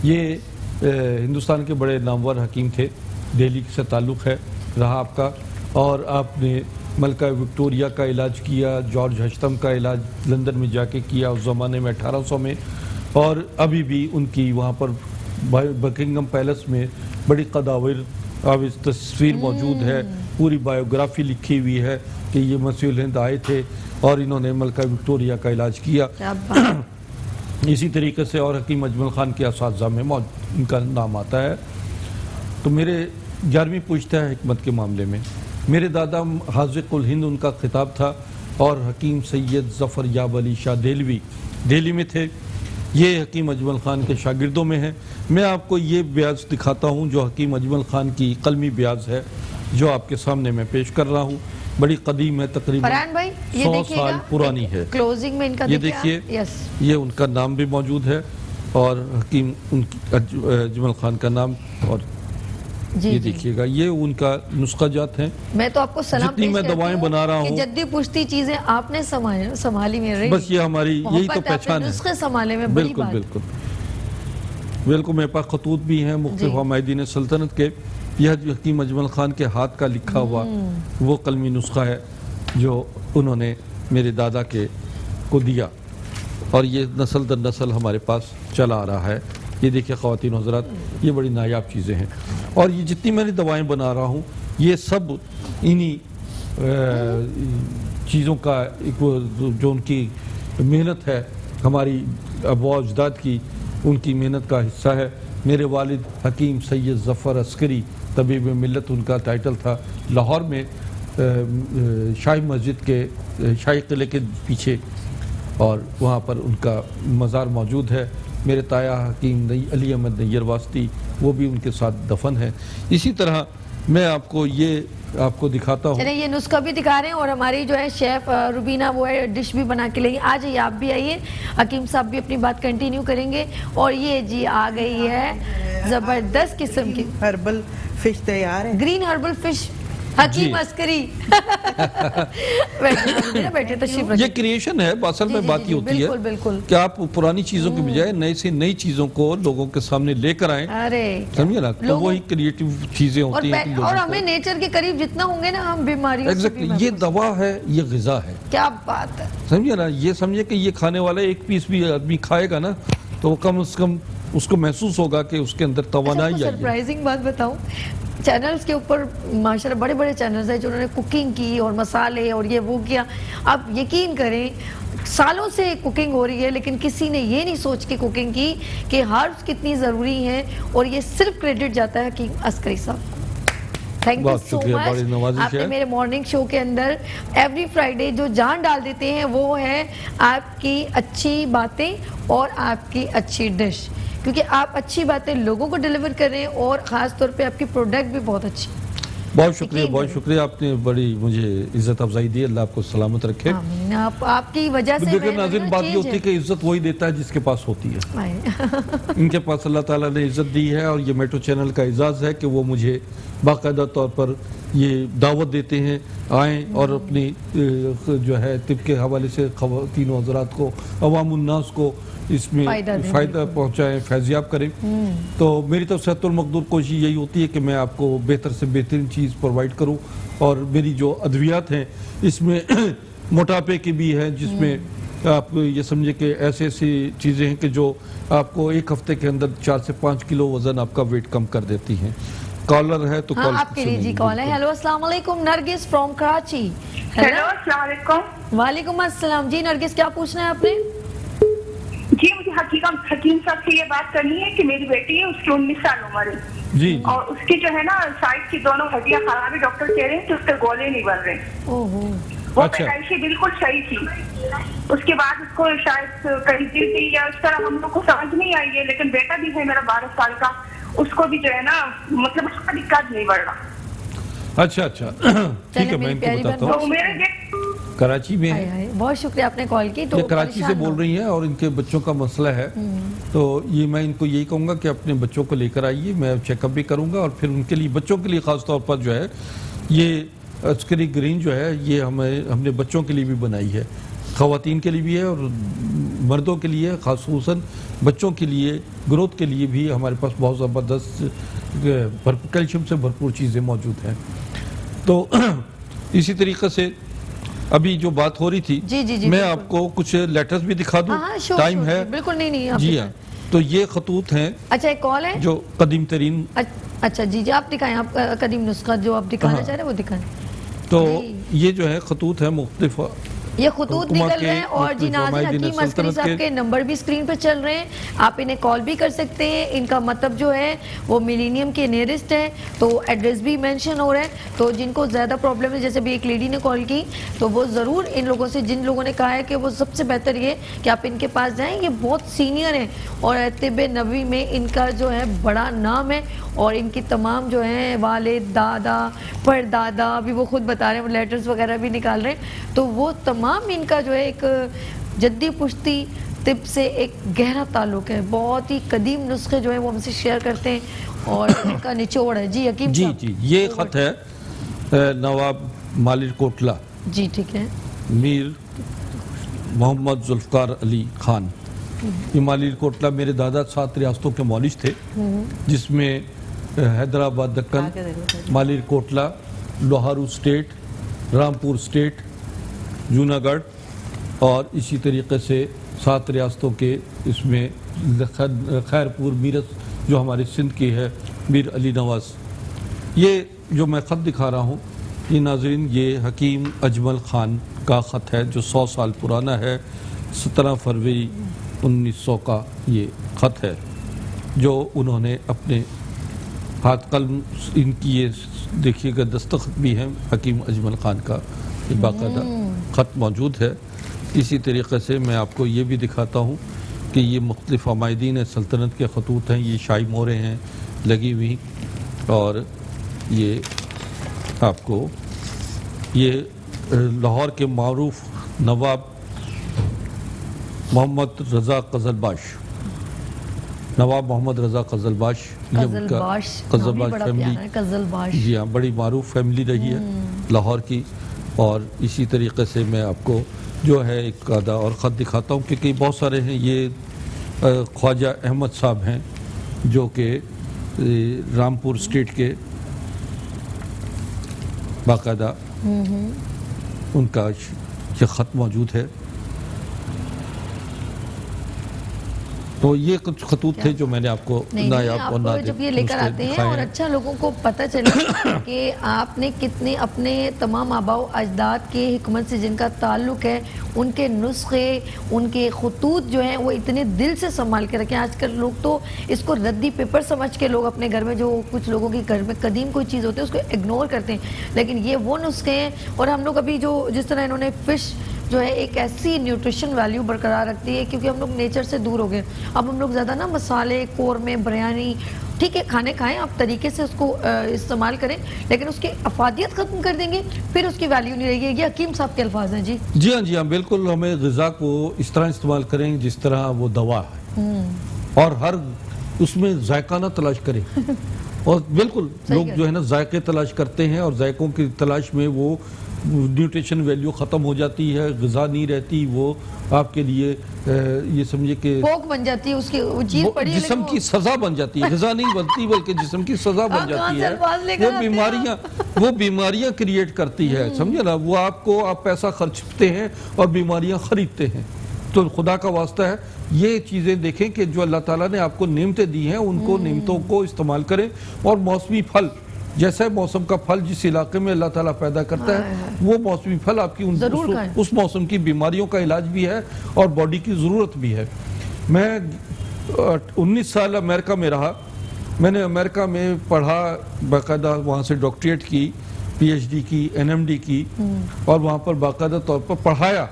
ये हिंदुस्तान के बड़े नामवर हकीम थे, दिल्ली से ताल्लुक़ है रहा आपका, और आपने मलका विक्टोरिया का इलाज किया, जॉर्ज हश्तम का इलाज लंदन में जाके किया उस ज़माने में 1800 में, और अभी भी उनकी वहाँ पर बकिंगम पैलेस में बड़ी कदावर अब इस तस्वीर मौजूद है, पूरी बायोग्राफी लिखी हुई है कि ये मसीहुल हिंद आए थे और इन्होंने मलका विक्टोरिया का इलाज किया। इसी तरीके से और हकीम अजमल ख़ान के असातिज़ा में इनका नाम आता है। तो मेरे 11वीं पुश्त है हिकमत के मामले में, मेरे दादा हाज़िक़ुल हिंद उनका खिताब था, और हकीम सैयद ज़फ़र याब अली शाह देलवी दिल्ली में थे। ये हकीम अजमल ख़ान के शागिर्दों में है। मैं आपको ये ब्याज दिखाता हूँ जो हकीम अजमल ख़ान की कलमी ब्याज है, जो आपके सामने मैं पेश कर रहा हूँ। बड़ी कदीम है, तकरीबन 100 साल पुरानी है। क्लोजिंग में इनका ये देखिए, ये उनका नाम भी मौजूद है और हकीम अजमल ख़ान का नाम, और ये देखिएगा, ये उनका नुस्खा जात है। मैं तो आपको सलाम जितनी मैं दवाएं बना रहा हूँ, जद्दी पुश्ती चीजें आपने संभाली मेरे, बस ये हमारी यही तो पहचान है। नुस्खे संभाले में बड़ी बिल्कुल बात। बिल्कुल बिल्कुल। मेरे पास खतूत भी हैं मुख्तलिफ हमायदीन सल्तनत के। यह हकीम अजमल खान के हाथ का लिखा हुआ वो कलमी नुस्खा है जो उन्होंने मेरे दादा के को दिया, और ये नस्ल दर नस्ल हमारे पास चला आ रहा है। ये देखिए ख़वातीन हज़रात, ये बड़ी नायाब चीज़ें हैं। और ये जितनी मैंने दवाएं बना रहा हूँ ये सब इन्हीं चीज़ों का एक जो उनकी मेहनत है, हमारी अबवा अजदाद की, उनकी मेहनत का हिस्सा है। मेरे वालिद हकीम सैयद ज़फ़र अस्करी तबीब मिल्लत उनका टाइटल था। लाहौर में शाही मस्जिद के शाही किले के पीछे, और वहाँ पर उनका मज़ार मौजूद है। मेरे ताया हकीम अली अहमद नैयर वास्ती, वो भी उनके साथ दफन है। इसी तरह मैं आपको ये आपको दिखाता हूँ। चलिए ये नुस्खा भी दिखा रहे हैं, और हमारी जो है शेफ रुबीना वो है डिश भी बना के लेंगे। आ जाइए, आप भी आइए, हकीम साहब भी अपनी बात कंटिन्यू करेंगे। और ये जी आ गई है ज़बरदस्त किस्म की हर्बल फिश तैयार है, ग्रीन हर्बल फिश। हकीम अस्करी बैठे तशरीफ ये क्रिएशन है। असल में बात ये होती है बिल्कुल कि आप पुरानी चीजों के बजाय नई से नई चीजों को लोगों के सामने लेकर आए। अरे समझिए ना, तो वही क्रिएटिव चीजें होती हैं। और हमें नेचर के करीब जितना होंगे ना, हम बीमारियों से एग्जैक्टली, ये दवा है, ये गिजा है। क्या बात है, समझिए ना। ये समझिए कि ये खाने वाला एक पीस भी आदमी खाएगा ना, तो कम से कम उसको महसूस होगा कि उसके अंदर तवानाई आई है। सरप्राइजिंग बात बताऊं, चैनल्स के ऊपर माशाल्लाह बड़े बड़े चैनल्स हैं जिन्होंने कुकिंग की और मसाले और ये वो किया। आप यकीन करें सालों से कुकिंग हो रही है, लेकिन किसी ने ये नहीं सोच के कुकिंग की कि हर्ब्स कितनी ज़रूरी हैं, और ये सिर्फ क्रेडिट जाता है हकीम अस्करी साहब। Thank you so much. आपने मेरे मॉर्निंग शो के अंदर एवरी फ्राइडे जो जान डाल देते हैं वो है आपकी अच्छी बातें और आपकी अच्छी डिश, क्योंकि आप अच्छी बातें लोगों को डिलीवर कर रहे हैं, और ख़ास तौर पे आपकी प्रोडक्ट भी बहुत अच्छी। बहुत शुक्रिया, बहुत शुक्रिया। आपने बड़ी मुझे इज्जत अफजाई दी। अल्लाह आपको सलामत रखे। आपकी वजह से देखिए नाज़रीन, बात ये होती है कि इज्जत वही देता है जिसके पास होती है। इनके पास अल्लाह ताला ने इज्जत दी है, और ये मेट्रो चैनल का एजाज़ है कि वो मुझे बाकायदा तौर पर ये दावत देते हैं आएँ और अपनी जो है तिब के हवाले से ख़वातीन हज़रात को, अवामुन्नास को इसमें फ़ायदा पहुँचाएँ, फैज़याब करें। तो मेरी तरफ से हत्तुल मक़दूर कोशिश यही होती है कि मैं आपको बेहतर से बेहतरीन चीज़ प्रोवाइड करूँ। और मेरी जो अद्वियात हैं इसमें मोटापे की भी है, जिसमें आप ये समझे कि ऐसी ऐसी चीज़ें हैं कि जो आपको एक हफ्ते के अंदर 4 से 5 किलो वज़न आपका वेट कम कर देती हैं। कॉलर है तो हाँ, आपके लिए जी कॉल है। हेलो अस्सलाम वालेकुम, नरगिस फ्रॉम कराची। हेलो अस्सलाम वालेकुम। वालेकुम अस्सलाम। जी नरगिस, क्या पूछना है आपने? जी मुझे हकीम साहब से ये बात करनी है कि मेरी बेटी है, उसकी 19 साल उम्र है जी, और उसकी जो है ना साइड की दोनों हड्डियां खराब है। डॉक्टर कह रहे हैं कि उसके गोले नहीं बन रहे। वो पैदाइशी बिल्कुल सही थी, उसके बाद उसको शायद कहीं थी या उस तरह हम लोग को समझ नहीं आई है। लेकिन बेटा भी है मेरा 12 साल का, उसको भी जो है ना मतलब उसका दिक्कत नहीं बढ़ रहा। अच्छा ठीक है, मैं इनको बताता हूँ। कराची में है। बहुत शुक्रिया आपने कॉल की। तो ये कराची से बोल रही हैं और इनके बच्चों का मसला है, तो ये मैं इनको यही कहूँगा कि अपने बच्चों को लेकर आइए, मैं चेकअप भी करूँगा। और फिर उनके लिए, बच्चों के लिए ख़ास तौर पर जो है ये अस्करी ग्रीन जो है ये हमने बच्चों के लिए भी बनाई है, ख़वातीन के लिए भी है और मर्दों के लिए, ख़ासूसन बच्चों के लिए ग्रोथ के लिए भी हमारे पास बहुत ज़बरदस्त कैल्शियम से भरपूर चीज़ें मौजूद हैं। तो इसी तरीके से अभी जो बात हो रही थी, जी, मैं आपको कुछ लेटर्स भी दिखा दूं। टाइम है? बिल्कुल नहीं जी हाँ, तो ये खतूत हैं। अच्छा, एक कॉल है जो कदीम तरीन। अच्छा जी, आप दिखाएं, आप कदीम नुस्खा जो आप दिखाना चाह रहे हैं वो दिखाएं। तो ये जो है खतूत है मुख्तलिफ, ये खतूत निकल रहे हैं। और जी नाज़रीन, हकीम अस्करी साहब के नंबर भी स्क्रीन पर चल रहे हैं, आप इन्हें कॉल भी कर सकते हैं। इनका मतलब जो है वो मिलेनियम के नियरेस्ट है, तो एड्रेस भी मेंशन हो रहा है। तो जिनको ज़्यादा प्रॉब्लम है, जैसे भी एक लेडी ने कॉल की, तो वो ज़रूर इन लोगों से, जिन लोगों ने कहा है कि वो सबसे बेहतर ये कि आप इनके पास जाएँ। ये बहुत सीनियर हैं और तिब नबवी में इनका जो है बड़ा नाम है, और इनकी तमाम जो है वालिद, दादा, परदादा, अभी वो खुद बता रहे हैं, वो लेटर्स वगैरह भी निकाल रहे हैं। तो वो तमाम इनका जो है एक जद्दी पुश्ती तिब से एक गहरा ताल्लुक है, बहुत ही कदीम नुस्खे जो है वो हमसे शेयर करते हैं और इनका निचोड़ है। जी हकीम जी साहब। जी, ये ख़त है नवाब मालिर कोटला, जी ठीक है। मीर मोहम्मद जुल्फ़कार अली खान। ये मालिर कोटला मेरे दादा 7 रियासतों के मौलिज थे, जिसमें हैदराबाद दक्कन, मालिर कोटला, लोहारू स्टेट, रामपुर स्टेट, जूनागढ़ और इसी तरीके से 7 रियासतों के इसमें खैरपुर, मीरत जो हमारे सिंध की है, मीर अली नवाज। ये जो मैं ख़त दिखा रहा हूँ ये नाज़रीन, ये हकीम अजमल ख़ान का ख़त है जो 100 साल पुराना है। 17 फरवरी 1900 का ये ख़त है जो उन्होंने अपने हाथ कलम, इनकी ये देखिएगा दस्तखत भी है हकीम अजमल ख़ान का, ये बाकायदा ख़त मौजूद है। इसी तरीके से मैं आपको ये भी दिखाता हूँ कि ये मुख्तलिफ अमायदीन सल्तनत के खतूत हैं, ये शाही मोहरें हैं लगी हुई, और ये आपको ये लाहौर के मारूफ नवाब मोहम्मद रज़ा कज़लबाश, नवाब मोहम्मद रज़ा कज़लबाश, ये उनका कज़लबाश फैमिली, जी हाँ, बड़ी मारूफ फैमिली रही है लाहौर की। और इसी तरीके से मैं आपको जो है एक आधा और ख़त दिखाता हूँ क्योंकि बहुत सारे हैं। ये ख्वाजा अहमद साहब हैं जो कि रामपुर स्टेट के, बाकायदा उनका ये ख़त मौजूद है। तो ये कुछ खतूत थे जो मैंने आपको नायाब और नादिर जब ये लेकर आते हैं और अच्छा लोगों को पता चले कि आपने कितने अपने तमाम आबाओ अजदाद के हिकमत से जिनका ताल्लुक है, उनके नुस्खे, उनके खतूत जो हैं वो इतने दिल से संभाल के रखें। आजकल लोग तो इसको रद्दी पेपर समझ के लोग अपने घर में, जो कुछ लोगों के घर में कदीम कोई चीज़ होती है उसको इग्नोर करते हैं, लेकिन ये वो नुस्खे हैं। और हम लोग अभी जो जिस तरह इन्होंने फ़िश जो है एक ऐसी न्यूट्रिशन वैल्यू बरकरार रखती है, क्योंकि हम लोग नेचर से दूर हो गए। अब हम लोग ज़्यादा ना मसाले, कौरमे, बिरयानी, ठीक है खाने खाएं, आप तरीके से उसको इस्तेमाल करें, लेकिन उसकी अफादियत ख़त्म कर देंगे फिर उसकी वैल्यू नहीं रहेगी। ये हकीम साहब के अल्फाज हैं। जी जी हाँ, जी हाँ, बिल्कुल। हमें ग़िज़ा को इस तरह इस्तेमाल करें जिस तरह वो दवा है, और हर उसमें जायका ना तलाश करें। और बिल्कुल लोग जो है ना जायके तलाश करते हैं, और जायकों की तलाश में वो न्यूट्रिशन वैल्यू ख़त्म हो जाती है, ग़िज़ा नहीं रहती, वो आपके लिए ये समझिए कि भोग बन जाती है, उसकी चीज़ पड़ी है, जिस्म की सज़ा बन जाती है। ग़िज़ा नहीं बनती बल्कि जिस्म की सज़ा बन जाती है। वो बीमारियां क्रिएट करती है, समझे ना। वो आपको, आप पैसा खर्चते हैं और बीमारियां खरीदते हैं। तो खुदा का वास्ता है ये चीज़ें देखें कि जो अल्लाह ताला ने आपको नेमतें दी हैं उनको, नेमतों को इस्तेमाल करें। और मौसमी फल, जैसे मौसम का फल जिस इलाके में अल्लाह ताला पैदा करता है, वो मौसमी फल आपकी उस मौसम की बीमारियों का इलाज भी है और बॉडी की ज़रूरत भी है। मैं 19 साल अमेरिका में रहा, मैंने अमेरिका में पढ़ा, बाकायदा वहाँ से डॉक्टरेट की, PhD की, NMD की, और वहाँ पर बाकायदा तौर पर पढ़ाया।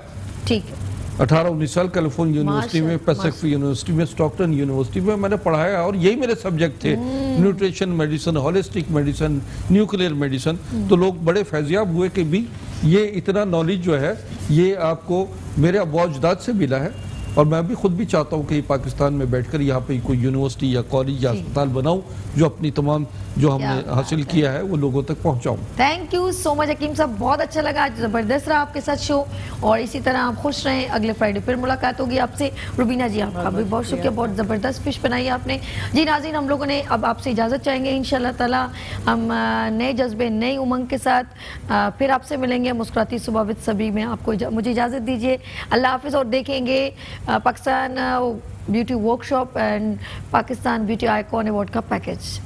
ठीक है। 18-19 साल कैलिफोर्निया यूनिवर्सिटी में, पैसिफिक यूनिवर्सिटी में, स्टॉकटन यूनिवर्सिटी में मैंने पढ़ाया, और यही मेरे सब्जेक्ट थे, nutrition medicine, holistic medicine, nuclear medicine. तो लोग बड़े फैज़याब हुए कि भी ये इतना नॉलेज जो है ये आपको मेरे अबू-अजदाद से मिला है, और मैं भी खुद भी चाहता हूँ कि पाकिस्तान में बैठकर यहाँ पे कोई यूनिवर्सिटी या कॉलेज या अस्पताल बनाऊँ जो अपनी तमाम जो हमने हासिल किया है वो लोगों तक पहुँचाऊँ। थैंक यू सो मच हकीम साहब, बहुत अच्छा लगा, आज ज़बरदस्त रहा आपके साथ शो, और इसी तरह आप खुश रहें। अगले फ्राइडे फिर मुलाकात होगी आपसे। रुबीना जी आपका भी बहुत शुक्रिया, बहुत ज़बरदस्त फिश बनाई आपने। जी नाज़रीन, हम लोगों ने अब आपसे इजाज़त चाहेंगे। इंशाल्लाह ताला हम नए जज्बे, नई उमंग के साथ फिर आपसे मिलेंगे। मुस्कुराती सुबह विद सभी में आपको मुझे इजाज़त दीजिए। अल्लाह हाफ़िज़। और देखेंगे Pakistan beauty workshop and Pakistan beauty icon award का पैकेज।